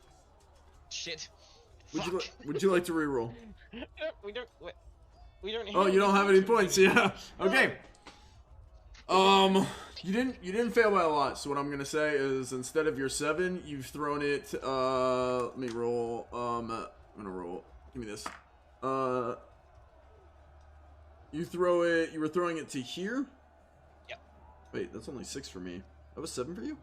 Shit. Would you like to reroll? No, we don't. We don't. Oh, you don't have any points. Yeah. Okay. You didn't fail by a lot. So what I'm gonna say is instead of your 7, you've thrown it. Let me roll. I'm gonna roll. Give me this. You throw it. You were throwing it to here. Yep. Wait, that's only 6 for me. That was 7 for you.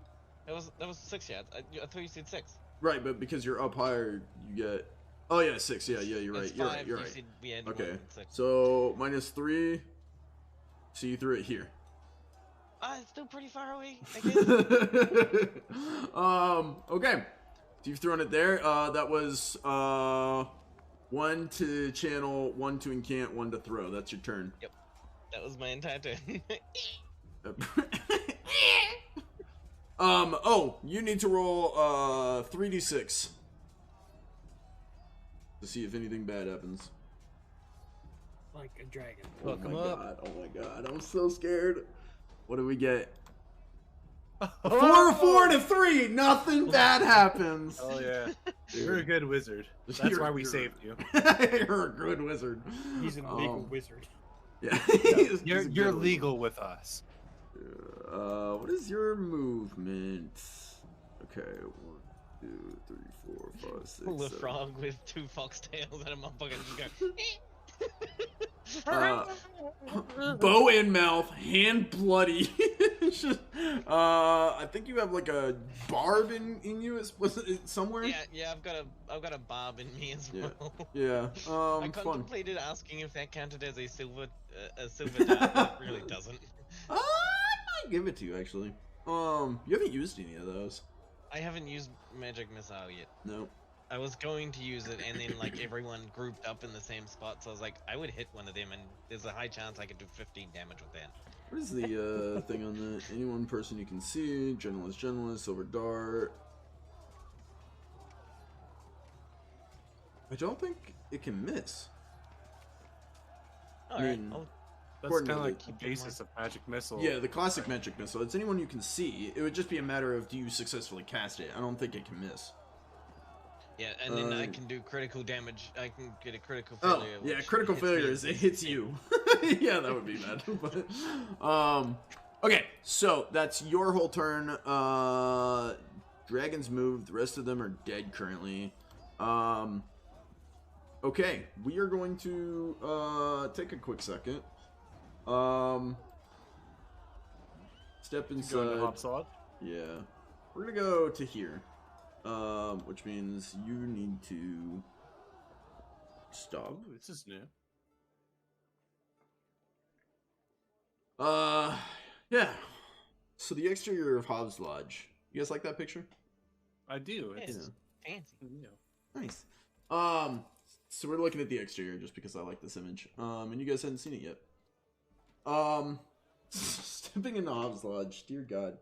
That was 6 yards. I thought you said 6. Right, but because you're up higher, you get. Oh yeah, 6. Yeah, you're right. That's You're 5. right. You're You right. said we had Okay. 1 and 6. So -3. So you threw it here. It's still pretty far away. I guess. Okay. So you've thrown it there. That was 1 to channel, 1 to incant, 1 to throw. That's your turn. Yep. That was my entire turn. Oh, you need to roll 3d6 to see if anything bad happens. Like a dragon. Oh Fuck my 'em up. god! Oh my god! I'm so scared. What do we get? Oh! 4 to 3. Nothing bad happens. Oh yeah, you're a good wizard. That's You're- why we you're- saved you. You're a good wizard. He's an illegal wizard. Yeah. He's a You're good wizard. legal with us. What is your movement? Okay, 1, 2, 3, 4, 5, 6. Pull a 7. frog with 2 foxtails and a motherfucker just go. Bow in mouth, hand bloody. It's just, I think you have like a barb in you. Was it somewhere? Yeah, I've got a barb in me as well. Yeah. I Fun. contemplated asking if that counted as a silver dart, but it really doesn't. I might give it to you actually. You haven't used any of those. I haven't used magic missile yet. No. I was going to use it, and then like everyone grouped up in the same spot, so I was like, I would hit one of them, and there's a high chance I could do 15 damage with that. What is the thing on the any one person you can see? Generalist, silver dart. I don't think it can miss. All right, That's kind of like the basis of magic missile. Yeah, the classic magic missile. It's anyone you can see. It would just be a matter of do you successfully cast it. I don't think it can miss. Yeah, and then I can do critical damage. I can get a critical failure. Oh, yeah, which critical hits me failure is it hits you. Yeah, that would be bad. But, okay, so that's your whole turn. Dragons moved. The rest of them are dead currently. Okay, we are going to take a quick second. Step inside. Go to Hopsawed. Yeah, we're gonna go to here. Which means you need to stop. Ooh, this is new. Yeah. So the exterior of Hobbs Lodge. You guys like that picture? I do. It's fancy. new. Nice. So we're looking at the exterior just because I like this image. And you guys hadn't seen it yet. Stepping into Hobbs Lodge, dear God,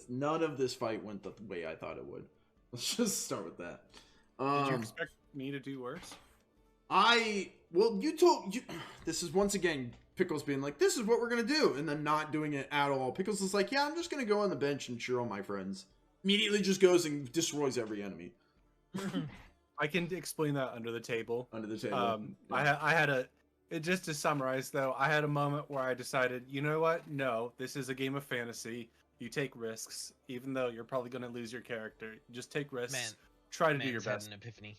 none of this fight went the way I thought it would. Let's just start with that. Did you expect me to do worse? You told you. This is once again Pickles being like, "This is what we're gonna do," and then not doing it at all. Pickles is like, "Yeah, I'm just gonna go on the bench and cheer on my friends." Immediately just goes and destroys every enemy. I can explain that under the table. Under the table. Yeah. I had just to summarize though, I had a moment where I decided, you know what? No, this is a game of fantasy. You take risks, even though you're probably going to lose your character. Just take risks. Try to do your best. Had an epiphany.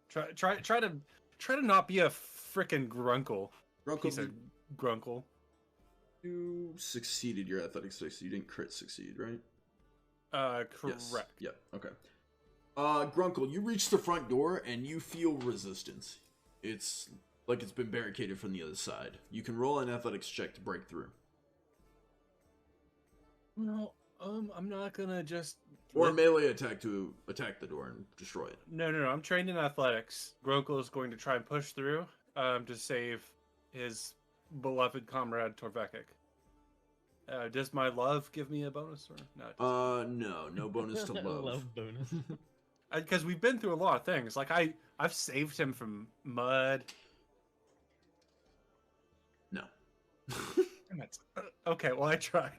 Try to not be a frickin' Grunkle. Piece of Grunkle. You succeeded your athletics check, so you didn't crit succeed, right? Correct. Yes. Yep. Okay. Grunkle, you reach the front door and you feel resistance. It's like it's been barricaded from the other side. You can roll an athletics check to break through. No, I'm not gonna just... Or melee attack to attack the door and destroy it. No, I'm trained in athletics. Grunkle is going to try and push through, to save his beloved comrade Torvekek. Does my love give me a bonus or not? No bonus to love. Love bonus. Because we've been through a lot of things. Like I've saved him from mud. No. Damn it. Okay, well I tried.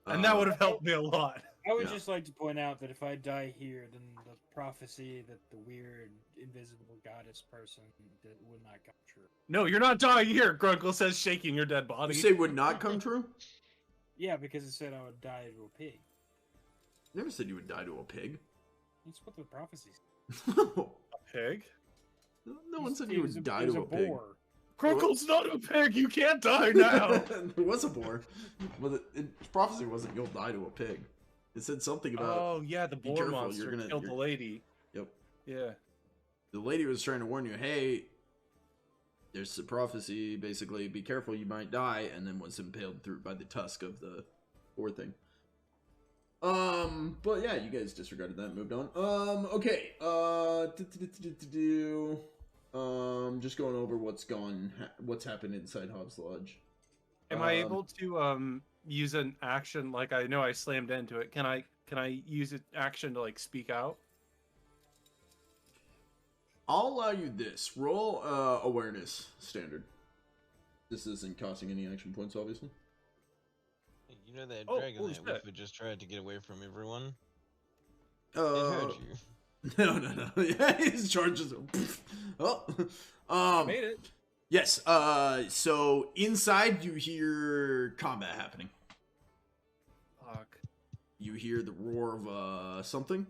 And that would have helped me a lot. I would just like to point out that if I die here, then the prophecy that the weird invisible goddess person that would not come true. No, you're not dying here, Grunkle says, shaking your dead body. You say would not come true? Yeah, because it said I would die to a pig. Never said you would die to a pig. That's what the prophecy A pig? No one said you would die to a pig. boar. Grunkle's not a pig. You can't die now. There was a boar. Well, prophecy wasn't you'll die to a pig. It said something about. Oh yeah, the boar careful, monster killed the lady. Yep. Yeah. The lady was trying to warn you, hey, there's a prophecy, basically, be careful, you might die, and then was impaled through by the tusk of the boar thing. But yeah, you guys disregarded that and moved on. Okay, just going over what's happened inside Hobbs Lodge. Am I able to use an action? Like I know I slammed into it. Can I use an action to like speak out? I'll allow you this. Roll awareness standard. This isn't costing any action points, obviously. You know that Oh, dragon holy that shit. Wylfer just tried to get away from everyone? It Uh, heard you. no. Yeah, his charges. Oh, Made it. yes. So inside you hear combat happening. Fuck. You hear the roar of something,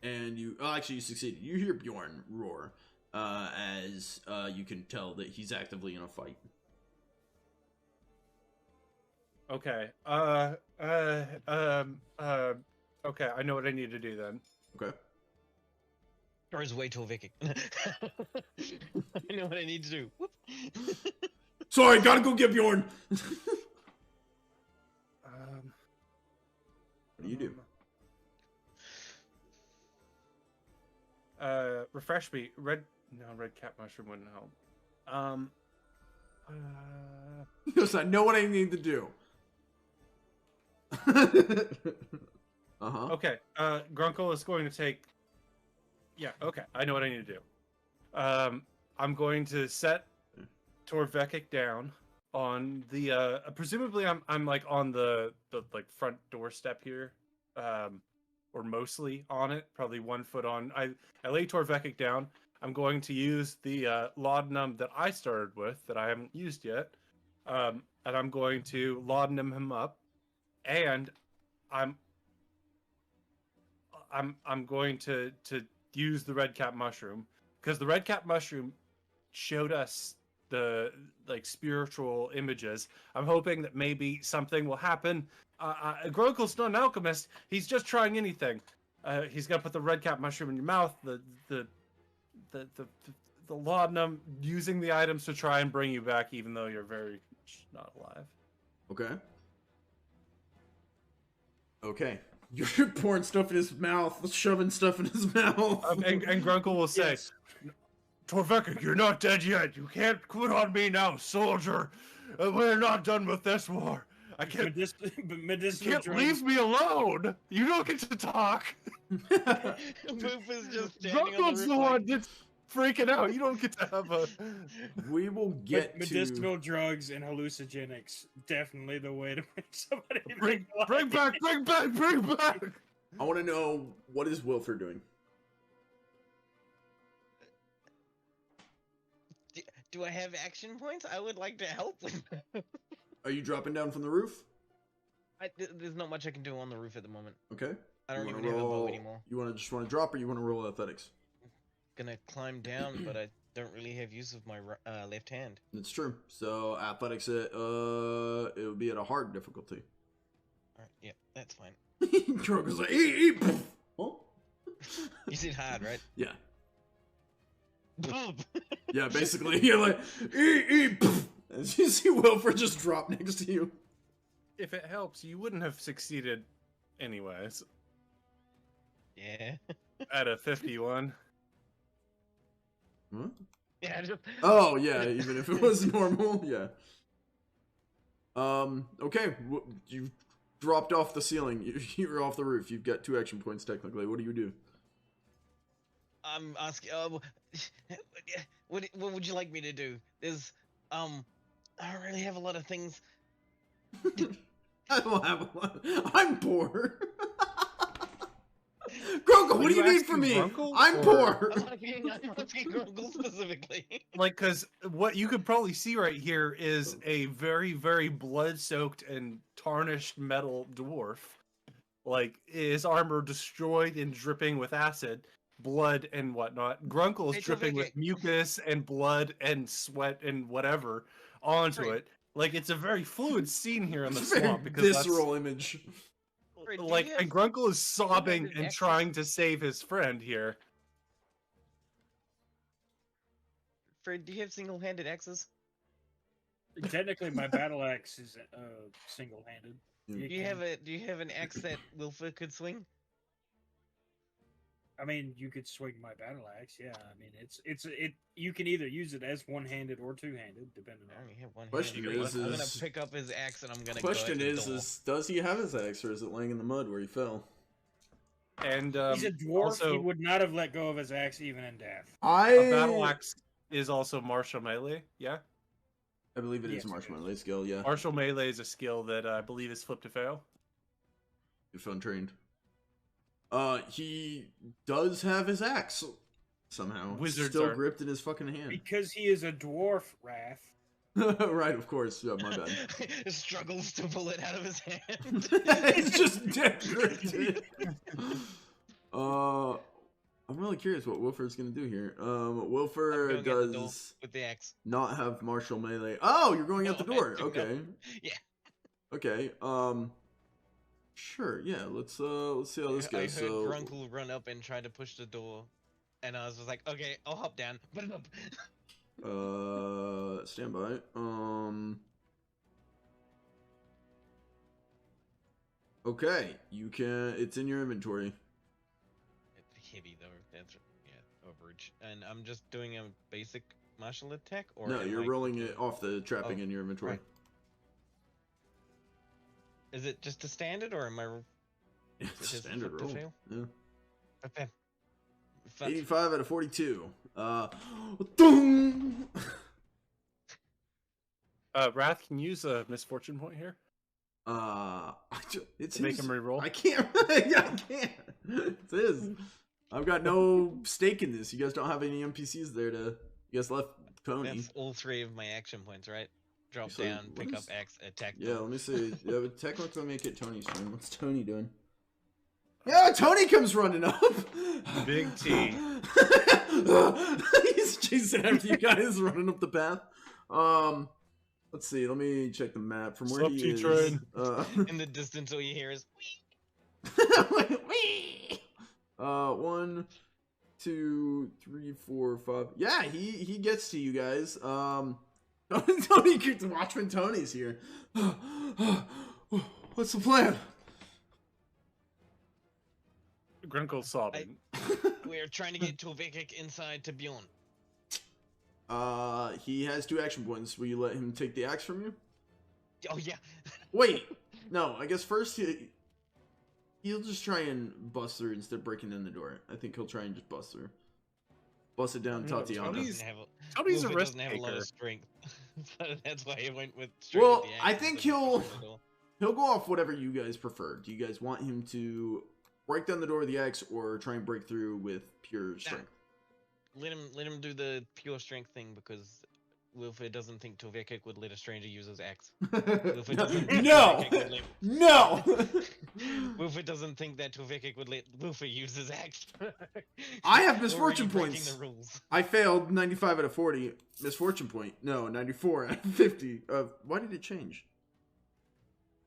and you actually you succeeded. You hear Bjorn roar, as you can tell that he's actively in a fight. Okay. Okay, I know what I need to do then. Okay. Or is way Torvekek. I know what I need to do. Whoop. Sorry, gotta go get Bjorn. What do you do? Refresh me. Red cap mushroom wouldn't help. Because I know what I need to do. Okay. Grunkle is going to take. Yeah. Okay. I know what I need to do. I'm going to set Torvekek down on the. Presumably, I'm like on the like front doorstep here, or mostly on it. Probably 1 foot on. I lay Torvekek down. I'm going to use the laudanum that I started with that I haven't used yet, and I'm going to laudanum him up, and I'm going to use the red cap mushroom because the red cap mushroom showed us the like spiritual images. I'm hoping that maybe something will happen. Grunkle's not an alchemist. He's just trying anything. He's gonna put the red cap mushroom in your mouth. The laudanum, using the items to try and bring you back, even though you're very much not alive. Okay. Okay. You're pouring stuff in his mouth, shoving stuff in his mouth. And Grunkle will say, Yes. Torvekek, you're not dead yet. You can't quit on me now, soldier. We're not done with this war. I can't. Medicinal Can't drugs. leave me alone. You don't get to talk. Moof is just standing on Grunkle's the the roof one like, that's freaking out. You don't get to have a. We will get medicinal drugs and hallucinogenics. Definitely the way to make somebody Bring make back. I want to know, what is Wylfer doing? do I have action points? I would like to help with that. Are you dropping down from the roof? There's not much I can do on the roof at the moment. Okay. I don't You even wanna have a bow roll- anymore. You want to drop, or you want to roll athletics? Gonna climb down, but I don't really have use of my left hand. It's true. So athletics, it would be at a hard difficulty. Alright, yeah, that's fine. Kroger's like, eat. Oh. You said hard, right? Yeah. Boom! Yeah, basically, you're like, eat. As you see Wylfer just drop next to you. If it helps, you wouldn't have succeeded, anyways. Yeah. At a 51. Huh? Yeah, just... Oh, yeah, even if it was normal, yeah. Okay, you dropped off the ceiling. You're off the roof. You've got 2 action points, technically. What do you do? I'm asking, what would you like me to do? There's, I don't really have a lot of things. I don't have a lot. I'm poor. Grunkle, what do you need from me? Grunkle, I'm or- poor. I'm asking Grunkle specifically. Like, because what you could probably see right here is a very, very blood-soaked and tarnished metal dwarf. Like, his armor destroyed and dripping with acid, blood, and whatnot. Grunkle's Hey, dripping with Torvekek. mucus and blood and sweat and whatever onto Right. it. Like, it's a very fluid scene here in the It's a very swamp because visceral image. Fred, do like, you and have- Grunkle is sobbing an and axe? trying to save his friend here. Fred, do you have single-handed axes? Technically, my battle axe is single-handed. Do Do you have an axe that Wylfer could swing? I mean, you could swing my battle axe. Yeah, I mean, it. You can either use it as one-handed or two-handed, depending I on. only have one Question hand. is- I'm gonna is- pick up his axe and I'm gonna Question go at the door. is, does he have his axe, or is it laying in the mud where he fell? And He's a dwarf. also, He would not have let go of his axe even in death. a battle axe is also martial melee. Yeah, I believe it is Yes, a it martial is. melee skill, yeah. martial melee is a skill that I believe is flip to fail. If untrained. He does have his axe somehow. It's Wizards still are- gripped in his fucking hand. Because he is a dwarf, Wrath. Right, of course. Yeah, my bad. Struggles to pull it out of his hand. It's just dead gripped. I'm gonna really curious what Wylfer's gonna do here. I'm Wylfer going out the door does with the axe. not have martial melee. Oh, you're going out the No, door. no. Okay. Yeah. Okay. Sure. Yeah. Let's see how this I goes. heard So, Grunkle run up and try to push the door, and I was just like, okay, I'll hop down. stand by. Okay, you can. It's in your inventory. Heavy though. That's overage. And I'm just doing a basic martial attack, or No, am you're I rolling clicking- it off the trapping Oh, in your inventory. right. Is it just a standard, or am I? It's It is standard flip to roll. fail? Yeah. Okay. Fuck. 85 out of 42. Dong! Wrath can use a misfortune point here. It's To make his. him reroll. I can't. I can't. It's his. I've got no stake in this. You guys don't have any NPCs there to. You guys left Tony. That's all 3 of my action points, right? Drop So, down, what pick up is- X, attack. Yeah, them. let me see. Yeah, but technically make it Tony's turn. What's Tony doing? Yeah, Tony comes running up. Big T. He's chasing after you guys, running up the path. Let's see. Let me check the map from where Sup, he is. T-Train? In the distance, all you hear is. 1, 2, 3, 4, 5. Yeah, he gets to you guys. Tony, Watchman Tony's here. What's the plan? Grunkle's sobbing. We're trying to get Torvekek inside to Bjorn. He has 2 action points. Will you let him take the axe from you? Oh yeah. Wait, no. I guess first he'll just try and bust through instead of breaking in the door. I think he'll try and just bust through. Bust it down, No, Tatiana. Tony's- Doesn't Tony's a Wylfer risk doesn't have a lot taker. of strength, so that's why he went with strength. Well, with the I axe think instead of he'll- pushing the door. He'll go off whatever you guys prefer. Do you guys want him to break down the door with the axe or try and break through with pure strength? Let him do the pure strength thing, because Wylfer doesn't think Torvekek would let a stranger use his axe. Wylfer doesn't think No! Torvekek would let- No! Wylfer doesn't think that Torvekek would let Wylfer use his axe. I have Or are misfortune you breaking points. The rules? I failed 95 out of 40. Misfortune point. No, 94 out of 50. Why did it change?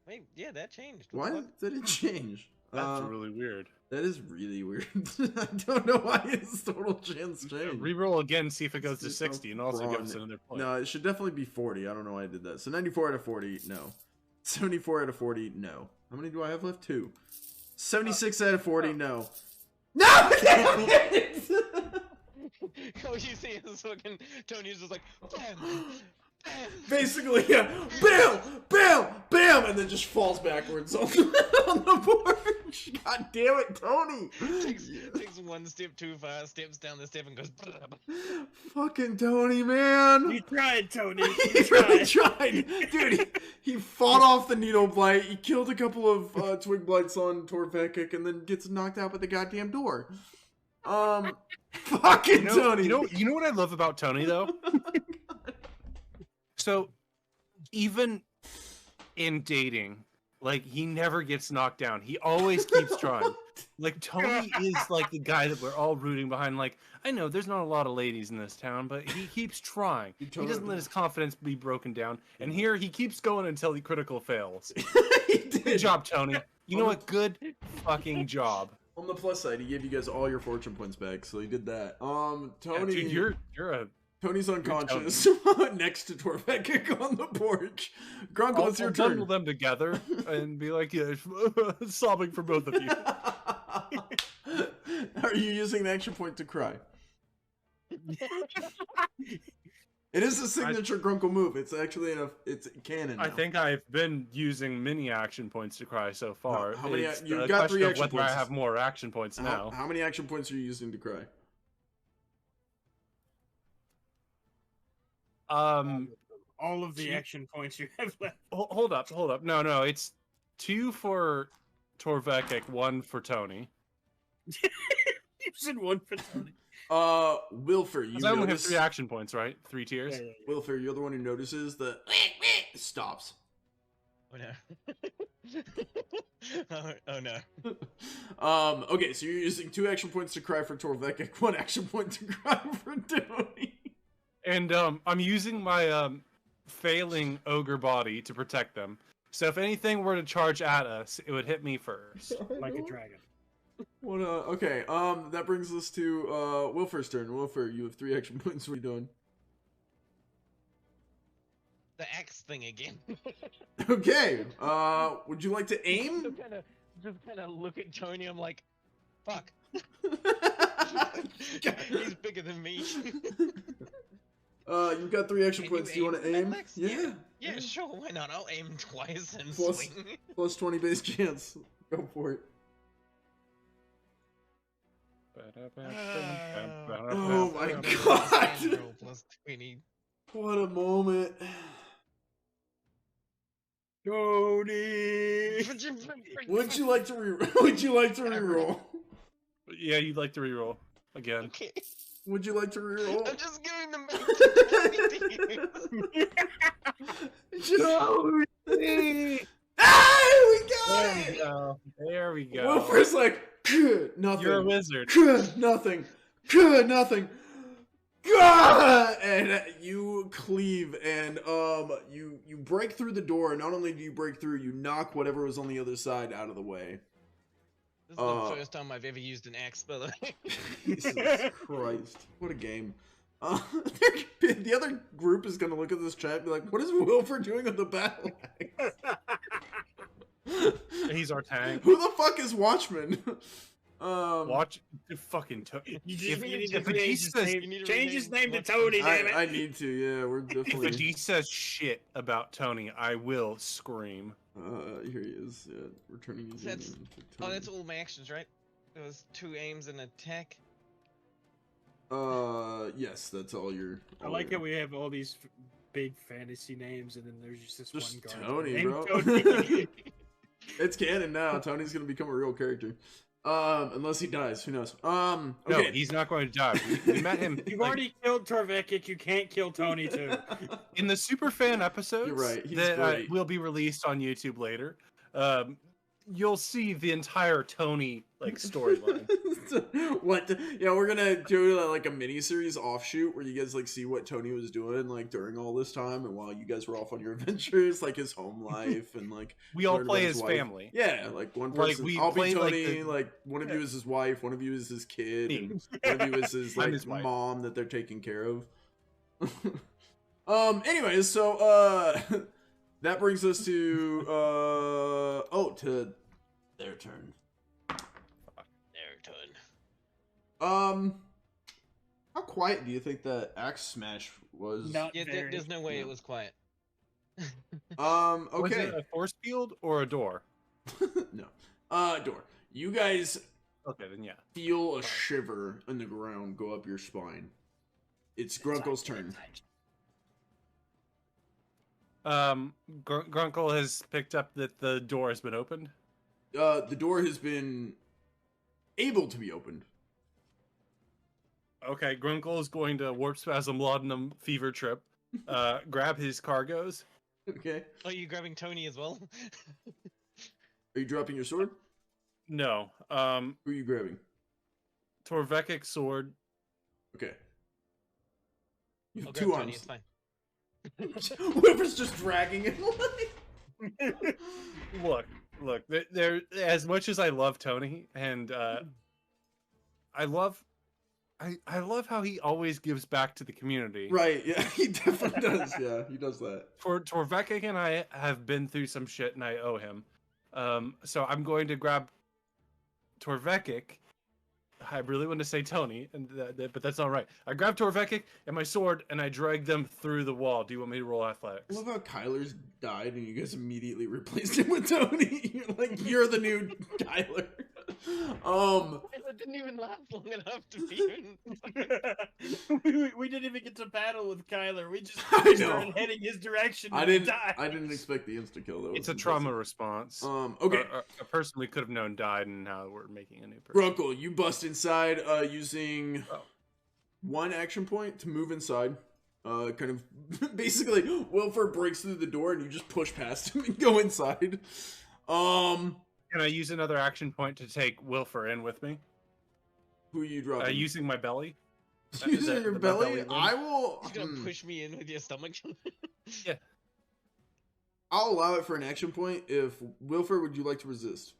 Wait, yeah, that changed. What Why the fuck? did it change? That's really weird. That is really weird. I don't know why his total chance changed. Reroll again, see if it goes to It's 60, and also wrong. give us another point. No, it should definitely be 40. I don't know why I did that. So 94 out of 40, no. 74 out of 40, no. How many do I have left? 2. 76 out of 40, no. No! Damn it! All you see is fucking Tony's just like, bam, bam. Basically, yeah. Bam! Bam! Bam! And then just falls backwards on the porch. God damn it, Tony! Takes one step too far, steps down the step and goes. Fucking Tony, man! You tried, Tony. He You really tried. tried, dude. He fought off the needle blight. He killed a couple of twig blights on Torvekek, and then gets knocked out by the goddamn door. Fucking Tony. You know what I love about Tony though? So, even in dating, like he never gets knocked down. He always keeps trying. Like Tony is like the guy that we're all rooting behind. Like I know there's not a lot of ladies in this town, but he keeps trying. He doesn't let his confidence be broken down. And here he keeps going until he critical fails. He did. Good job, Tony. You know what? Good fucking job. On the plus side, he gave you guys all your fortune points back, so he did that. Yeah, Tony, dude, you're a. Tony's unconscious next to Torvekek on the porch. Grunkle, it's your I'll turn. bundle them together and be like, yeah, sobbing for both of you. Are you using the action point to cry? It is a signature Grunkle move. It's actually it's canon. I now. think I've been using many action points to cry so far. How many- It's you've a got 3 question of action whether points. I have more action points now. How many action points are you using to cry? All of the action points you have left. Hold up. No, it's 2 for Torvekek, 1 for Tony. You said 1 for Tony. Wylfer, you 'Cause I only have notice. 3 action points, right? 3 tiers. Yeah. Wylfer, you're the one who notices the stops. Oh, no. Oh no. Okay, so you're using 2 action points to cry for Torvekek, 1 action point to cry for Tony. And I'm using my failing ogre body to protect them. So if anything were to charge at us, it would hit me first. Like a dragon. What okay, that brings us to Wylfer's turn. Wylfer, you have 3 action points. What are you doing? The axe thing again. Okay, would you like to aim? Just kind of look at Tony. I'm like, fuck. He's bigger than me. You've got 3 action Can points. Do you want to with that aim? max? Yeah, sure. Why not? I'll aim twice and Plus- swing. Plus 20 base chance. Go for it. Oh my god! Roll plus 20. What a moment. Tony! Would you like to would you like to reroll? Yeah, you'd like to reroll again. Okay. Would you like to reroll? I'm just giving them Ah, we got There it! we go. There we go. Wilfer's like, nothing. You're a wizard. Nothing. Nothing. Gah! And you cleave, and you break through the door. Not only do you break through, you knock whatever was on the other side out of the way. This is the first time I've ever used an axe, by the way. Jesus Christ! What a game. The other group is gonna look at this chat and be like, "What is Wylfer doing with the battle axe?" He's our tank. Who the fuck is Watchman? Watch fucking You just need if to a change his name. you need to Change his rename name to Watchman. Tony, damn it! I need to. Yeah, we're If definitely. a D says shit about Tony, I will scream. Here he is. Yeah, returning his That's- name to Oh, Tony. that's all my actions, right? It was 2 aims and attack. Yes, that's all your. I like how we have all these big fantasy names, and then there's just this Just one guy. Tony, named bro. Tony. It's canon now. Tony's gonna become a real character. Unless he dies, who knows? No, Okay. he's not going to die. We met him You've like, already killed Torvekek, you can't kill Tony too. in the super fan episodes You're right, he's that great. will be released on YouTube later. You'll see the entire Tony like storyline. What? Yeah, we're gonna do like a mini series offshoot where you guys like see what Tony was doing like during all this time and while you guys were off on your adventures, like his home life and like We all learn play about his as wife. family. Yeah, like one Like, person. we I'll be play, like, Tony. the- Like one of you is his wife, one of you is his kid, Me. and one of you is his I'm like his wife. mom that they're taking care of. Anyways, so that brings us to to their turn. Their turn. How quiet do you think that axe smash was? Not Yeah, very. there's no way it was quiet. Was Okay. it a force field or a door? No. Door. You guys Okay, then yeah. feel a shiver in the ground go up your spine. It's Grunkle's turn. Grunkle has picked up that the door has been opened. The door has been able to be opened. Okay, Grunkle is going to warp spasm laudanum fever trip, grab his cargoes. Okay. Oh, you grabbing Tony as well? Are you dropping your sword? No, Who are you grabbing? Torvekek sword. Okay. You I'll have grab 2 Tony, arms. it's fine. Whoever's just dragging it. Look. There. As much as I love Tony, and I love how he always gives back to the community. Right, yeah, he definitely does. Yeah, he does that. Torvekek and I have been through some shit, and I owe him. So I'm going to grab Torvekek. I really want to say Tony, but that's all right. I grab Torvekek and my sword, and I drag them through the wall. Do you want me to roll I athletics? love how Kyler's died and you guys immediately replaced him with Tony. You're like, you're the new Kyler. It didn't even last long enough to be even... we didn't even get to battle with Kyler. We just I know. started heading his direction. I and he didn't died. expect the insta kill though. It's a trauma response. Okay. A person we could have known died, and now we're making a new person. Grunkle, you bust inside using Oh. 1 action point to move inside. Kind of basically Wylfer breaks through the door and you just push past him and go inside. Can I use another action point to take Wylfer in with me? Who are you dropping? Using my belly. Using your my belly? limb? I will. He's gonna push me in with your stomach. Yeah. I'll allow it for an action point. If Wylfer, would you like to resist?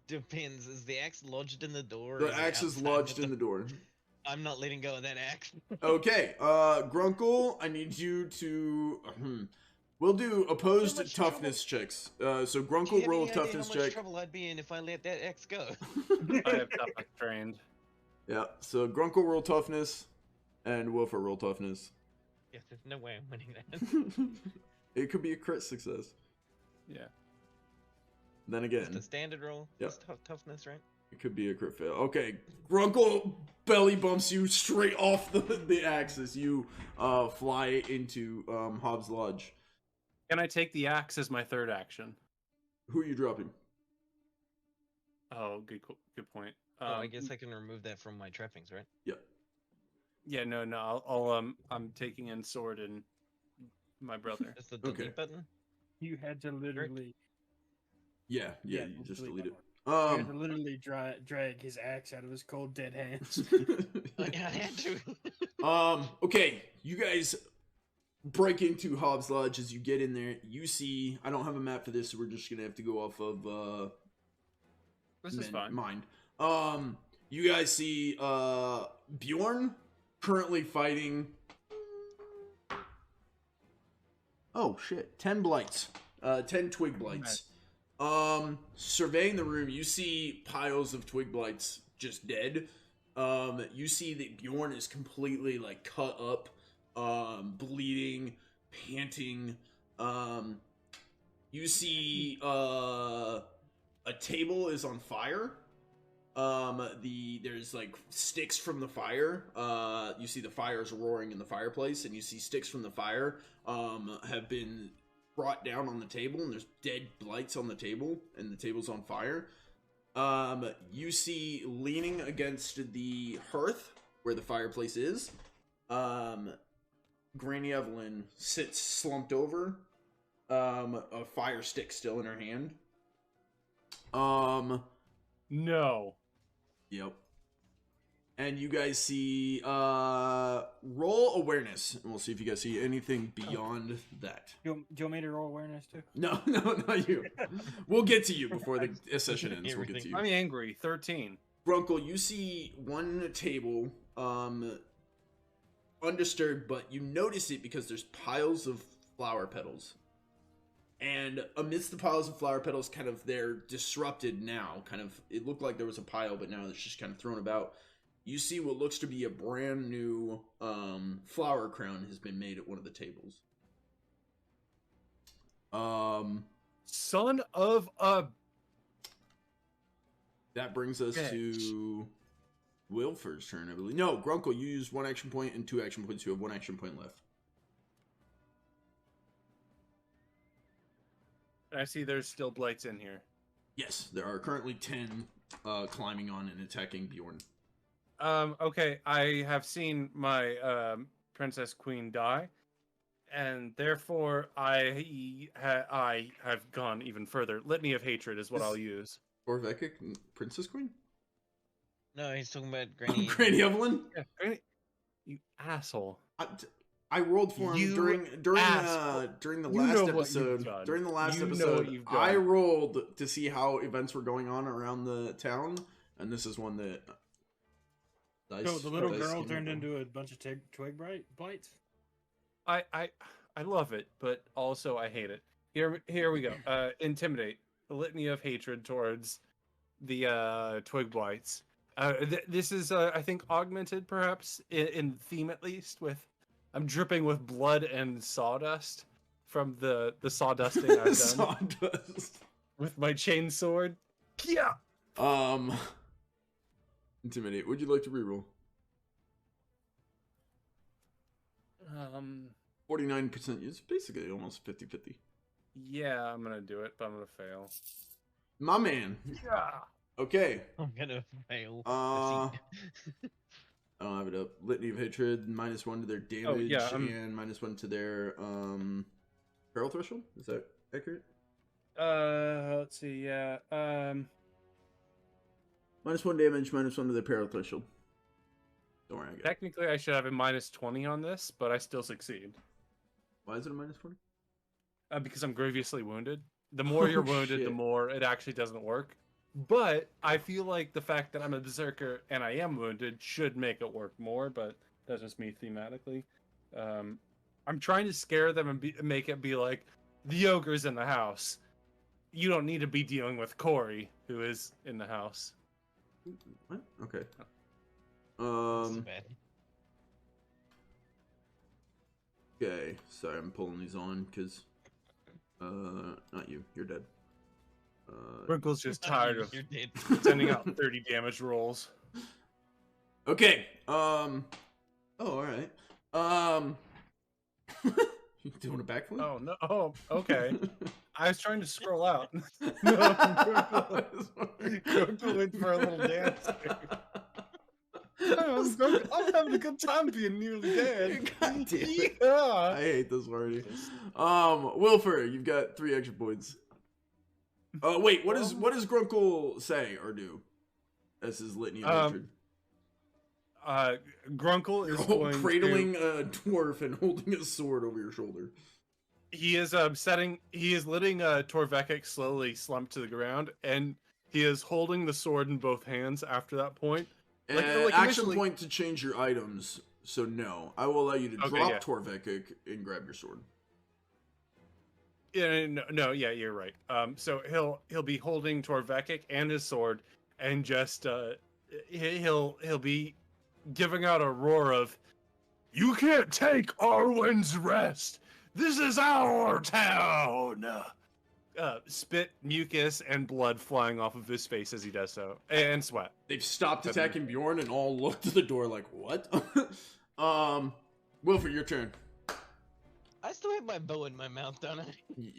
Depends. Is the axe lodged in the door? The axe is lodged in the door. I'm not letting go of that axe. Okay, Grunkle, I need you to. We'll do opposed much toughness checks. So Do you Grunkle have roll any a idea toughness how much check. trouble I'd be in if I let that axe go? I have toughness trained. Yeah. So Grunkle roll toughness, and Wylfer roll toughness. Yes, there's no way I'm winning that. It could be a crit success. Yeah. Then It's again, the standard roll. Yep. It's toughness, right? it could be a crit fail. Okay, Grunkle belly bumps you straight off the axe as you fly into Hobbs Lodge. Can I take the axe as my third action? Who are you dropping? Oh, good point. I guess I can remove that from my trappings, right? Yep. Yeah, no. I'm taking in sword and my brother. That's the delete Okay. button. You had to literally. Yeah, you we'll just delete delete it. that one. You had to literally drag his axe out of his cold dead hands. Oh, yeah, I had to. Okay, you guys break into Hobbs Lodge. As you get in there, you see, I don't have a map for this, so we're just gonna have to go off of This is fine. mind. You guys see Bjorn currently fighting. Oh shit, 10 blights. 10 twig blights. Surveying the room, you see piles of twig blights just dead. You see that Bjorn is completely like cut up, bleeding, panting. You see a table is on fire. There's like sticks from the fire. You see the fire is roaring in the fireplace, and you see sticks from the fire have been brought down on the table, and there's dead blights on the table, and the table's on fire. You see leaning against the hearth where the fireplace is, Granny Evelyn sits slumped over, a fire stick still in her hand. No. Yep. And you guys see, roll awareness, and we'll see if you guys see anything beyond that. Do you want me to roll awareness too? No, not you. We'll get to you before the session ends. We'll get to you. I'm angry. 13. Grunkle, you see one table, undisturbed, but you notice it because there's piles of flower petals. And amidst the piles of flower petals, kind of, they're disrupted now. Kind of, it looked like there was a pile, but now it's just kind of thrown about. You see what looks to be a brand new flower crown has been made at one of the tables. Son of a... That brings us to Wylfer's turn, I believe. No, Grunkle, you use 1 action point and 2 action points. You have 1 action point left. I see there's still blights in here. Yes, there are currently 10 climbing on and attacking Bjorn. Okay, I have seen my princess queen die, and therefore I have gone even further. Litany of hatred is what I'll use. Torvekek, Princess Queen? No, he's talking about Granny. Granny Evelyn? Yeah, Granny, you asshole. I rolled for him You during the last episode. During the last episode, I rolled to see how events were going on around the town, and this is one that. So the little girl turned into a bunch of twig blights. I love it, but also I hate it. Here we go. Intimidate. The litany of hatred towards the twig blights. This is I think augmented perhaps in theme at least with. I'm dripping with blood and sawdust from the sawdusting I've done. Sawdust. With my chain sword. Yeah. Intimidate. Would you like to reroll? 49%. It's basically almost 50-50. Yeah, I'm gonna do it, but I'm gonna fail. My man. Yeah. Okay. I'm gonna fail. I don't have it up. Litany of hatred, -1 to their damage, and -1 to their peril threshold. Is that accurate? Let's see. Yeah. -1 damage, -1 to the peril threshold. Don't worry, I get it. Technically, I should have a -20 on this, but I still succeed. Why is it a -20? Because I'm grievously wounded. The more you're wounded, the shit. more it actually doesn't work. But I feel like the fact that I'm a berserker and I am wounded should make it work more. But that's just me thematically. I'm trying to scare them and make it be like the ogre's in the house. You don't need to be dealing with Corey, who is in the house. What? Okay. So bad. Okay. Sorry, I'm pulling these on because. Not you. You're dead. Grunkle's just tired of You're dead. sending out 30 damage rolls. Okay. Oh, all right. You doing a backflip? Oh no! Oh, okay. I was trying to scroll out. No, Grunkle went for a little dance. I'm having a good time being nearly dead. God damn it. Yeah. I hate this already. Wylfer, you've got 3 extra points. Wait, what does Grunkle say or do? As his litany of hatred. Grunkle is You're going cradling to, a dwarf and holding a sword over your shoulder. He is letting Torvekek slowly slump to the ground, and he is holding the sword in both hands after that point. Action initially- point to change your items. So no, I will allow you to drop Torvekek and grab your sword. Yeah, no, yeah, you're right. So he'll be holding Torvekek and his sword, and just he'll be giving out a roar of, "You can't take Arwen's rest. This is our town." Spit, mucus, and blood flying off of his face as he does so, and sweat. They've stopped attacking Bjorn and all look to the door like, what? Wilfred, your turn. I still have my bow in my mouth, don't I?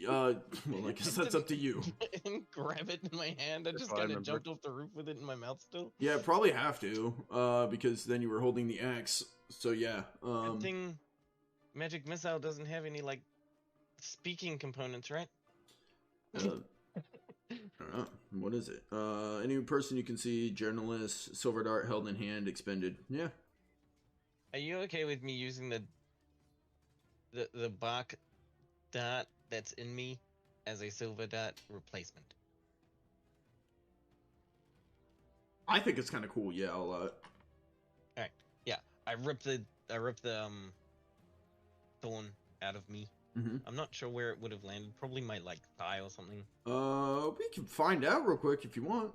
Well, I guess that's up to you. And grab it in my hand. I just I kind of remember. jumped off the roof with it in my mouth still. Yeah, probably have to, because then you were holding the axe. So yeah. Good thing Magic Missile doesn't have any, like, speaking components, right? I don't know. What is it? Any person you can see, journalist, silver dart held in hand, expended. Yeah. Are you okay with me using the bark dart that's in me as a silver dart replacement? I think it's kind of cool. Yeah, I'll allow it. Alright. Yeah. I ripped the thorn out of me. Mm-hmm. I'm not sure where it would have landed. Probably my, like, thigh or something. We can find out real quick if you want.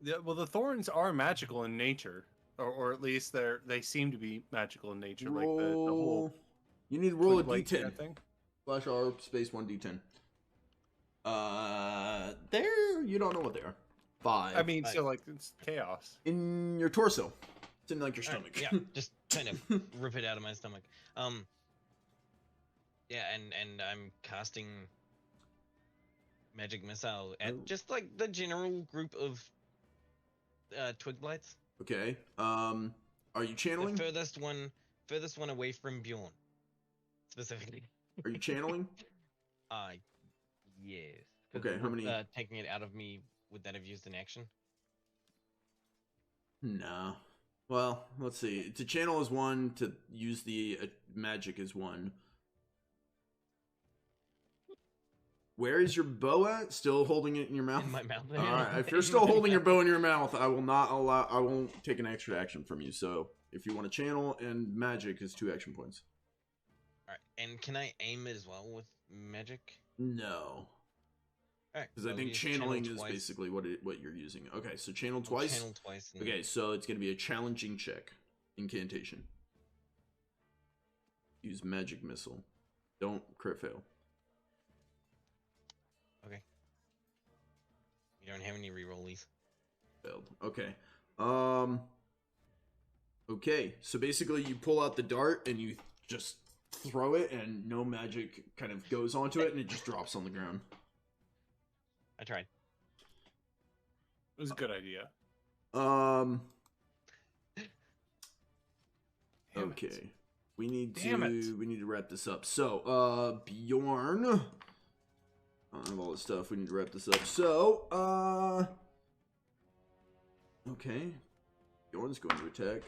Yeah, well, the thorns are magical in nature, or at least they seem to be magical in nature. Roll... Like the whole. You need to roll a twig-like d10. kind of thing. Slash R space 1d10. There, you don't know what they are. 5. I mean, so like it's chaos. In your torso. It's in like your Alright, stomach. yeah, just kind of rip it out of my stomach. Yeah, and I'm casting Magic Missile at just like the general group of twig blights. Okay. Are you channeling? The furthest one away from Bjorn, specifically. Are you channeling? Yes. Okay, how many? Taking it out of me, would that have used an action? No. Well, let's see. To channel is 1. To use the magic is 1. Where is your bow at? Still holding it in your mouth? In my mouth. All right. If you're still holding your bow in your mouth, I won't take an extra action from you. So if you want to channel, and magic is 2 action points. Alright, and can I aim it as well with magic? No. Alright. Because I think channeling is basically what you're using. Okay, so channel twice. Channel twice. And... Okay, so it's going to be a challenging check. Incantation. Use magic missile. Don't crit fail. Okay. You don't have any rerollies. Failed. Okay. Okay, so basically you pull out the dart and you just throw it and no magic kind of goes onto it and it just drops on the ground. I tried. It was a good idea. Okay. We need to wrap this up. So, Bjorn. I have all this stuff. We need to wrap this up. So, okay. Bjorn's going to attack.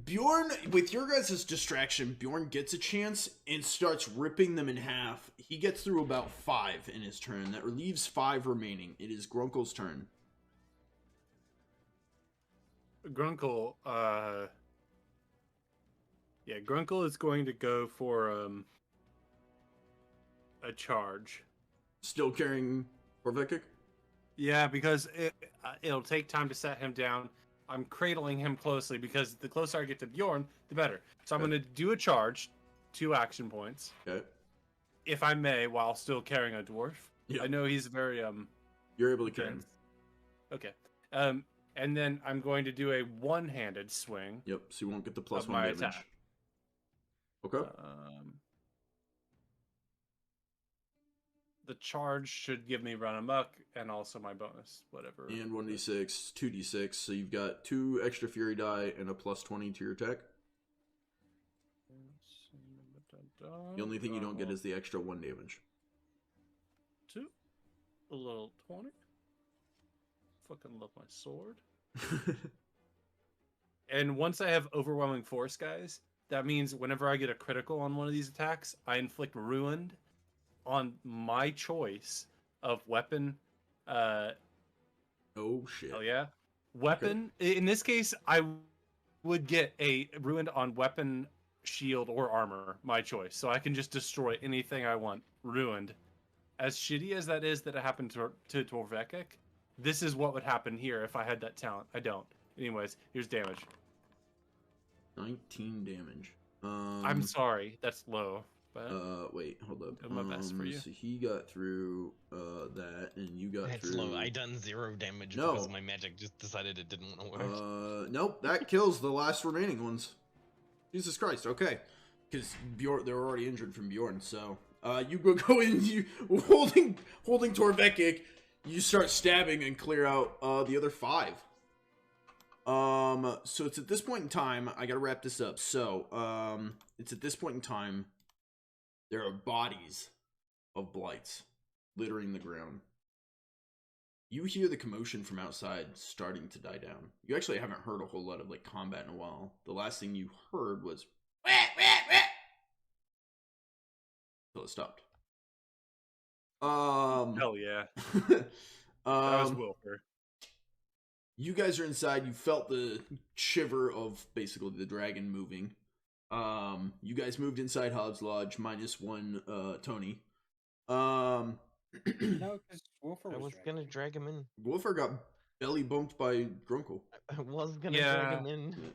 Bjorn, with your guys' distraction, Bjorn gets a chance and starts ripping them in half. He gets through about 5 in his turn. That leaves 5 remaining. It is Grunkle's turn. Grunkle, yeah, Grunkle is going to go for a charge. Still carrying Torvekek? Yeah, because it'll take time to set him down. I'm cradling him closely because the closer I get to Bjorn, the better. So I'm going to do a charge, 2 action points, Okay. if I may, while still carrying a dwarf. Yep. I know he's very You're able to carry him. Okay. And then I'm going to do a one-handed swing. Yep, so you won't get the plus Of 1 my damage. attack. Okay. The charge should give me run amok and also my bonus, whatever. And 1d6, 2d6, so you've got 2 extra fury die and a plus 20 to your attack. The only thing you don't get is the extra 1 damage. 2. A little 20. Fucking love my sword. And once I have overwhelming force, guys, that means whenever I get a critical on one of these attacks, I inflict ruined on my choice of weapon. Oh shit. Hell yeah. Weapon. Okay. In this case, I would get a ruined on weapon, shield, or armor, my choice. So I can just destroy anything I want. Ruined. As shitty as that is that it happened to Torvekek, this is what would happen here if I had that talent. I don't. Anyways, here's damage. 19 damage. I'm sorry, that's low. But wait, hold up. Do my best for you. So he got through that, and you got That's through. low. I done 0 damage No. because my magic just decided it didn't want to work. Nope, that kills the last remaining ones. Jesus Christ. Okay, because Bjorn, they're already injured from Bjorn. So, you go in, you holding Torvekek, you start stabbing and clear out the other 5. So it's at this point in time, I gotta wrap this up. So, it's at this point in time, there are bodies of blights littering the ground. You hear the commotion from outside starting to die down. You actually haven't heard a whole lot of like combat in a while. The last thing you heard was wah, wah, wah, until it stopped. hell yeah. That was Wylfer. You guys are inside. You felt the shiver of basically the dragon moving. You guys moved inside Hobbs Lodge, -1 Tony. No, because Wylfer I was gonna drag him in. Wylfer got belly bumped by Grunkle. I was gonna drag him in.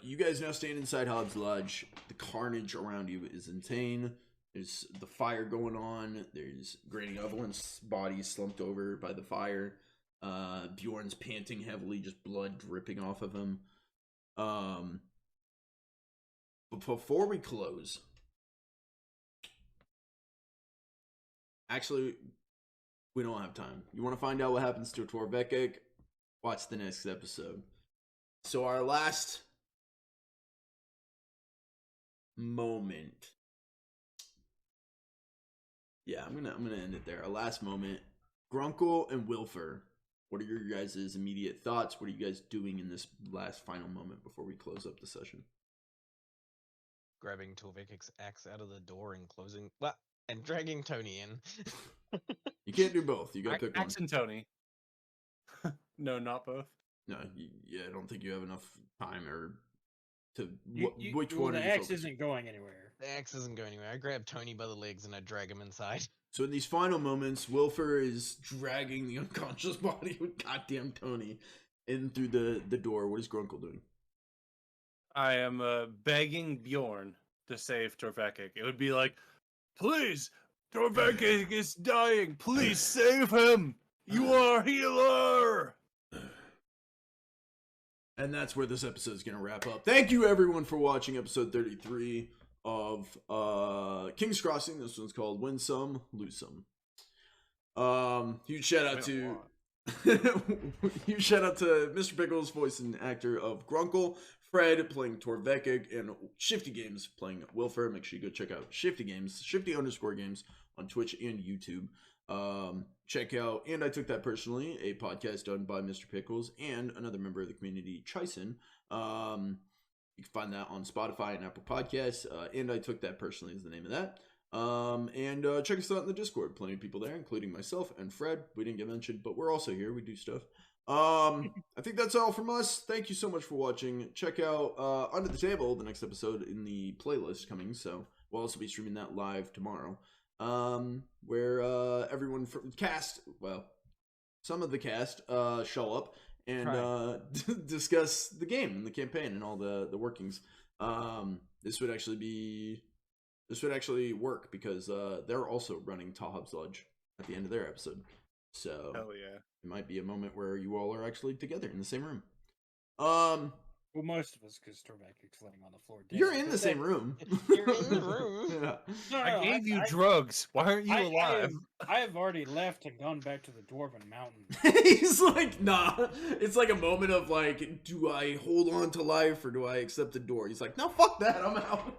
You guys now stand inside Hobbs Lodge. The carnage around you is insane. There's the fire going on. There's Granny Evelyn's body slumped over by the fire. Bjorn's panting heavily, just blood dripping off of him. But before we close, actually, we don't have time. You want to find out what happens to Torvekek? Watch the next episode. So our last moment. Yeah, I'm gonna end it there. Our last moment. Grunkle and Wylfer. What are your guys' immediate thoughts? What are you guys doing in this last final moment before we close up the session? Grabbing Torvekek's axe out of the door and closing. Well, and dragging Tony in. You can't do both. You gotta pick one. Axe and Tony. No, not both. No, yeah, I don't think you have enough time or to. Which one? The are you axe focused? isn't going anywhere. The axe isn't going anywhere. I grab Tony by the legs and I drag him inside. So in these final moments, Wylfer is dragging the unconscious body of goddamn Tony in through the door. What is Grunkle doing? I am begging Bjorn to save Torvekek. It would be like, please, Torvekek is dying. Please save him. You are a healer. And that's where this episode is going to wrap up. Thank you, everyone, for watching episode 33 of King's Crossing. This one's called Win Some, Lose Some. Huge shout out to huge shout out to Mr. Pickles, voice and actor of Grunkle, Fred playing Torvekek, and Shifty Games playing Wylfer. Make sure you go check out Shifty Games, Shifty_Games on Twitch and YouTube. Check out And I Took That Personally, a podcast done by Mr. Pickles and another member of the community, Chison. You can find that on Spotify and Apple Podcasts. And I Took That Personally is the name of that. And check us out in the Discord. Plenty of people there, including myself and Fred. We didn't get mentioned, but we're also here. We do stuff. I think that's all from us. Thank you so much for watching. Check out Under the Table, the next episode in the playlist coming. So we'll also be streaming that live tomorrow. Where everyone from cast, well, some of the cast show up and discuss the game and the campaign and all the workings. This would actually work because they're also running Tahab's Lodge at the end of their episode. So Hell yeah. It might be a moment where you all are actually together in the same room. Well, most of us, because Torvekek's laying on the floor. You're in the same room. You're in the room. Yeah. No, I gave you drugs. Why aren't you alive? I have already left and gone back to the Dwarven Mountain. He's like, nah. It's like a moment of like, do I hold on to life or do I accept the door? He's like, no, fuck that. I'm out.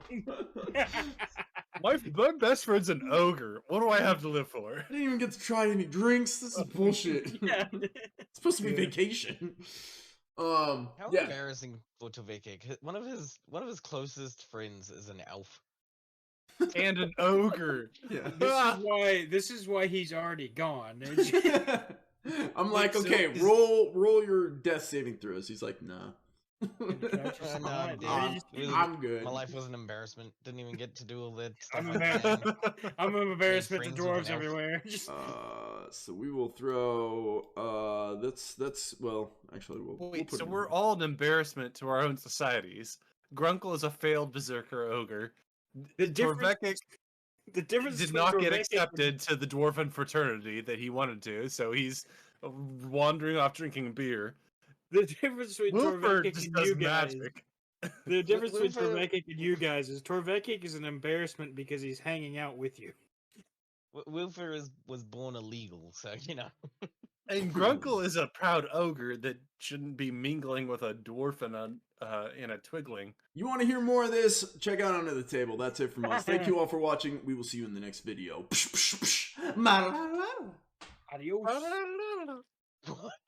My best friend's an ogre. What do I have to live for? I didn't even get to try any drinks. This is bullshit. Yeah. It's supposed to be vacation. How Yeah. embarrassing for Torvekek. One of his closest friends is an elf. And an ogre. Yeah. This is why he's already gone. I'm like, So okay, is- roll your death saving throws. He's like, nah. Nah, dude. I'm good. My life was an embarrassment. Didn't even get to do all that stuff. I'm I embarrassed. planned. I'm an embarrassment to friends with an dwarves elf. everywhere. Just- So we will throw that's well, actually we'll Wait, put so it we're in. all an embarrassment to our own societies. Grunkle is a failed berserker ogre. the difference. Torvekek The difference did between not get Torvekek accepted to the dwarven fraternity that he wanted to, so he's wandering off drinking beer. The difference between Wylfer Torvekek just and does you guys. magic. The difference between Wylfer- Torvekek and you guys is Torvekek is an embarrassment because he's hanging out with you. Wylfer was born illegal, so you know. And Grunkle is a proud ogre that shouldn't be mingling with a dwarf and a twigling. You want to hear more of this? Check out Under the Table. That's it from us. Thank you all for watching. We will see you in the next video. Adios. What?